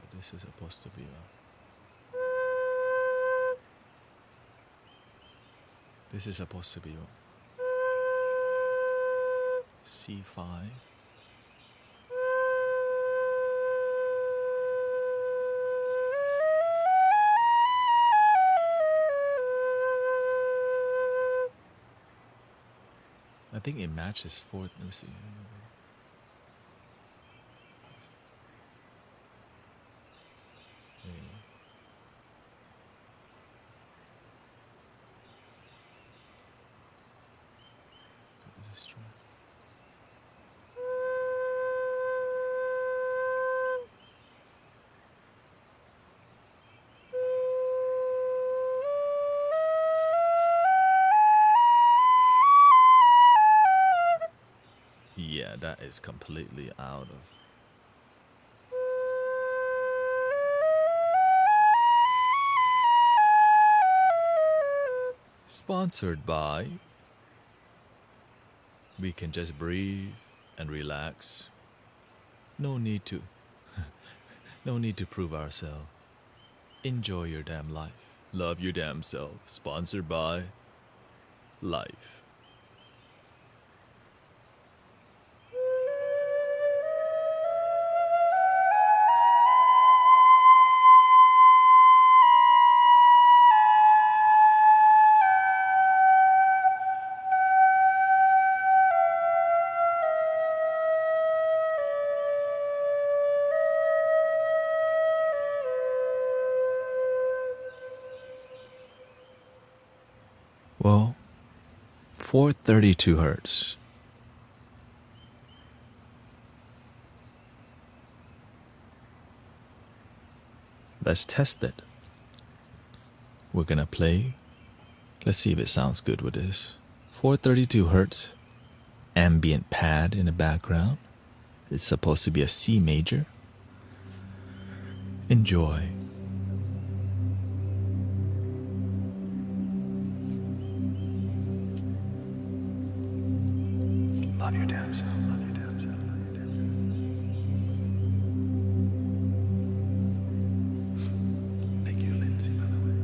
But this is supposed to be a... This is supposed to be a C5. I think it matches fourth. Let me see. Okay. This is true. Yeah, that is completely out of... Sponsored by... We can just breathe and relax. No need to... no need to prove ourselves. Enjoy your damn life. Love your damn self. Sponsored by Life. Well, 432 hertz. Let's test it. We're gonna play. Let's see if it sounds good with this. 432 hertz, ambient pad in the background. It's supposed to be a C major. Enjoy. Love your damn self. Love your damn self. Love your damn self. Thank you, Lindsay, by the way.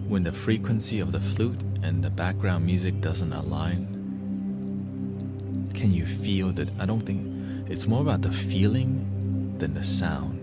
When the frequency of the flute and the background music doesn't align, can you feel that? I don't think it's more about the feeling than the sound.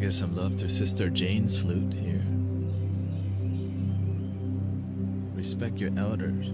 give some love to Sister Jane's flute here. Respect your elders.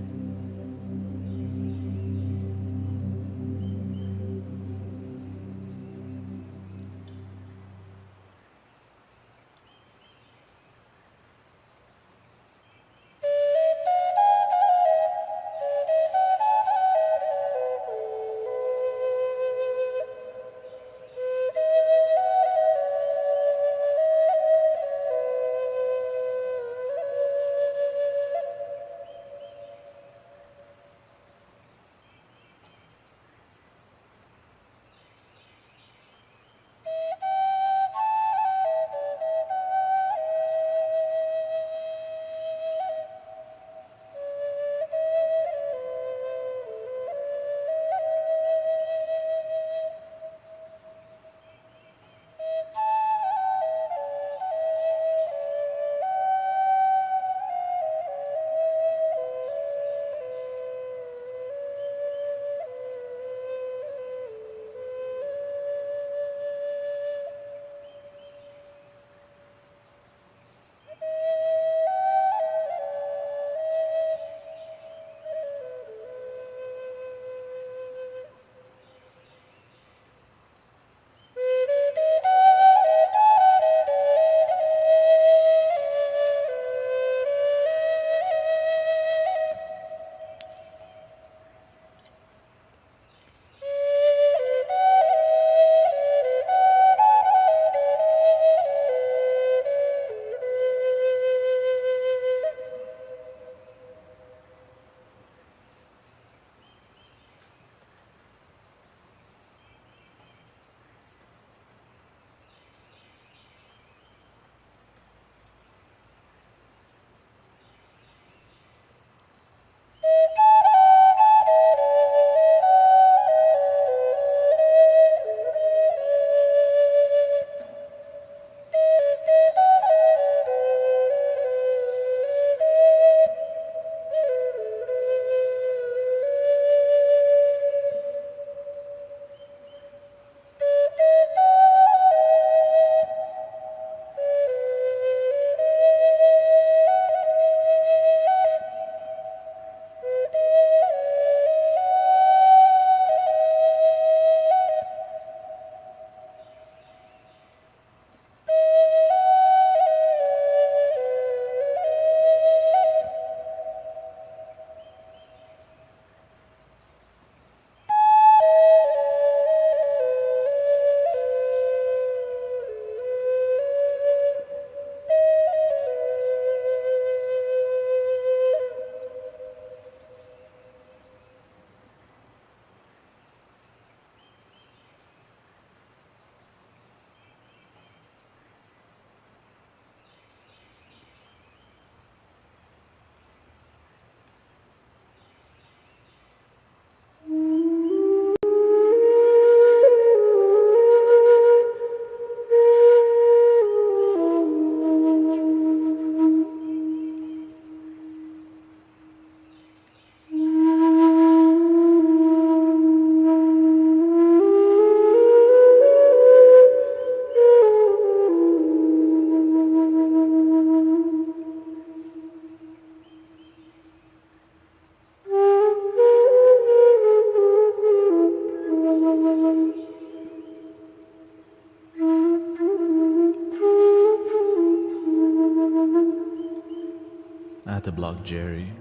I had to block Jerry.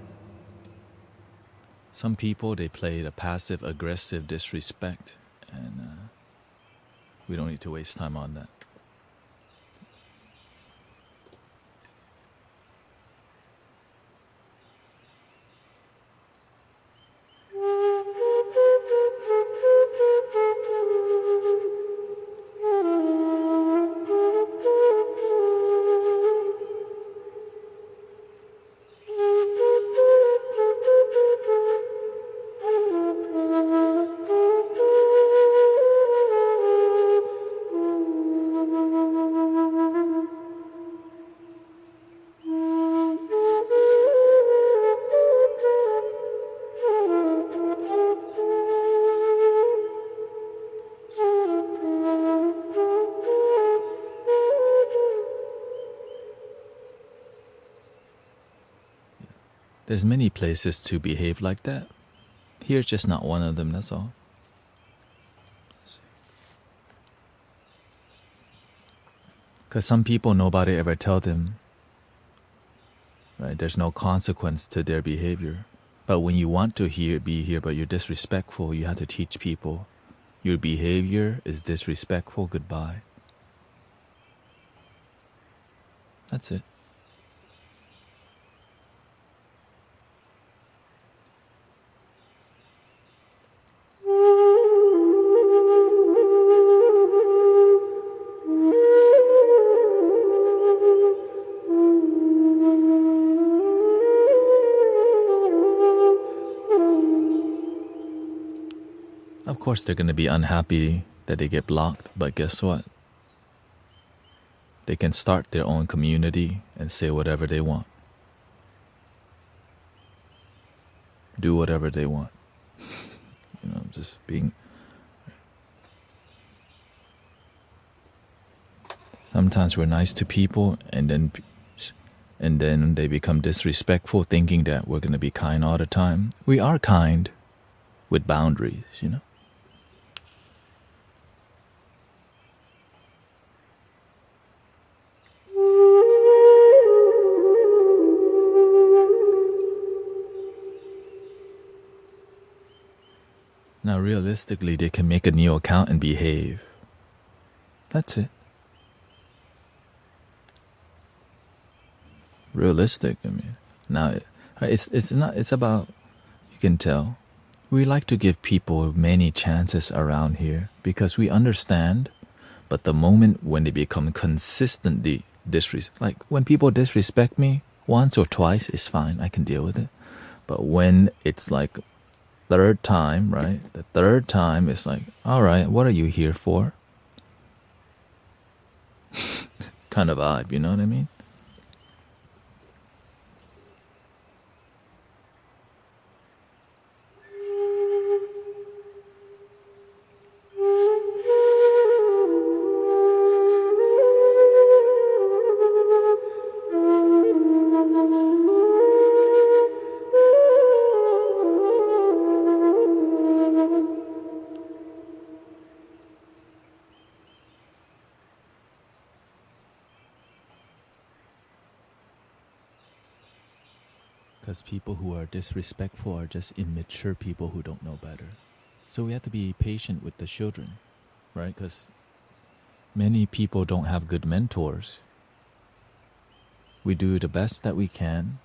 Some people, they play the passive aggressive disrespect, and we don't need to waste time on that. There's many places to behave like that. Here's just not one of them, that's all. Because some people, nobody ever tell them, right? There's no consequence to their behavior. But when you want to be here, but you're disrespectful, you have to teach people your behavior is disrespectful, goodbye. That's it. Of course, they're going to be unhappy that they get blocked, but guess what? They can start their own community and say whatever they want. Do whatever they want. Just being... Sometimes we're nice to people and then they become disrespectful, thinking that we're going to be kind all the time. We are kind with boundaries, Now, realistically, they can make a new account and behave. That's it. Realistic, Now, it's about, you can tell, we like to give people many chances around here because we understand, but the moment when they become consistently like when people disrespect me once or twice, it's fine, I can deal with it. But when it's like third time, right? The third time is like, all right, what are you here for? Kind of vibe, you know what I mean? Because people who are disrespectful are just immature people who don't know better. So we have to be patient with the children, right? Because many people don't have good mentors. We do the best that we can,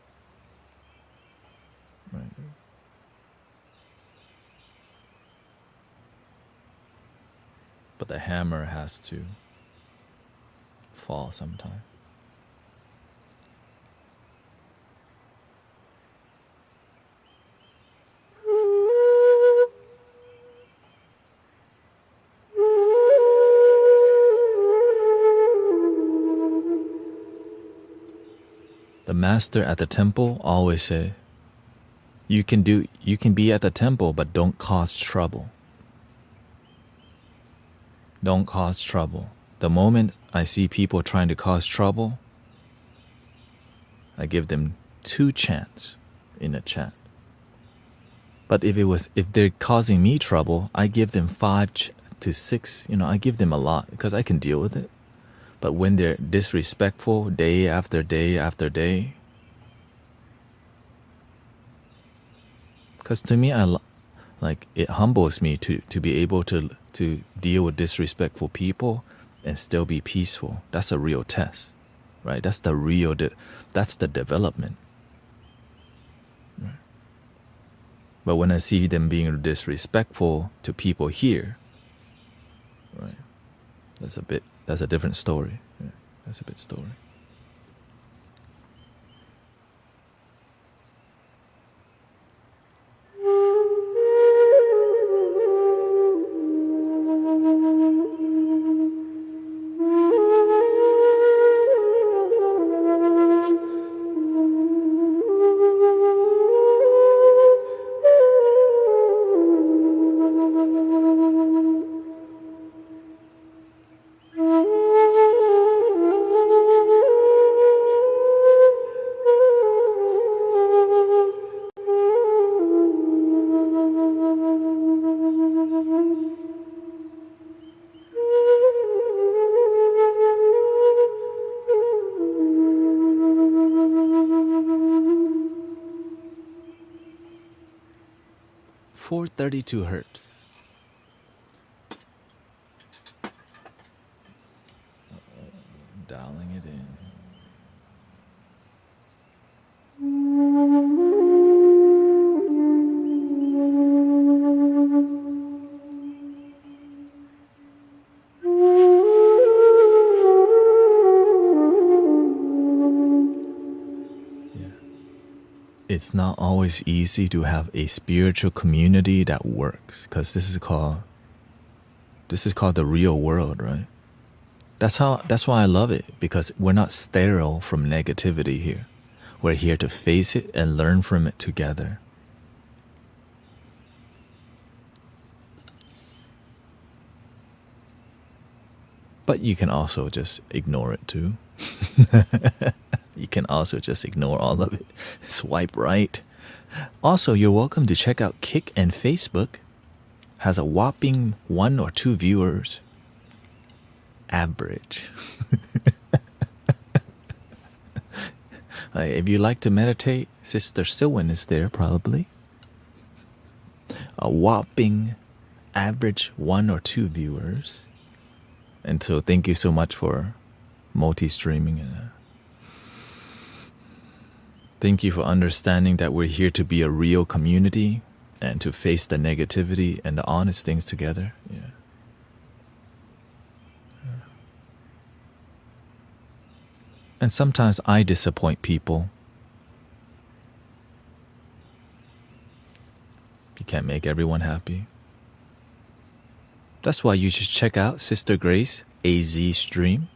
right? But the hammer has to fall sometime. The master at the temple always say, you can be at the temple, but don't cause trouble. Don't cause trouble. The moment I see people trying to cause trouble, I give them 2 chants in a chant. But if they're causing me trouble, I give them 5 to 6. I give them a lot because I can deal with it. But when they're disrespectful day after day after day, because to me, it humbles me to be able to deal with disrespectful people and still be peaceful. That's a real test, right? That's the development. Right? But when I see them being disrespectful to people here, right? That's a different story. Yeah, that's a bit story. 432 hertz. Dialing it in. It's not always easy to have a spiritual community that works, because this is called the real world, right? That's why I love it, because we're not sterile from negativity here. We're here to face it and learn from it together. But you can also just ignore it too. You can also just ignore all of it. Swipe right. Also, you're welcome to check out Kick and Facebook. Has a whopping 1 or 2 viewers. Average. If you like to meditate, Sister Silwin is there probably. A whopping average 1 or 2 viewers. And so thank you so much for multi-streaming. Thank you for understanding that we're here to be a real community and to face the negativity and the honest things together. Yeah. And sometimes I disappoint people. You can't make everyone happy. That's why you should check out Sister Grace AZ stream,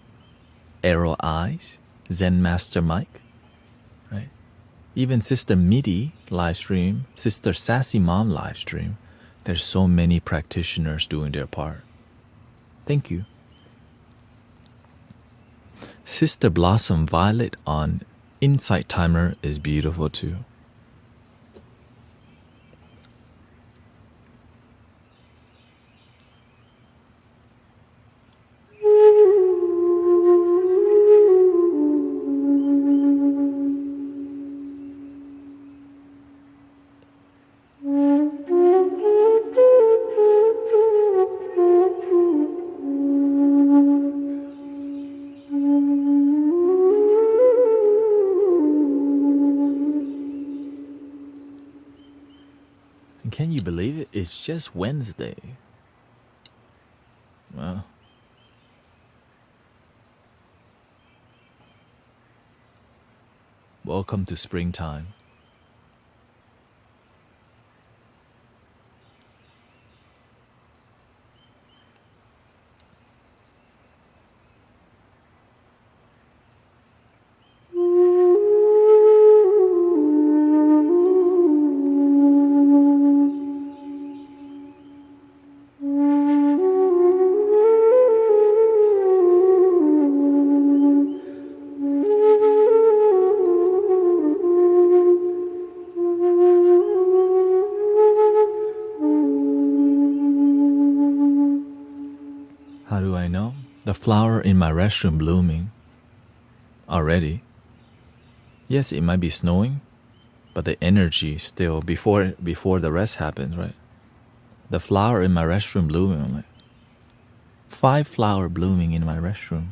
Arrow Eyes, Zen Master Mike, right? Even Sister Midi live stream, Sister Sassy Mom live stream. There's so many practitioners doing their part. Thank you. Sister Blossom Violet on Insight Timer is beautiful too. Can you believe it? It's just Wednesday. Wow. Welcome to springtime. How do I know? The flower in my restroom blooming already. Yes, it might be snowing, but the energy still before the rest happens, right? The flower in my restroom blooming. I'm like, 5 flowers blooming in my restroom.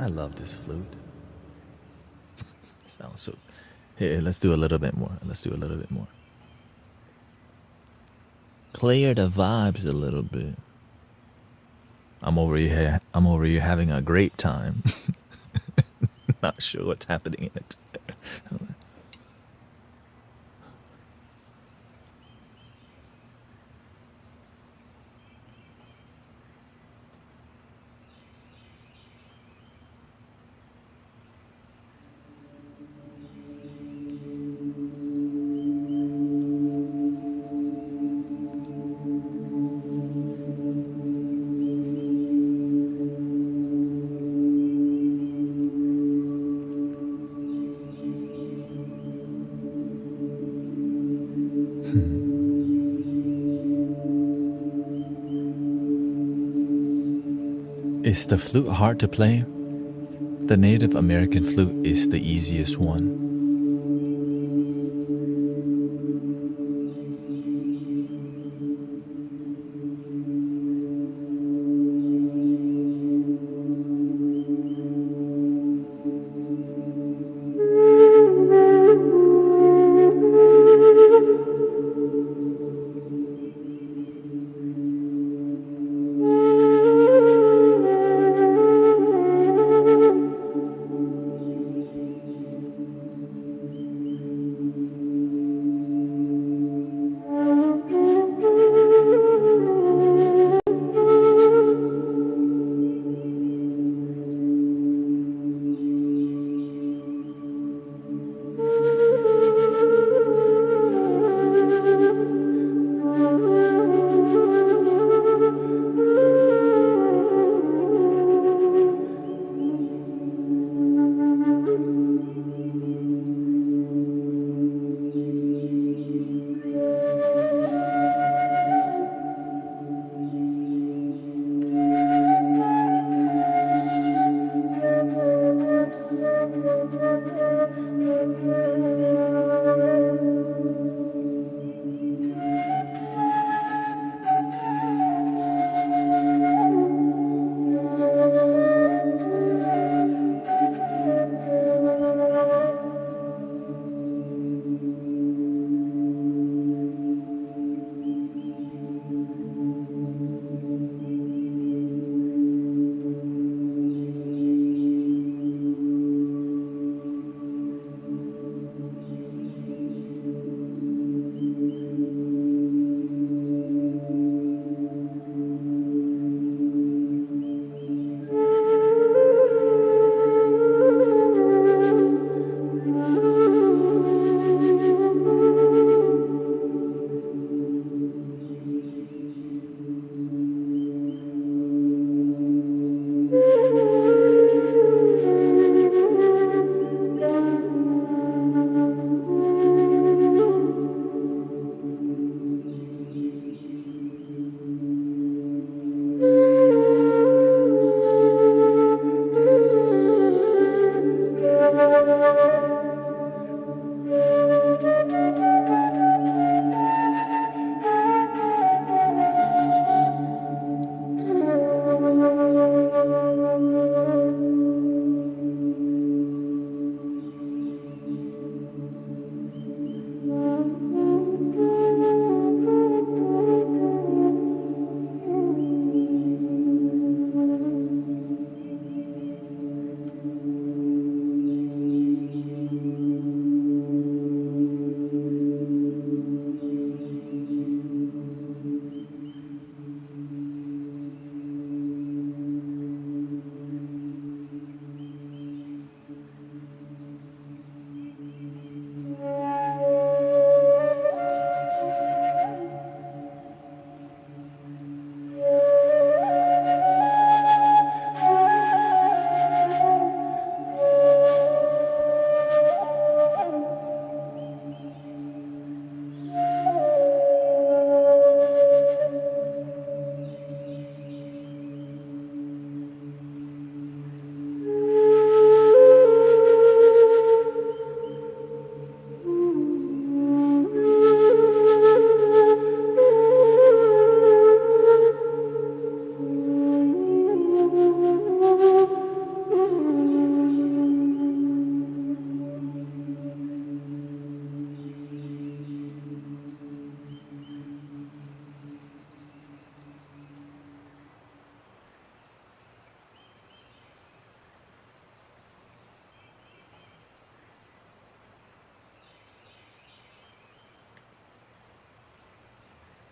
I love this flute. Sounds so. Here, let's do a little bit more. Clear the vibes a little bit. I'm over here having a great time. not sure what's happening in it. Is the flute hard to play? The Native American flute is the easiest one.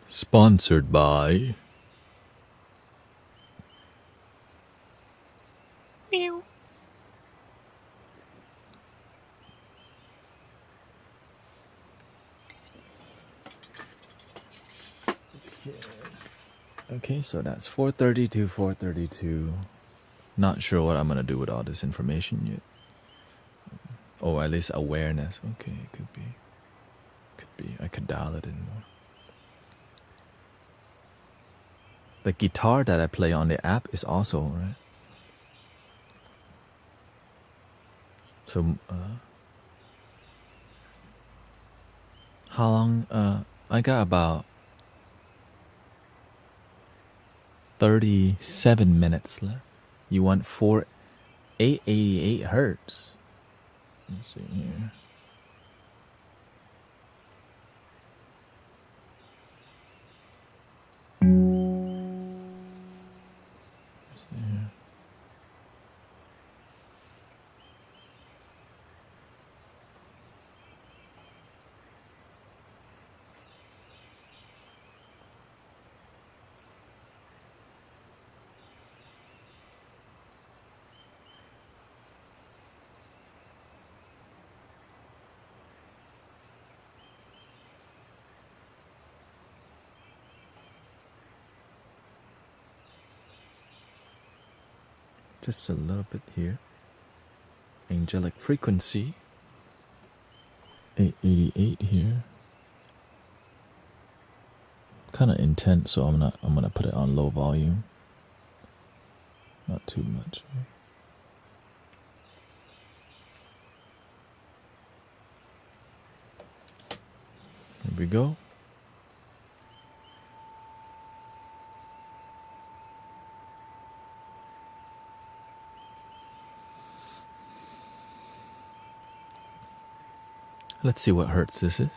Sponsored by Meow. Okay, so that's 4:30 to 4:32. Not sure what I'm gonna do with all this information yet. Or at least awareness. Okay, it could be. I could dial it in more. The guitar that I play on the app is also, right? So, how long? I got about 37 minutes left. You want 888 hertz. Let's see here. Let's see here. Just a little bit here. Angelic frequency. 888 here. Kind of intense, so I'm gonna put it on low volume. Not too much. Here we go. Let's see what hertz this is.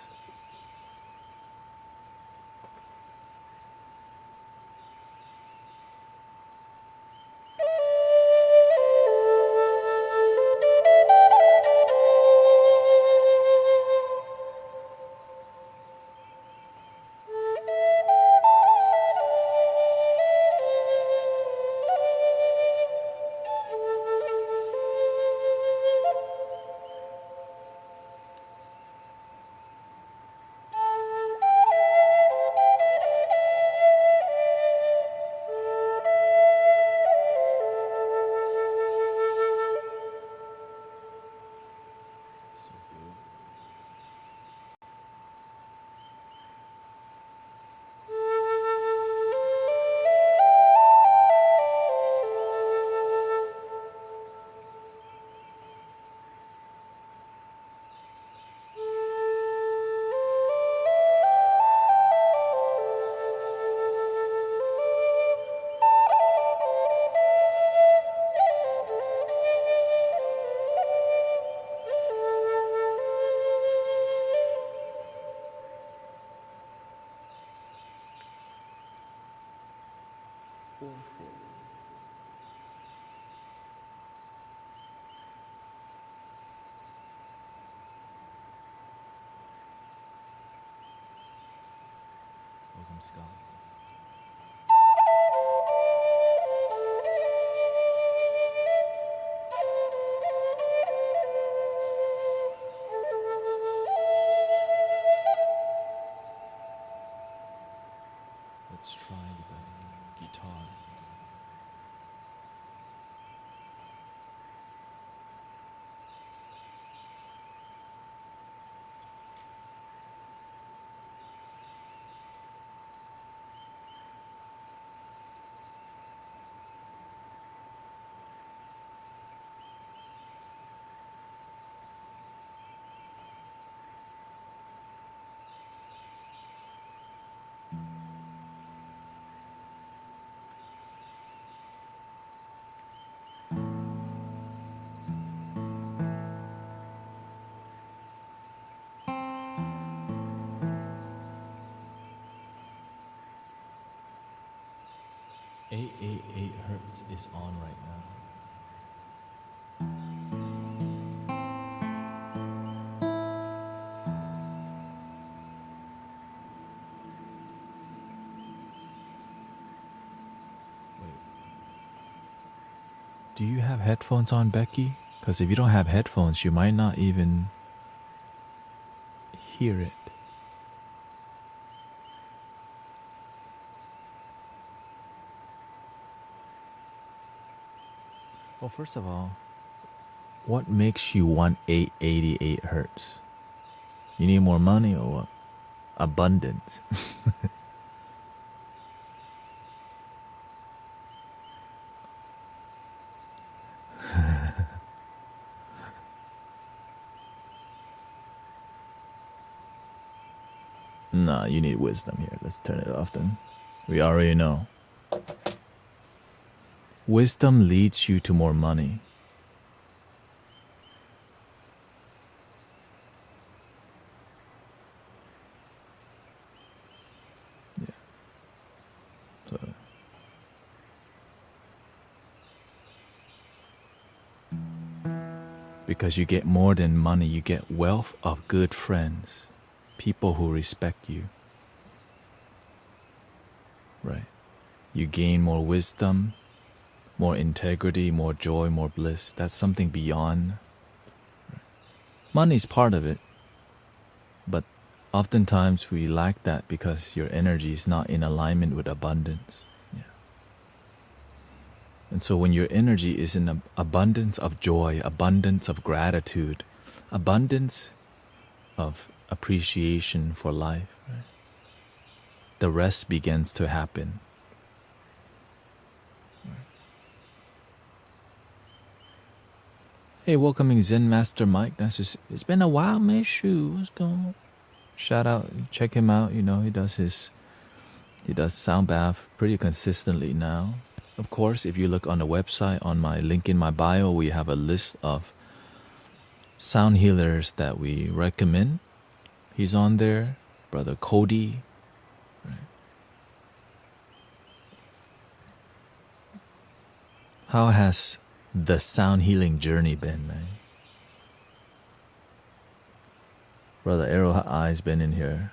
Welcome, Scott. Let's try the guitar. Hertz is on right now. Do you have headphones on, Becky? Because if you don't have headphones, you might not even hear it. Well, first of all, what makes you want 888 hertz? You need more money or what? Abundance. Nah, you need wisdom here. Let's turn it off then. We already know. Wisdom leads you to more money. Yeah. So. Because you get more than money, you get wealth of good friends, people who respect you. Right? You gain more wisdom, more integrity, more joy, more bliss. That's something beyond. Right? Money's part of it, but oftentimes we lack that because your energy is not in alignment with abundance. Yeah. And so when your energy is in abundance of joy, abundance of gratitude, abundance of appreciation for life, right? The rest begins to happen. Hey, welcoming Zen Master Mike. It's been a while, man. Shoot, what's going on? Shout out, check him out. You know, he does sound bath pretty consistently now. Of course, if you look on the website, on my link in my bio, we have a list of sound healers that we recommend. He's on there, Brother Cody. Right. How has the sound healing journey been, man? Brother Arrowhead Eye's been in here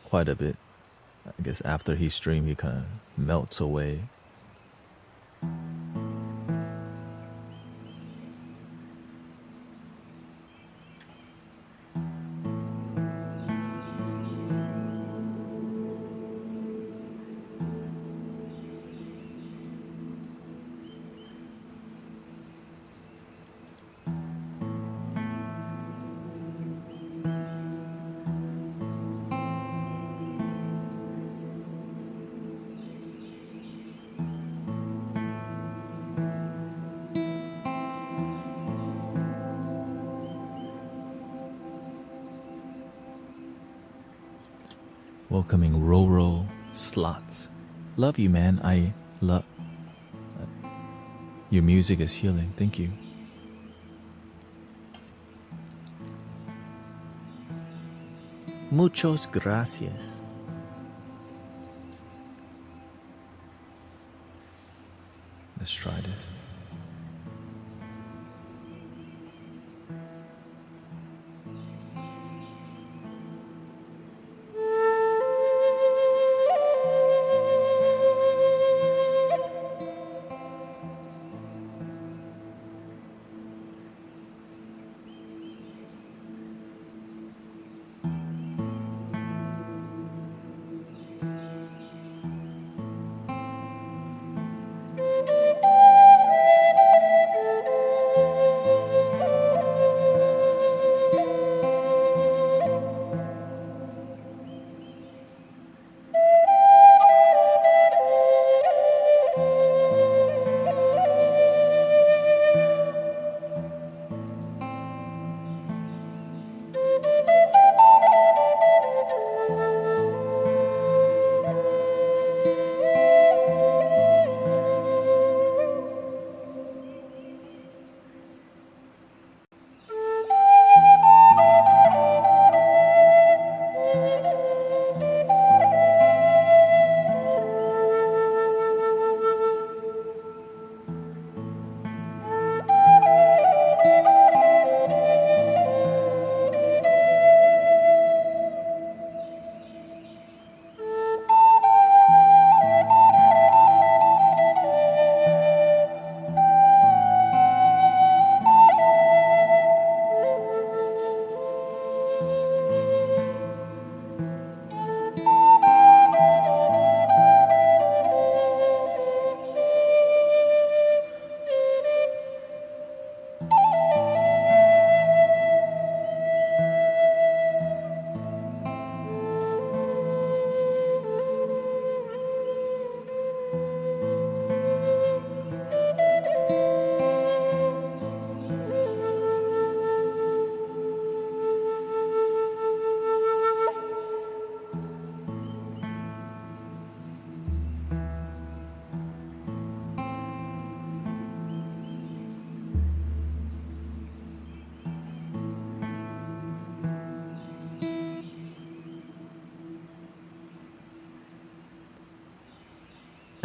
quite a bit. I guess after he streamed, he kind of melts away. Welcoming Roro Slots. Love you, man. I love your music is healing. Thank you. Muchos gracias. Let's try this.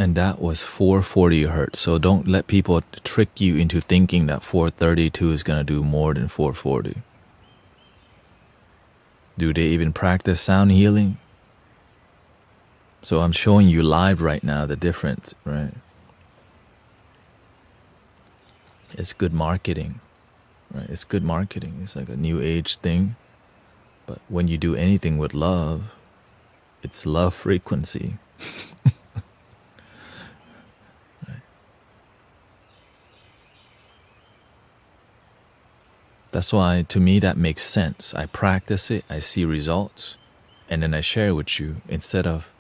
And that was 440 hertz. So don't let people trick you into thinking that 432 is going to do more than 440. Do they even practice sound healing? So I'm showing you live right now the difference, right? It's good marketing, right? It's good marketing. It's like a new age thing. But when you do anything with love, it's love frequency. Right. That's why, to me, that makes sense. I practice it, I see results, and then I share it with you instead of...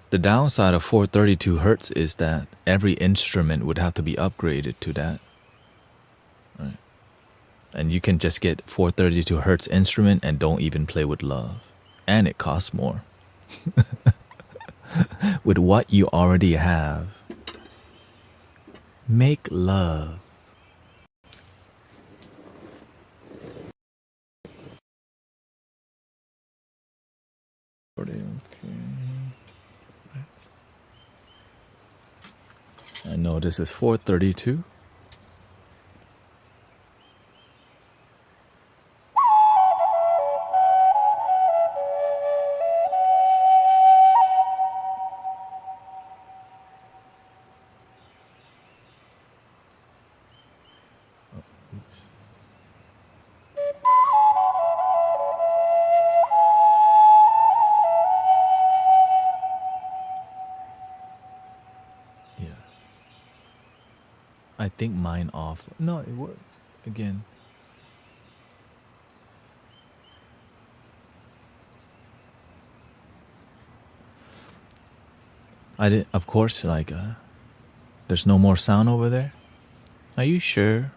The downside of 432 hertz is that every instrument would have to be upgraded to that. Right? And you can just get 432 hertz instrument and don't even play with love. And it costs more. With what you already have, make love. Okay. I know this is 432. Yeah. I think mine off. No, it works. Again. I did, of course, like, there's no more sound over there? Are you sure?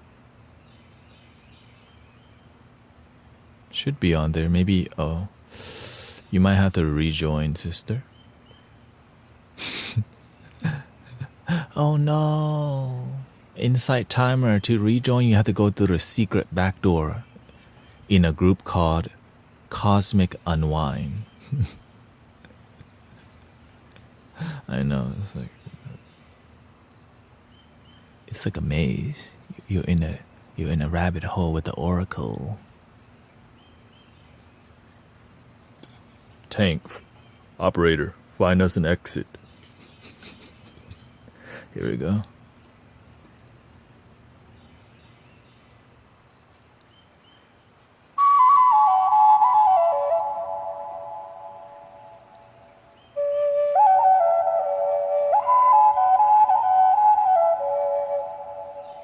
Should be on there. Maybe, oh. You might have to rejoin, sister. Oh no. Inside timer, to rejoin, you have to go through the secret back door in a group called Cosmic Unwind. I know, it's like a maze. You're in a rabbit hole with the oracle. Tank, operator, find us an exit. Here we go.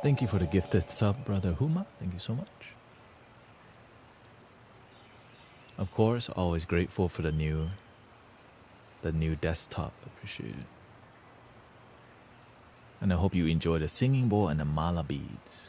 Thank you for the gifted sub, Brother Huma. Thank you so much. Of course, always grateful for the new desktop. Appreciate it. And I hope you enjoy the singing bowl and the mala beads.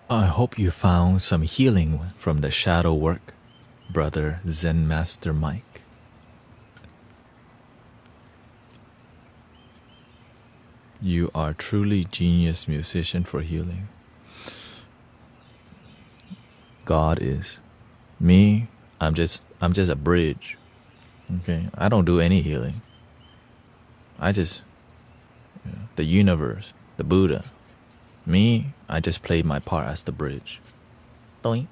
I hope you found some healing from the shadow work, Brother Zen Master Mike. You are truly genius musician for healing. God is. Me, I'm just a bridge. Okay, I don't do any healing. I just, the universe, the Buddha. Me, I just played my part as the bridge. Doink.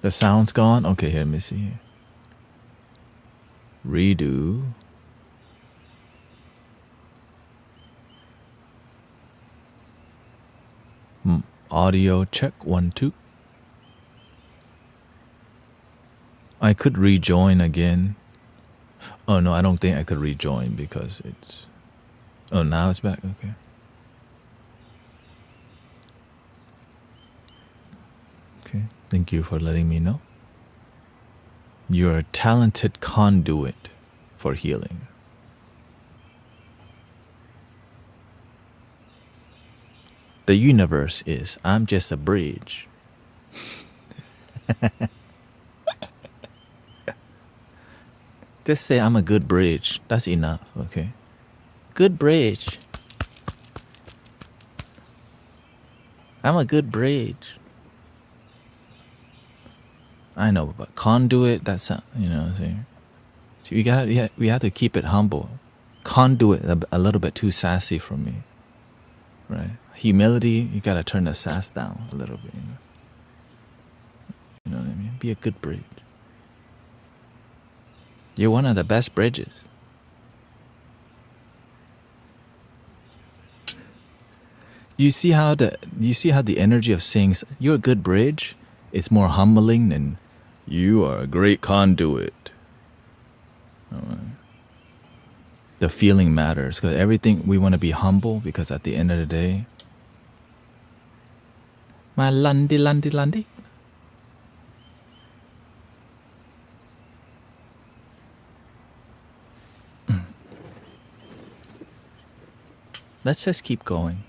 The sound's gone? Okay, here, let me see. Redo. Audio check 1 2. I could rejoin again. Oh no, I don't think I could rejoin because it's... Oh, now it's back. Okay. Okay, thank you for letting me know. You're a talented conduit for healing. The universe is, I'm just a bridge. Just say I'm a good bridge. That's enough, okay? Good bridge. I'm a good bridge. I know, but conduit, that's, you know what I'm saying? So we have to keep it humble. Conduit, a little bit too sassy for me, right? Humility, you gotta turn the sass down a little bit, you know what I mean? Be a good bridge. You're one of the best bridges. You see how the energy of saying you're a good bridge, it's more humbling than you are a great conduit. The feeling matters because everything we want to be humble because at the end of the day, my lundy. Let's just keep going.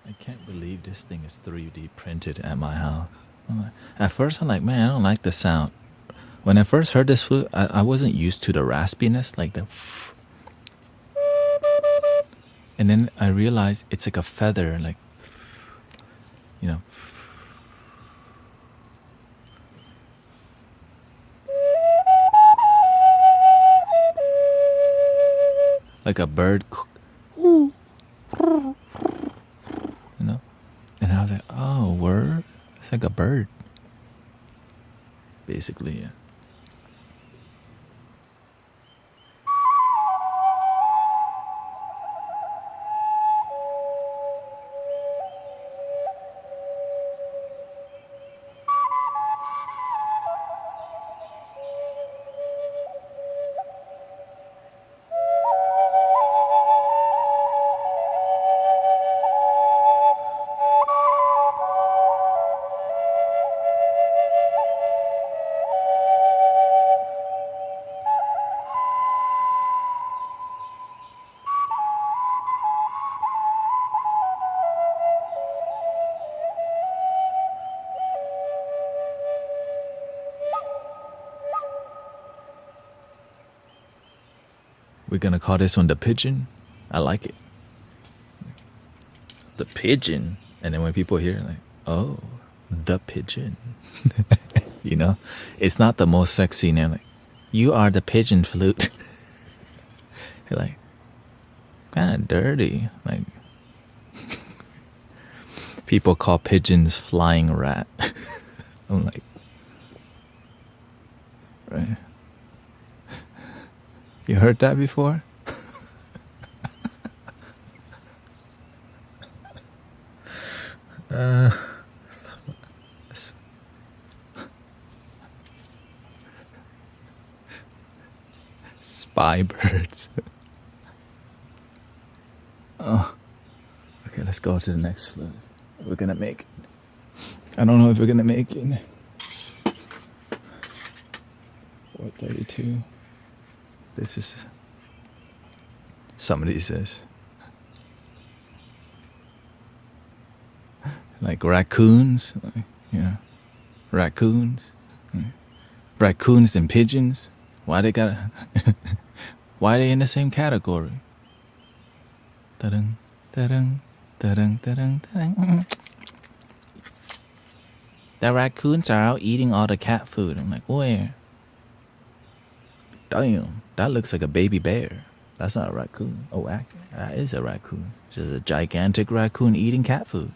I can't believe this thing is 3D printed at my house. At first, I'm like, man, I don't like the sound. When I first heard this flute, I wasn't used to the raspiness, like the... And then I realized it's like a feather, like, you know. Like a bird, you know. And I was like, oh, word? It's like a bird. Basically, yeah. We're gonna call this one the pigeon. I like it. The pigeon. And then when people hear it, like, oh, the pigeon. You know? It's not the most sexy name. Like, you are the pigeon flute. You're like, kind of dirty. Like, people call pigeons flying rat. I'm like, right? You heard that before? Spy birds. Oh, okay, let's go to the next flute. We're gonna make it. I don't know if we're gonna make it. 4:32. This is. Somebody says. Like raccoons. Raccoons. Raccoons and pigeons. Why they gotta. Why are they in the same category? Da-dun, da-dun, da-dun, da-dun, da-dun. The raccoons are out eating all the cat food. I'm like, where? Damn, that looks like a baby bear. That's not a raccoon. Oh, that is a raccoon. It's just a gigantic raccoon eating cat food.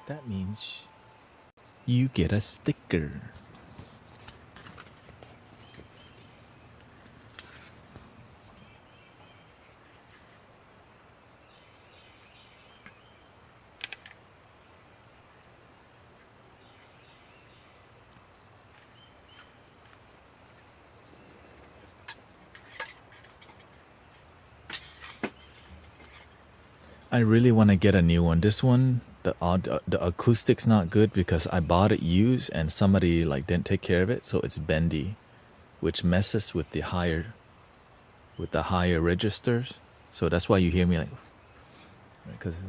That means you get a sticker. I really want to get a new one. This one, the acoustic's not good because I bought it used and somebody like didn't take care of it, so it's bendy, which messes with the higher registers. So that's why you hear me like, because.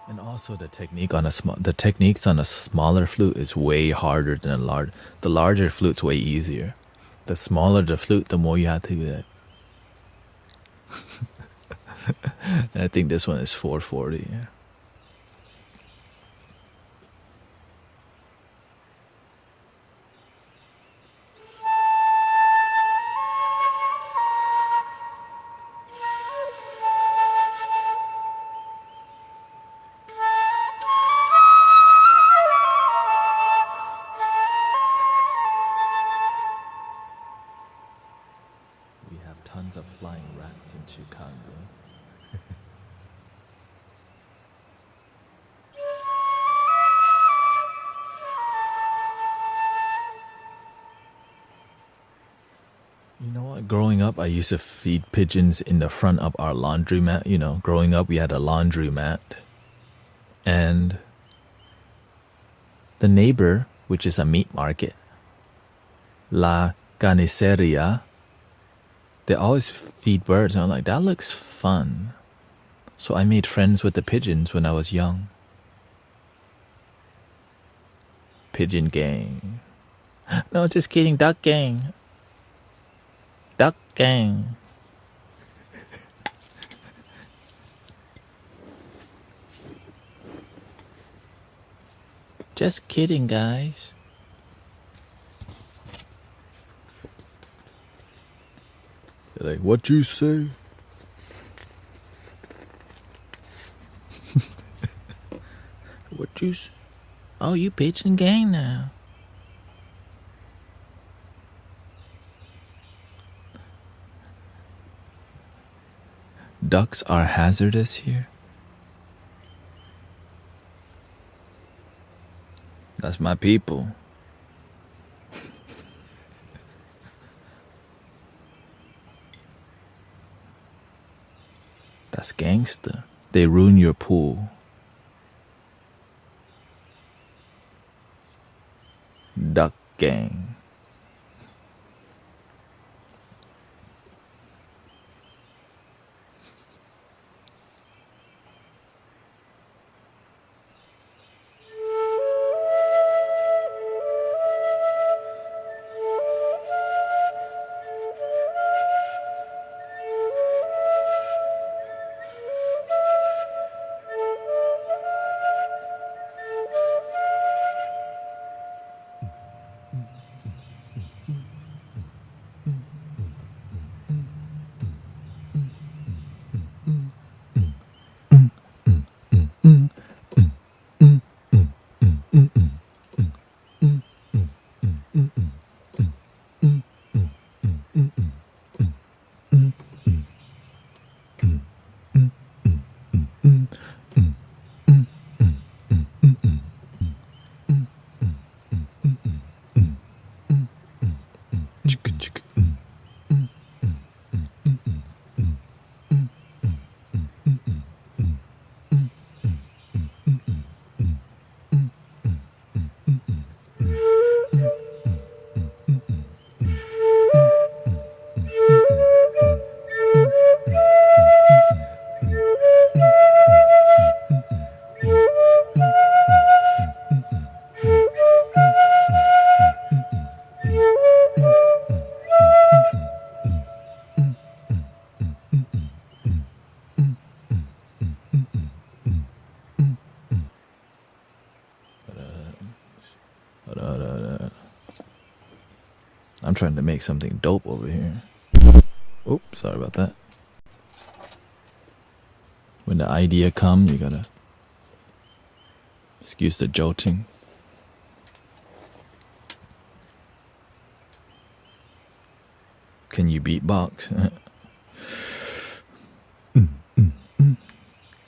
And also the techniques on a smaller flute is way harder than a large. The larger flute's way easier. The smaller the flute, the more you have to do that. And I think this one is 440. Yeah. We have tons of flying rats in Chicago. You know what? Growing up, I used to feed pigeons in the front of our laundromat. You know, growing up, we had a laundromat. And the neighbor, which is a meat market, La Carniceria, they always feed birds. And I'm like, that looks fun. So I made friends with the pigeons when I was young. Pigeon gang. No, just kidding, duck gang. Duck gang. Just kidding, guys. They're like, what you say? What you say? Oh, you pigeon gang now. Ducks are hazardous here. That's my people. That's gangster. They ruin your pool. Duck gang. I'm trying to make something dope over here. Oops, sorry about that. When the idea comes, you gotta excuse the jolting. Can you beatbox?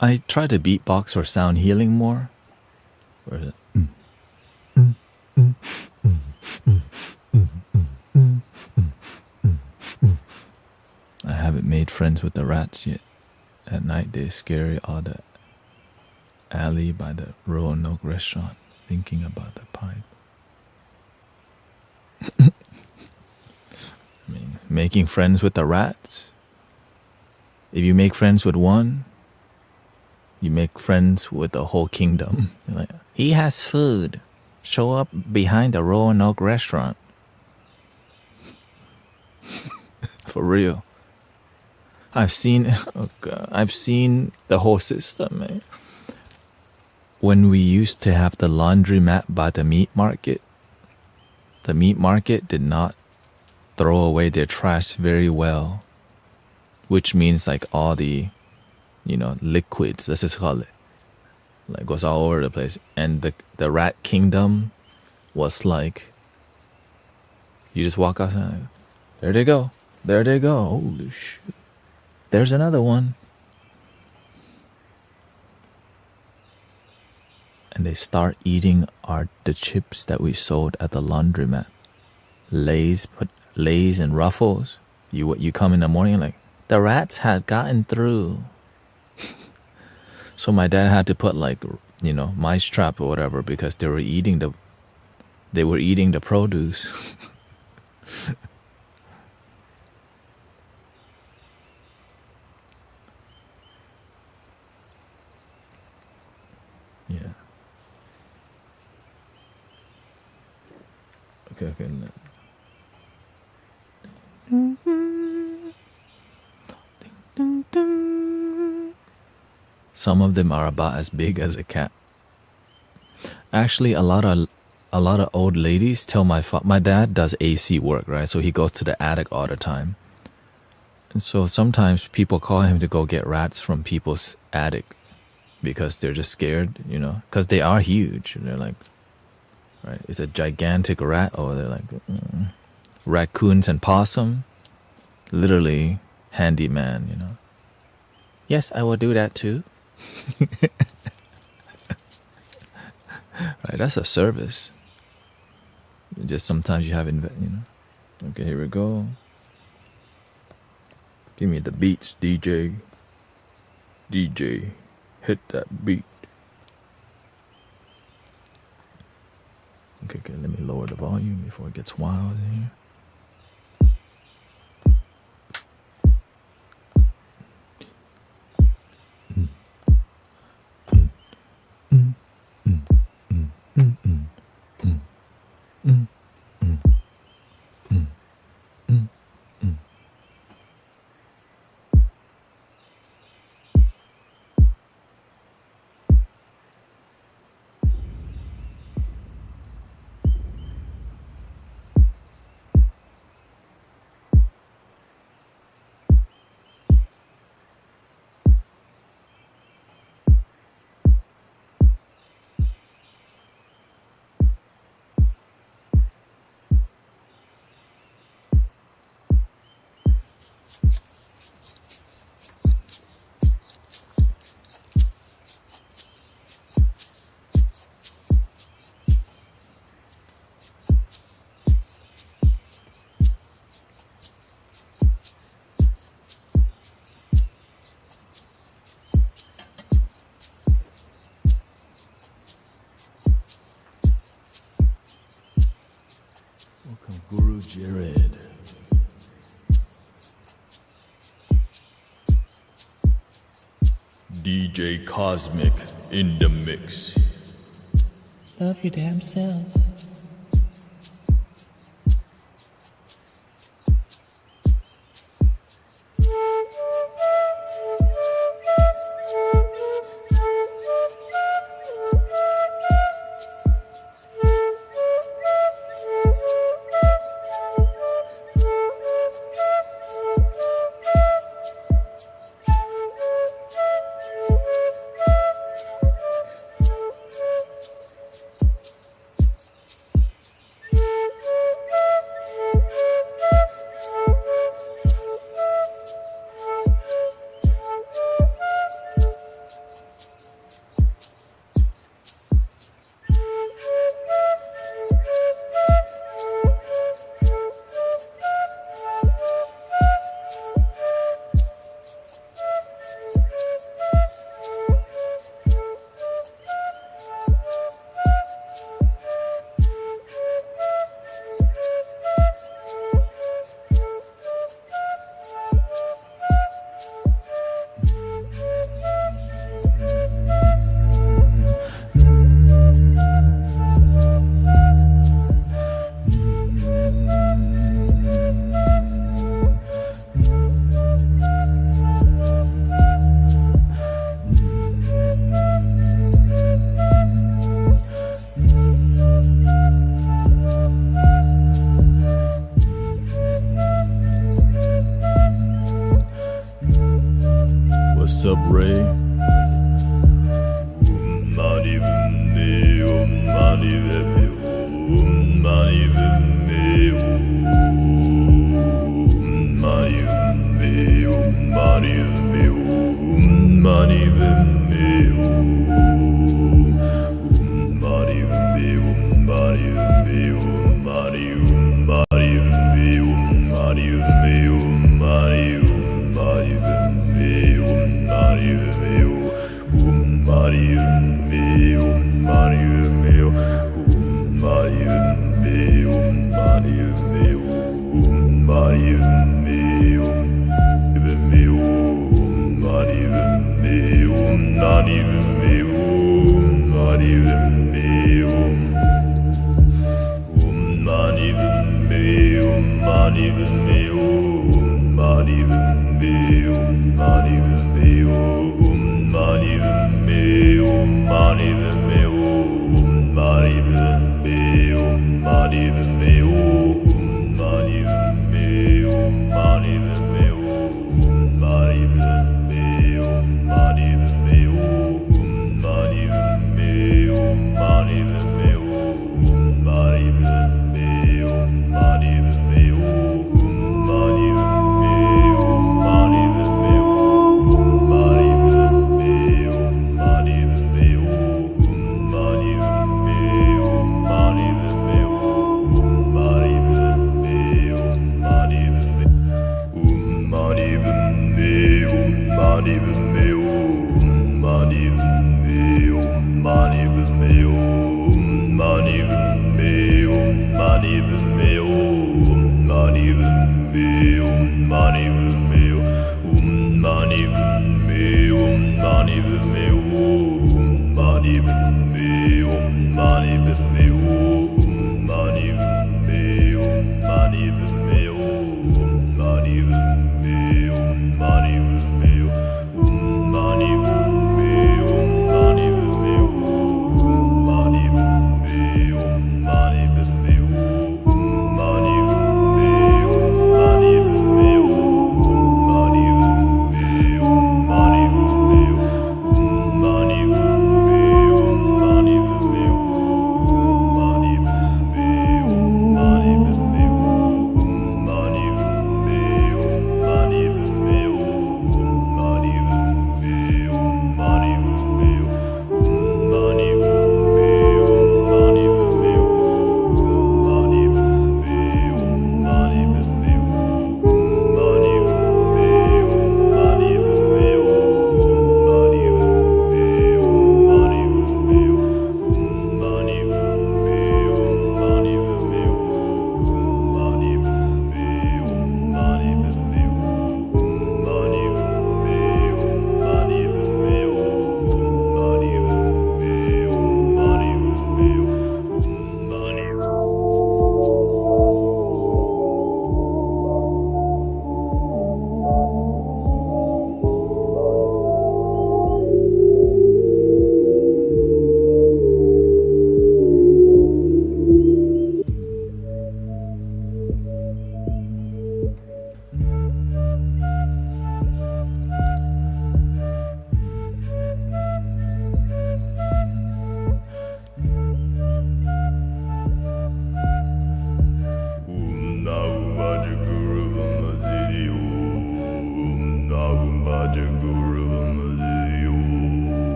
I try to beatbox or sound healing more. Where is it? I haven't made friends with the rats yet. At night they scare all the alley by the Roanoke restaurant, thinking about the pipe. I mean, making friends with the rats. If you make friends with one, You make friends with the whole kingdom. You're like, he has food. Show up behind the Roanoke restaurant. For real. I've seen the whole system, man. When we used to have the laundromat by the meat market did not throw away their trash very well, which means like all the, liquids, let's just call it, like goes all over the place. And the rat kingdom was like, you just walk outside, there they go, holy shit, there's another one. And they start eating the chips that we sold at the laundromat. Lay's and Ruffles. You come in the morning like, the rats had gotten through. So my dad had to put like, mice trap or whatever, because they were eating the produce. Yeah. Okay. Some of them are about as big as a cat. Actually, a lot of old ladies tell my dad does AC work, right? So he goes to the attic all the time. And so sometimes people call him to go get rats from people's attic because they're just scared, because they are huge. They're like, right? It's a gigantic rat, or they're like raccoons and possum. Literally handyman, Yes, I will do that too. Right, that's a service. Just sometimes you have Okay, here we go. Give me the beats, DJ. DJ, hit that beat. Okay, let me lower the volume before it gets wild in here. Guru Jared. DJ Cosmic in the mix. Love your damn self. Ray.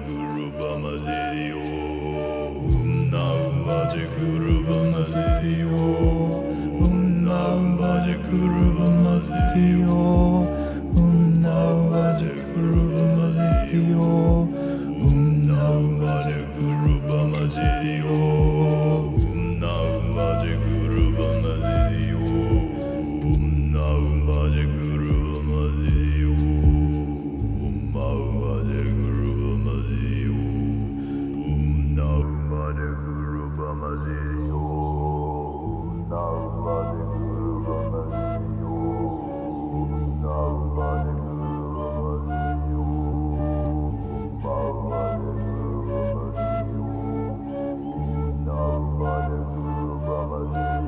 Guru Bama Zedio. Naum Vaja Guru Bama Zedio. Naum Vaja Guru Bama Zedio. Naum Vaja Guru Bama Zedio. Naum Vaja Guru Bama Zedio. Naum Vaja Guru Bama Zedio. Naum Vaja Guru Bama Zedio. Naum Vaja Guru Bama Zedio. Naum Vaja Guru Bama Zedio. Naum Vaja Guru Bama Zedio. Naum Vaja Guru Bama Zedio.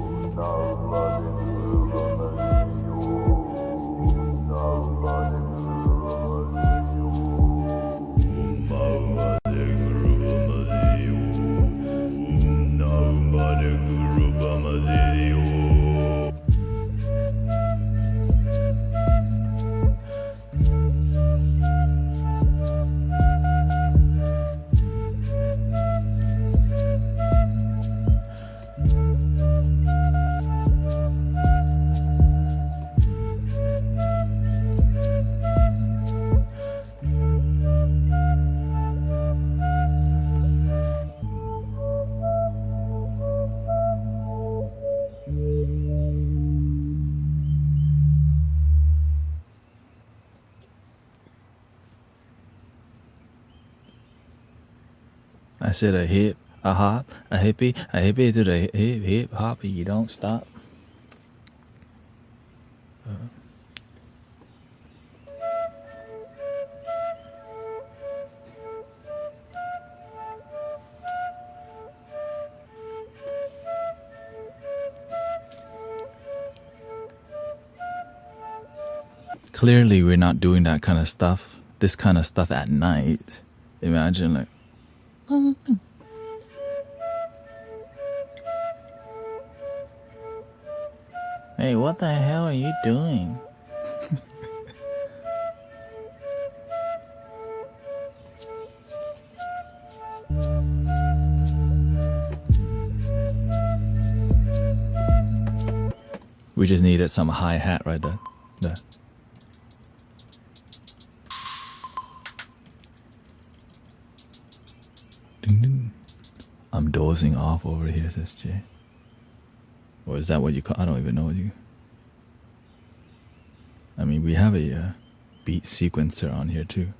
Naum Vaja Guru Bama Zedio. Naum Vaja Guru Bama Zedio. Naum Vaja Guru Bama Zedio. Naum Vaja Guru Bama Zedio. Naum Vaja Guru Bama Zedio. Naum Vaja Guru Bama Zedio. I said a hip, a hop, a hippie to the hip, hip, hop, and you don't stop. Clearly, we're not doing that kind of stuff, this kind of stuff at night. Imagine, like, hey, what the hell are you doing? We just needed some hi-hat right there. There. Ding, ding. I'm dozing off over here, says Jay. Or is that what you call? I don't even know what you. I mean, we have a beat sequencer on here too.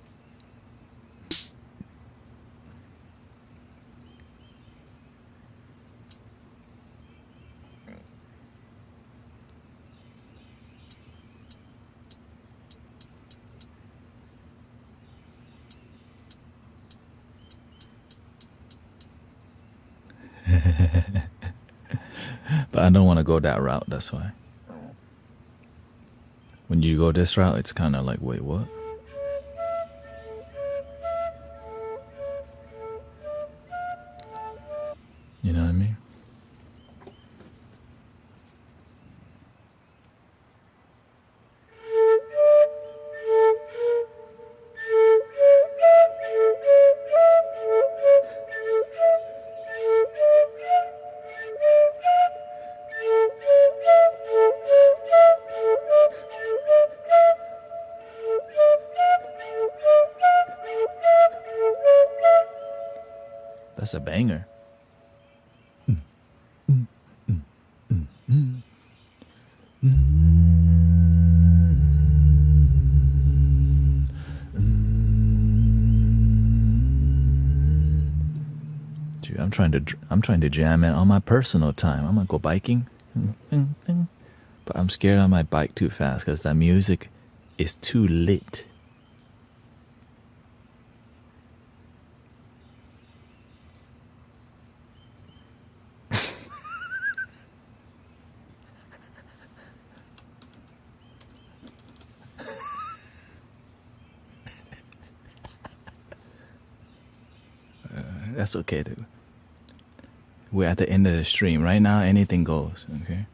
But I don't want to go that route, that's why. When you go this route, it's kind of like, wait, what? You know what I mean? That's a banger. Dude, I'm trying to jam it on my personal time. I'm gonna go biking, but I'm scared I might bike too fast because that music is too lit. That's okay, dude. We're at the end of the stream. Right now, anything goes, okay?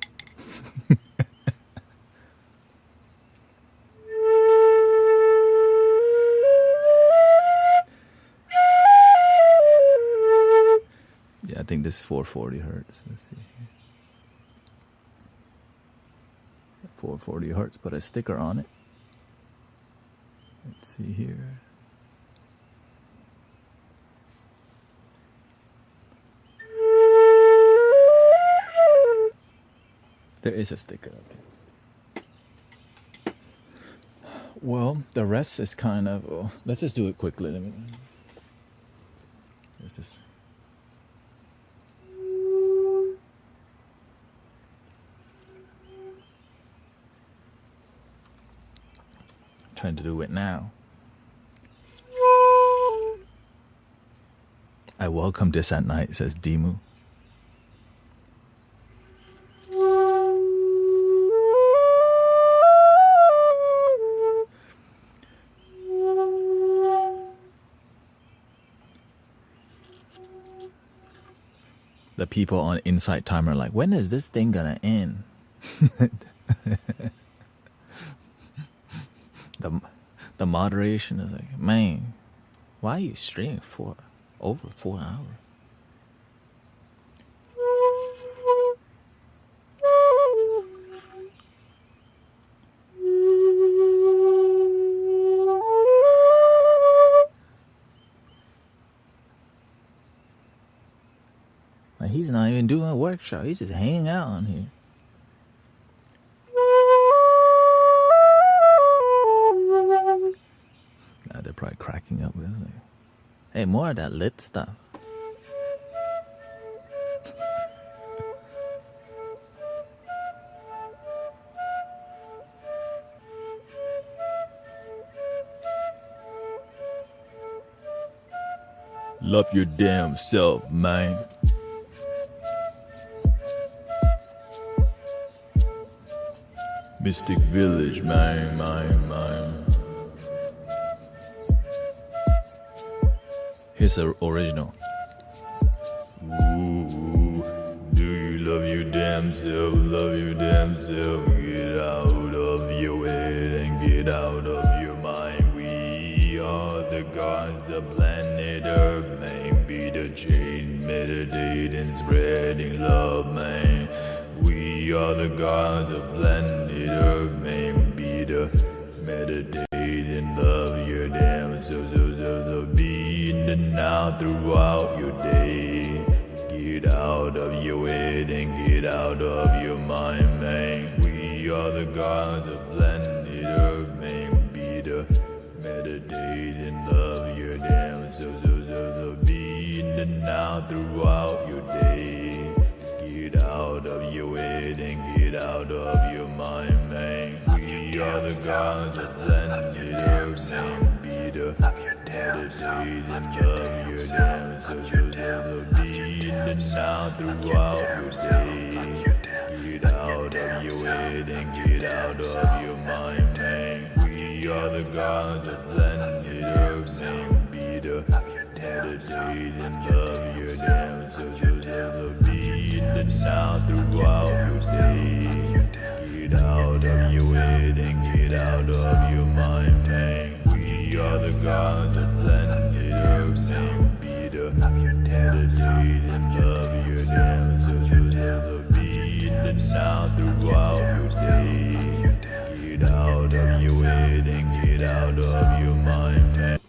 think this is 440 hertz. Let's see. 440 hertz. Put a sticker on it. Let's see here. There is a sticker. Okay. Well, the rest is kind of. Oh, let's just do it quickly. Let's just. Trying to do it now. I welcome this at night, says Dimu. The people on Inside Time are like, when is this thing gonna end? The moderation is like, man, why are you streaming for over 4 hours? Like, he's not even doing a workshop. He's just hanging out on here. They're probably cracking up with like, hey, more of that lit stuff. Love your damn self, man. Mystic Village, man. Here's the original. Ooh, do you love your damn self? Love your damn self. Get out of your head and get out of your mind. We are the gods of planet Earth, man. Be the change, meditate and spreading love, man. We are the gods of planet Earth, man. Be the meditate and love your damn self. Be in the now throughout your day. Get out of your head and get out of your mind, man. We are the gods of planet Earth, man. Be the meditate and love your damn self. Be in the now throughout your day. Get out of your head and get out of your mind, man. We are the gods of planet Earth, man. Be the meditate and love your damn self. Be in the now throughout your day. Get out of your head and get out of your mind, man. We are the gods of planet Earth, man. Be the meditate and love your damn self. Be in the now throughout your day. Get out of your head and get out of your mind, man. We are the gods of planet Earth, man. Be the meditate and love your damn self. Be in the now throughout your day. Get out of your head and get out of your mind, man.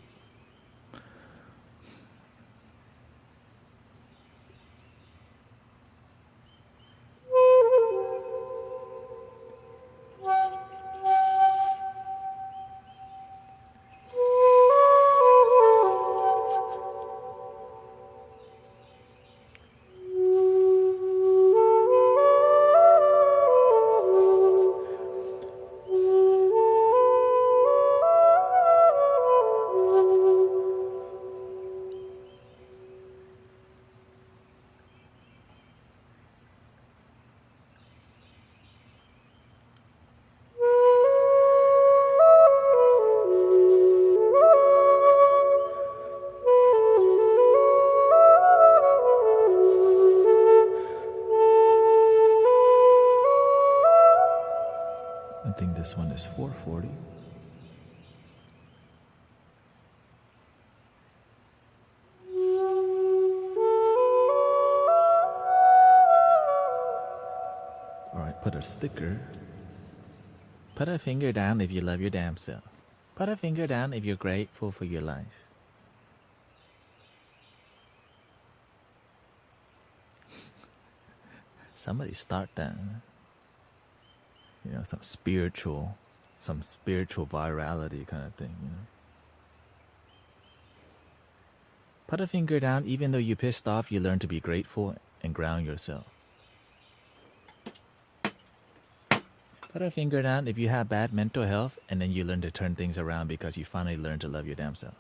put a sticker. Put a finger down if you love your damn self. Put a finger down if you're grateful for your life. Somebody start that. You know, some spiritual virality kind of thing, you know. Put a finger down, even though you're pissed off, you learn to be grateful and ground yourself. Put a finger down if you have bad mental health, and then you learn to turn things around because you finally learn to love your damn self.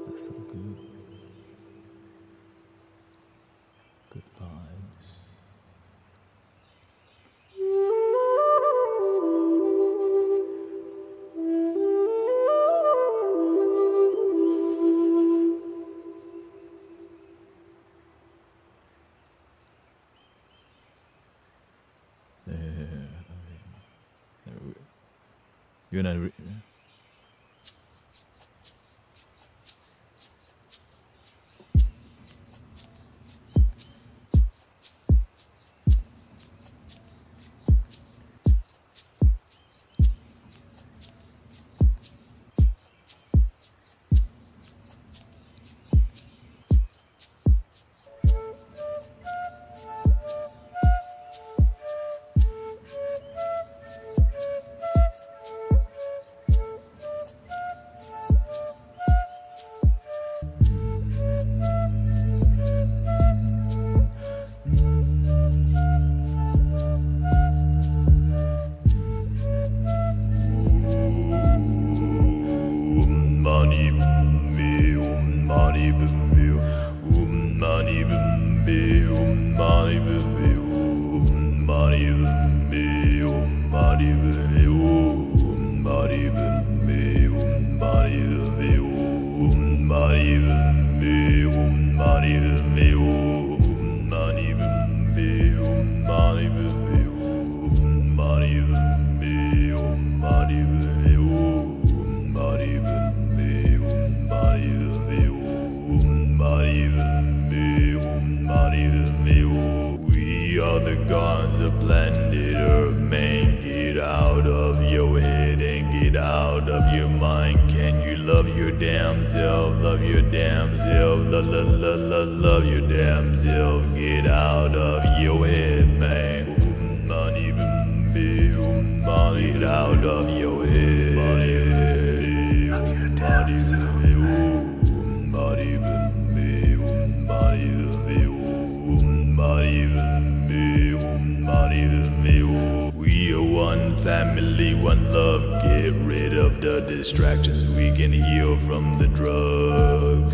That's so good. Good vibes. You're not. We are the gods of planet Earth, man. Get out of your head and get out of your mind. Can you love your damn self? Love your damn self. Love your damn self. Get out of your head, man. Get out of your head. Love your damn self. We are one family, one love. Get rid of the distractions. We can heal from the drugs.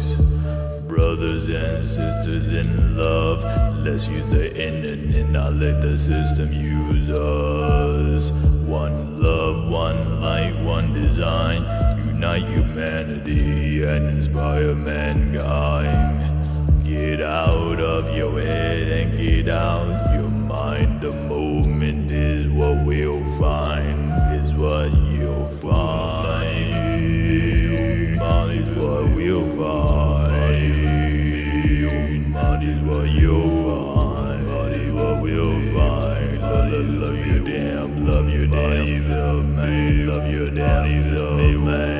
Brothers and sisters in love, let's use the internet, not let the system use us. One love, one light, one design. Unite humanity and inspire mankind. Get out of your head and get out your mind. The moment is what we'll find. Is what you'll find. Is what we'll find. Is what you'll find. Is what we'll find. Love your damn self, man. Love your damn self, man.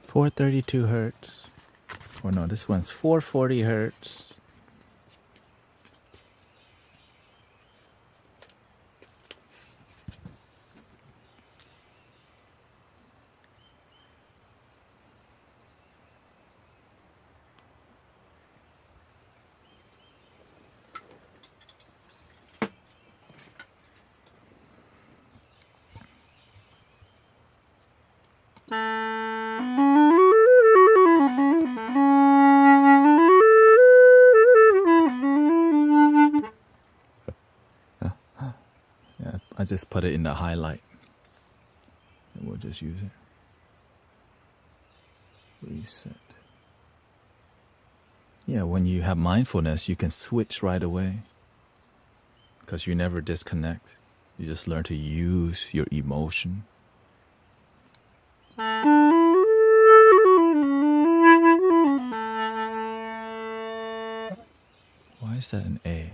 $432 hertz. Or no, this one's 440 hertz. Yeah, I just put it in the highlight. And we'll just use it. Reset. Yeah, when you have mindfulness, you can switch right away. Because you never disconnect. You just learn to use your emotion. Why is that an A?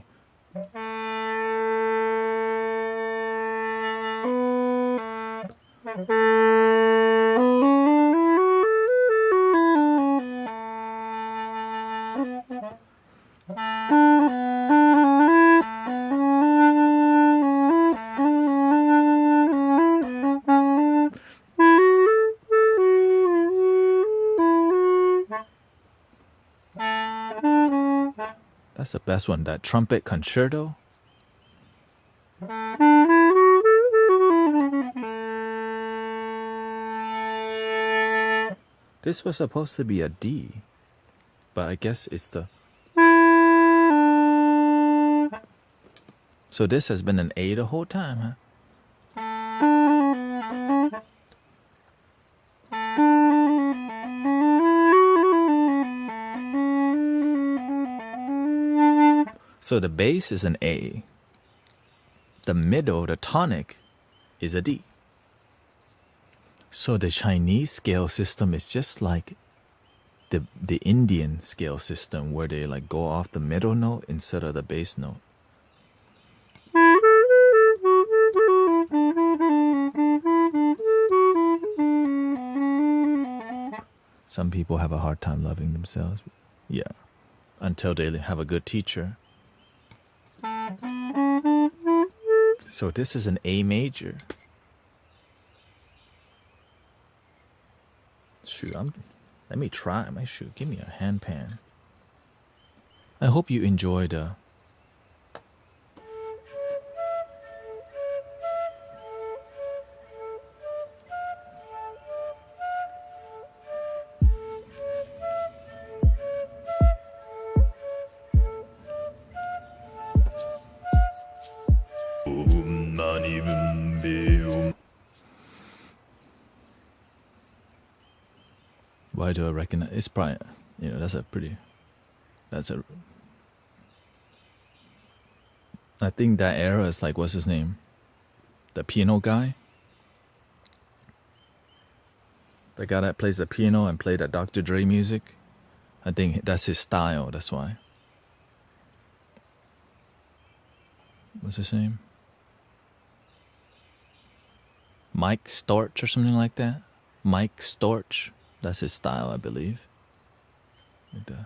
That's the best one, that trumpet concerto. This was supposed to be a D, but I guess it's the... So this has been an A the whole time, huh? So the bass is an A. The middle, the tonic, is a D. So the Chinese scale system is just like the Indian scale system, where they like go off the middle note instead of the bass note. Some people have a hard time loving themselves. Yeah. Until they have a good teacher. So this is an A major. Shoot, let me try my shoot. Give me a handpan. I hope you enjoyed Why do I recognize? It's probably, I think that era is like, what's his name? The piano guy? The guy that plays the piano and played that Dr. Dre music? I think that's his style, that's why. What's his name? Mike Storch or something like that? Mike Storch. That's his style, I believe. Like that.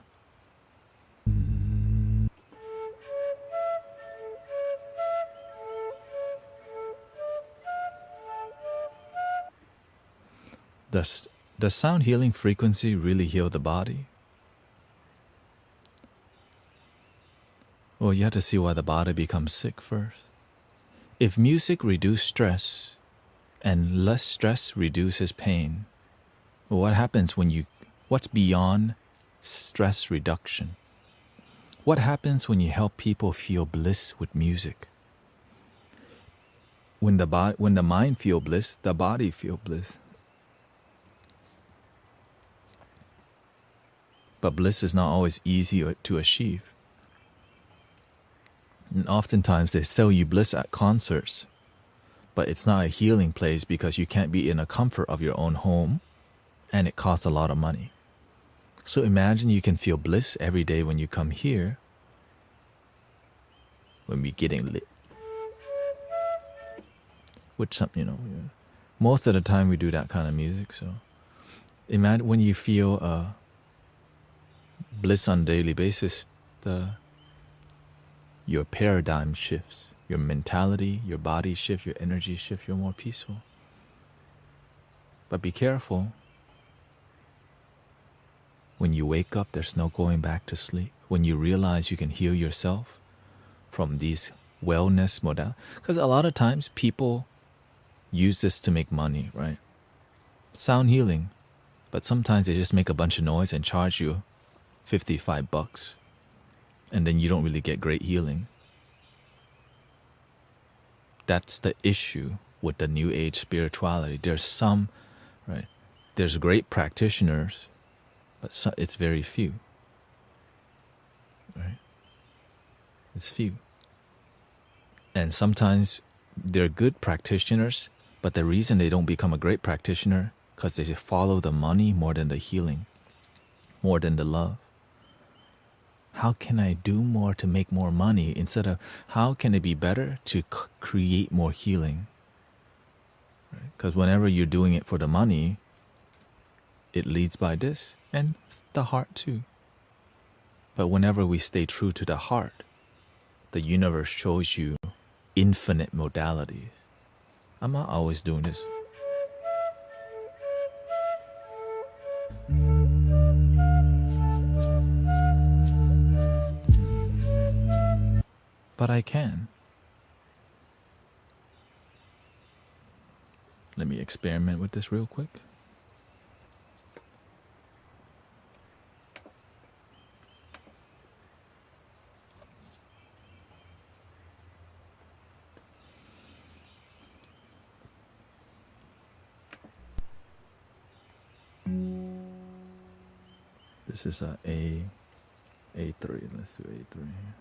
Does sound healing frequency really heal the body? Well, you have to see why the body becomes sick first. If music reduces stress, and less stress reduces pain, what happens what's beyond stress reduction? What happens when you help people feel bliss with music? When the mind feel bliss, the body feel bliss. But bliss is not always easy to achieve. And oftentimes they sell you bliss at concerts, but it's not a healing place because you can't be in the comfort of your own home, and it costs a lot of money. So imagine you can feel bliss every day when you come here, when we're getting lit. Which, most of the time we do that kind of music. So imagine when you feel bliss on a daily basis, your paradigm shifts, your mentality, your body shifts, your energy shifts, you're more peaceful. But be careful. When you wake up, there's no going back to sleep. When you realize you can heal yourself from these wellness modalities. Because a lot of times people use this to make money, right? Sound healing. But sometimes they just make a bunch of noise and charge you $55. And then you don't really get great healing. That's the issue with the New Age spirituality. There's some, right? There's great practitioners, but it's very few. Right? It's few. And sometimes they're good practitioners, but the reason they don't become a great practitioner because they just follow the money more than the healing, more than the love. How can I do more to make more money instead of how can it be better to create more healing? Because whenever you're doing it for the money, it leads by this and the heart too. But whenever we stay true to the heart, the universe shows you infinite modalities. I'm not always doing this. But I can. Let me experiment with this real quick. This is a A3. Let's do A3 here.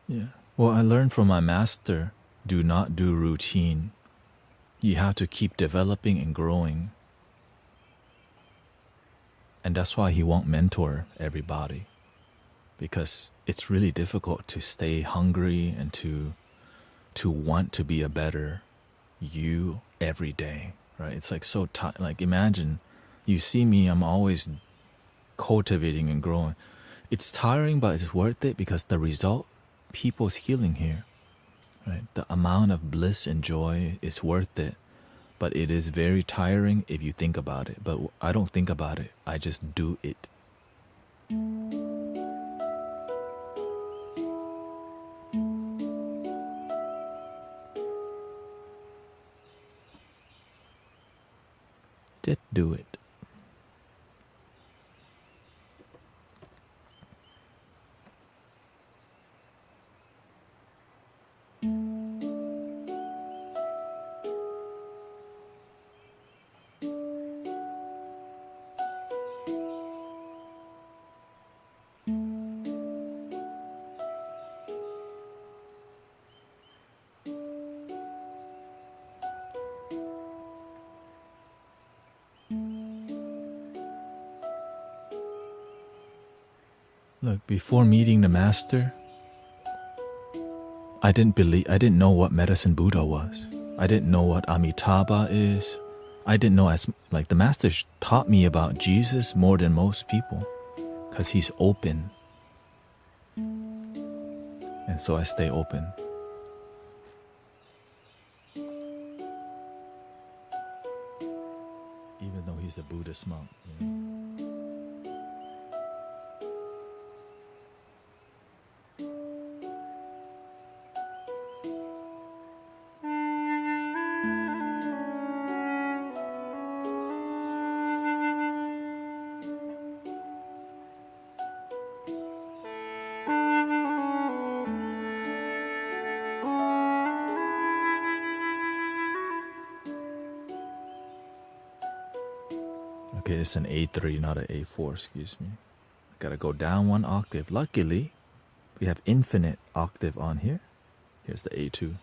Yeah. Well, I learned from my master, do not do routine. You have to keep developing and growing. And that's why he won't mentor everybody. Because it's really difficult to stay hungry and to want to be a better you every day, right? It's like so tight. Like imagine you see me, I'm always cultivating and growing. It's tiring, but it's worth it because the result, people's healing here, right? The amount of bliss and joy is worth it. But it is very tiring if you think about it. But I don't think about it. I just do it. Just do it. Look, before meeting the master, I didn't know what medicine Buddha was. I didn't know what Amitabha is. I didn't know the master taught me about Jesus more than most people because he's open. And so I stay open. Even though he's a Buddhist monk, you know. Okay, it's an A3, not an A4, excuse me. Gotta go down one octave. Luckily, we have infinite octave on here. Here's the A2.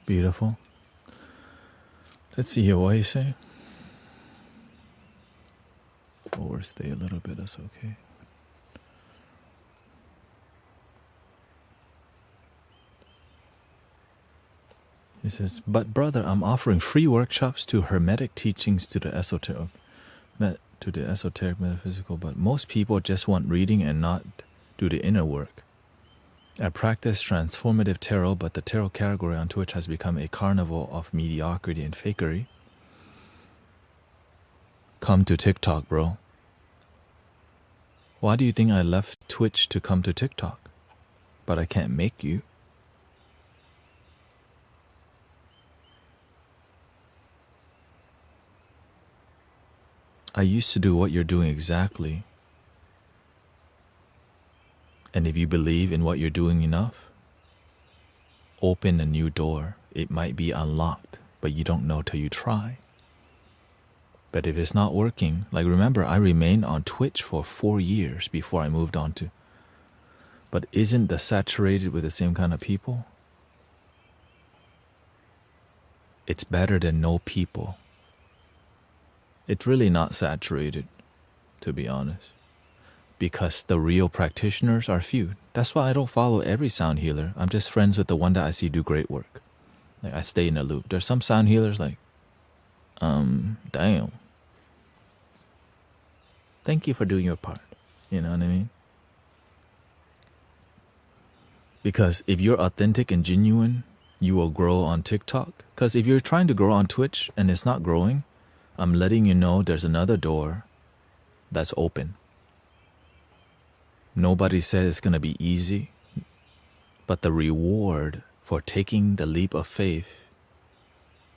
Beautiful. Let's see here. What you say? Overstay a little bit. That's okay. He says, but brother, I'm offering free workshops to Hermetic teachings to the esoteric metaphysical, but most people just want reading and not do the inner work. I practice transformative tarot, but the tarot category on Twitch has become a carnival of mediocrity and fakery. Come to TikTok, bro. Why do you think I left Twitch to come to TikTok? But I can't make you. I used to do what you're doing exactly. And if you believe in what you're doing enough, open a new door. It might be unlocked, but you don't know till you try. But if it's not working, like remember, I remained on Twitch for 4 years before I moved on to. But isn't the saturated with the same kind of people? It's better than no people. It's really not saturated, to be honest. Because the real practitioners are few. That's why I don't follow every sound healer. I'm just friends with the one that I see do great work. Like I stay in a loop. There's some sound healers like, damn. Thank you for doing your part. You know what I mean? Because if you're authentic and genuine, you will grow on TikTok. Because if you're trying to grow on Twitch and it's not growing, I'm letting you know there's another door that's open. Nobody said it's going to be easy, but the reward for taking the leap of faith,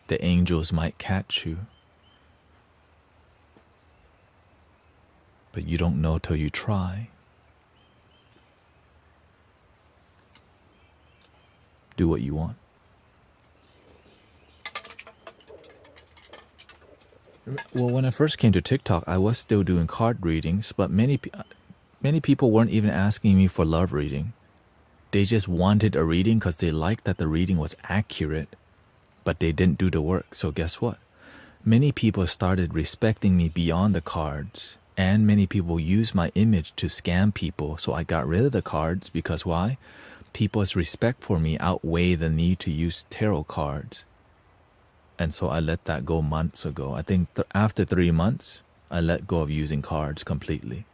the angels might catch you. But you don't know till you try. Do what you want. Well, when I first came to TikTok, I was still doing card readings, but many people weren't even asking me for love reading. They just wanted a reading because they liked that the reading was accurate, but they didn't do the work. So guess what? Many people started respecting me beyond the cards, and many people used my image to scam people. So I got rid of the cards because why? People's respect for me outweighed the need to use tarot cards. And so I let that go months ago. I think after 3 months, I let go of using cards completely.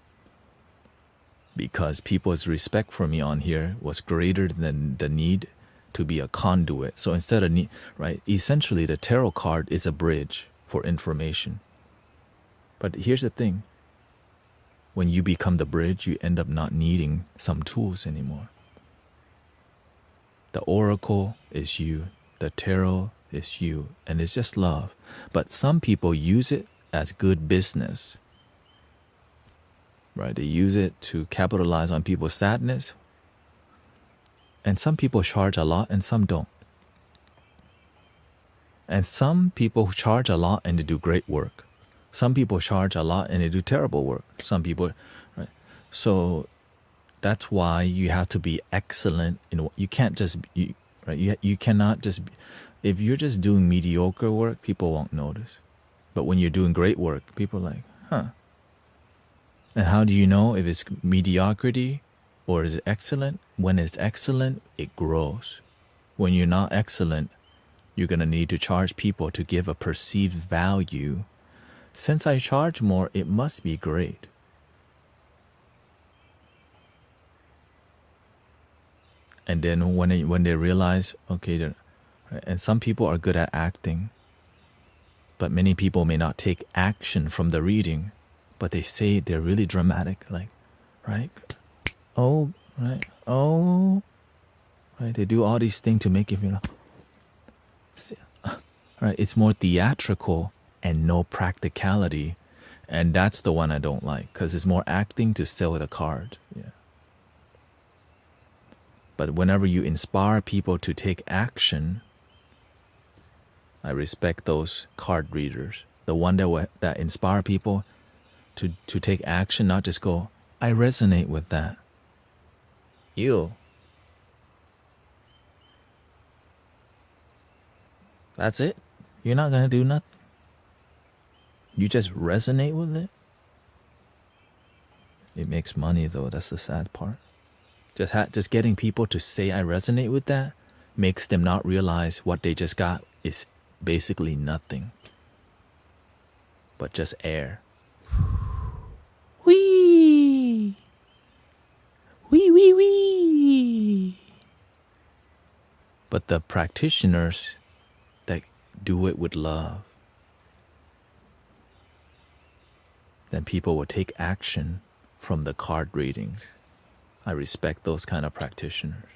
Because people's respect for me on here was greater than the need to be a conduit. So instead of right, essentially the tarot card is a bridge for information. But here's the thing. When you become the bridge, you end up not needing some tools anymore. The oracle is you. The tarot is you. And it's just love. But some people use it as good business. Right? They use it to capitalize on people's sadness. And some people charge a lot and some don't. And some people charge a lot and they do great work. Some people charge a lot and they do terrible work. Some people, right? So that's why you have to be excellent in what you can't just right? You cannot just if you're just doing mediocre work, people won't notice. But when you're doing great work, people are like, huh. And how do you know if it's mediocrity or is it excellent? When it's excellent, it grows. When you're not excellent, you're going to need to charge people to give a perceived value. Since I charge more, it must be great. And then when they realize, okay, and some people are good at acting, but many people may not take action from the reading, but they say they're really dramatic, like, right? Oh, right? Oh, right? They do all these things to make you feel like, right? It's more theatrical and no practicality, and that's the one I don't like because it's more acting to sell the card. Yeah. But whenever you inspire people to take action, I respect those card readers. The one that inspire people to take action, not just go, I resonate with that. You. That's it. You're not gonna do nothing. You just resonate with it. It makes money though. That's the sad part. Just getting people to say I resonate with that makes them not realize what they just got is basically nothing, but just air. Wee, wee, wee, wee. But the practitioners that do it with love, then people will take action from the card readings. I respect those kind of practitioners.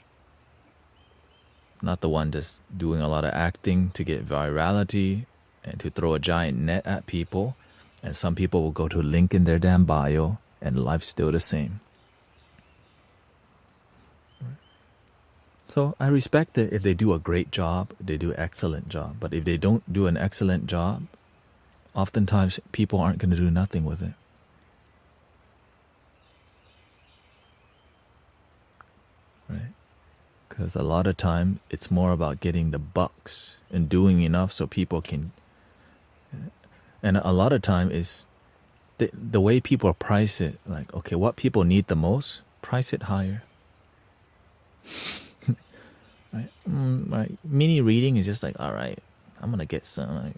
Not the one just doing a lot of acting to get virality and to throw a giant net at people. And some people will go to link in their damn bio and life's still the same. So I respect it if they do a great job, they do an excellent job. But if they don't do an excellent job, oftentimes people aren't going to do nothing with it. Right? Because a lot of time it's more about getting the bucks and doing enough so people can. And a lot of time is the way people price it. Like, okay, what people need the most, price it higher. Right? Right? Mini reading is just like, all right, I'm gonna get some. Like,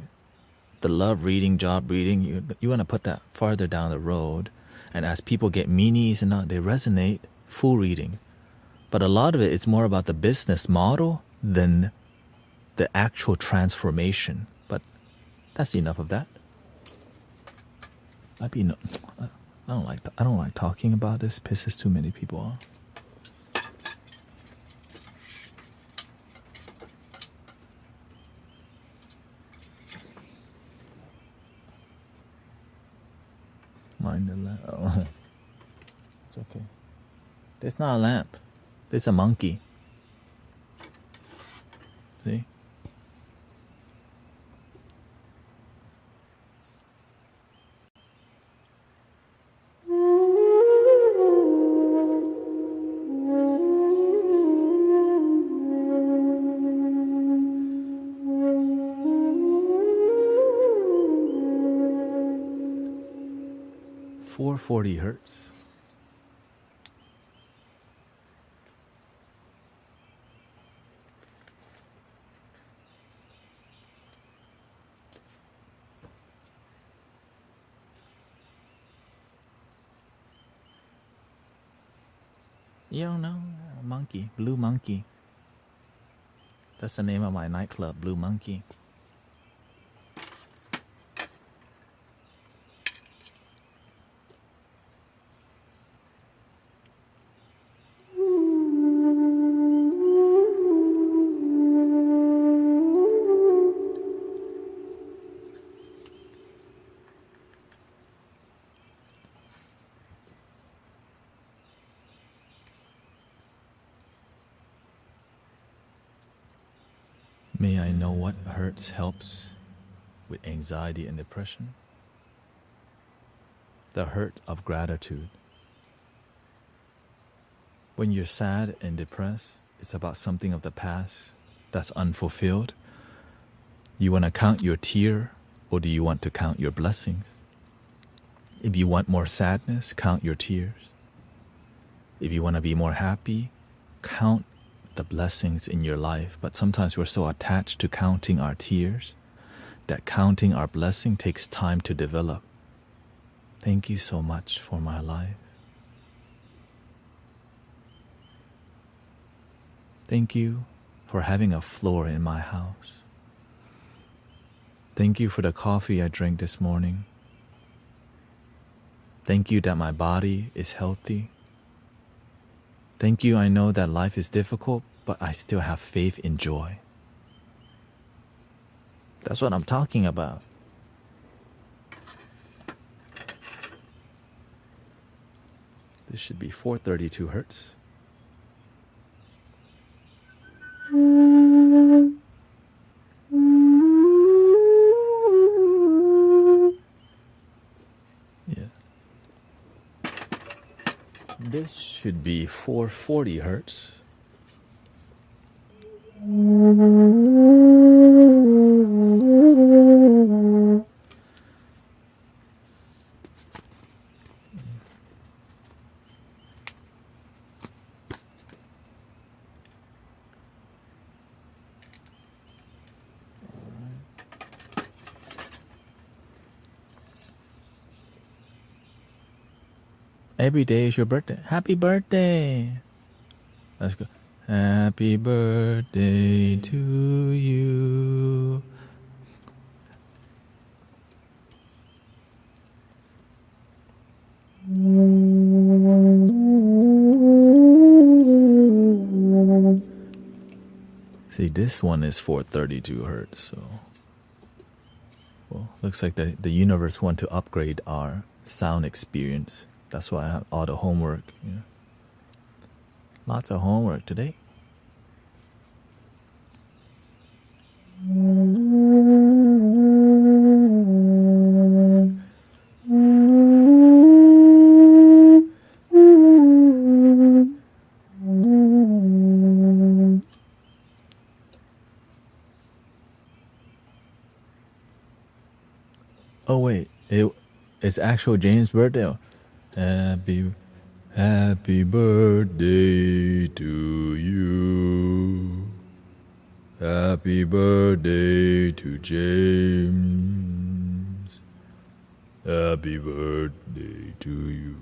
the love reading, job reading, you want to put that farther down the road. And as people get minis and they resonate, full reading. But a lot of it, it's more about the business model than the actual transformation. But that's enough of that. I don't like talking about this. Pisses too many people off. Mind the lamp. Oh. It's okay. There's not a lamp. There's a monkey. See? $440. You don't know? Monkey. Blue Monkey. That's the name of my nightclub, Blue Monkey. May I know what hurts helps with anxiety and depression? The hurt of gratitude. When you're sad and depressed, it's about something of the past that's unfulfilled. You want to count your tear, or do you want to count your blessings? If you want more sadness, count your tears. If you want to be more happy, count the blessings in your life. But sometimes we're so attached to counting our tears that counting our blessing takes time to develop. Thank you so much for my life. Thank you for having a floor in my house. Thank you for the coffee I drank this morning. Thank you that my body is healthy. Thank you, I know that life is difficult, but I still have faith in joy. That's what I'm talking about. This should be 432 hertz. This should be 440 hertz. Every day is your birthday. Happy birthday. Let's go. Happy birthday to you. See, this one is 432 hertz, so well, looks like the universe want to upgrade our sound experience. That's why I have all the homework. You know. Lots of homework today. Oh wait, it's actual James' birthday. Happy birthday to you. Happy birthday to James. Happy birthday to you.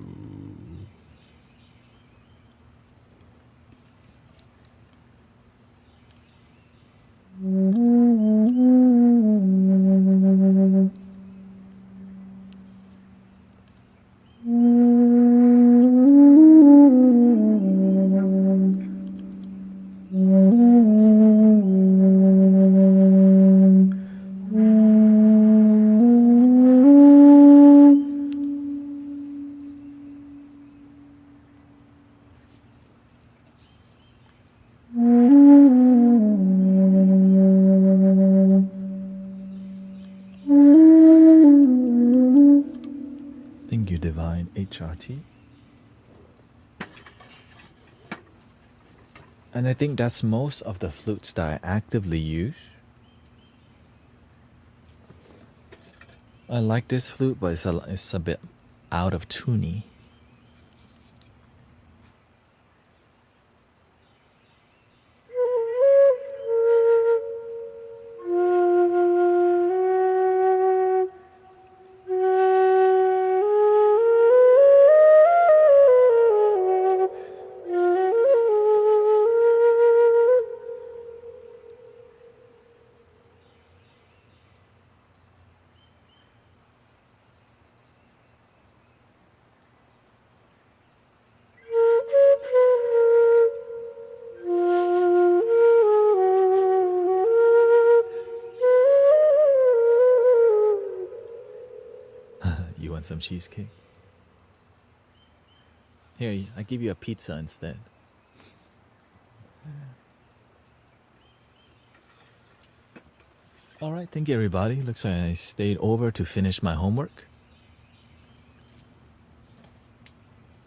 Thank you, Divine HRT. And I think that's most of the flutes that I actively use. I like this flute, but it's a bit out of tuney. You want some cheesecake? Here, I give you a pizza instead. Alright, thank you everybody. Looks like I stayed over to finish my homework.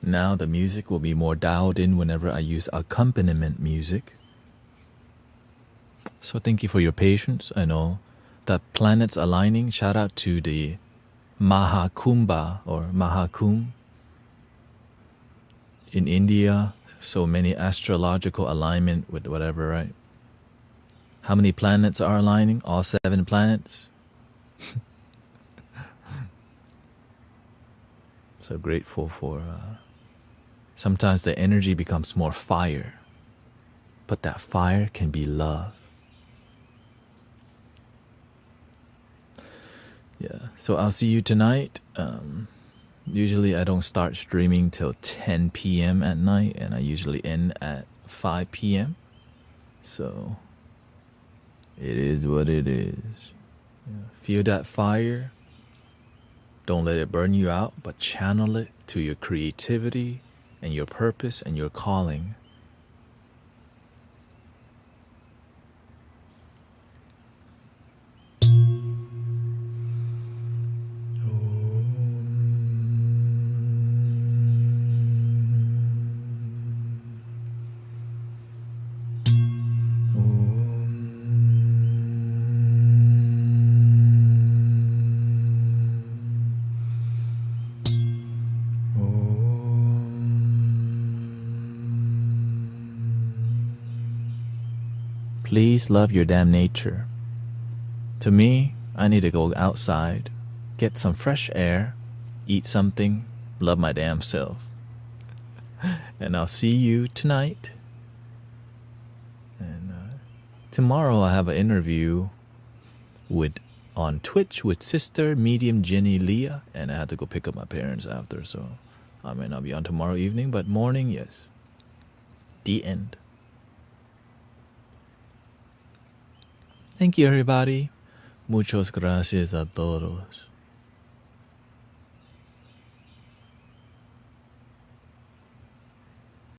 Now the music will be more dialed in whenever I use accompaniment music. So thank you for your patience. I know that planets aligning. Shout out to the Mahakumbha or Mahakumbh in India. So many astrological alignment with whatever, right? How many planets are aligning? All 7 planets. So grateful for sometimes the energy becomes more fire, but that fire can be love. Yeah, so I'll see you tonight. Usually I don't start streaming till 10 p.m. at night, and I usually end at 5 p.m. So it is what it is. Yeah. Feel that fire. Don't let it burn you out, but channel it to your creativity and your purpose and your calling. Please love your damn nature. To me, I need to go outside, get some fresh air, eat something, love my damn self. And I'll see you tonight. And tomorrow I have an interview on Twitch with Sister Medium Jenny Leah, and I had to go pick up my parents after, so I may not be on tomorrow evening, but morning, yes. The end. Thank you, everybody. Muchas gracias a todos.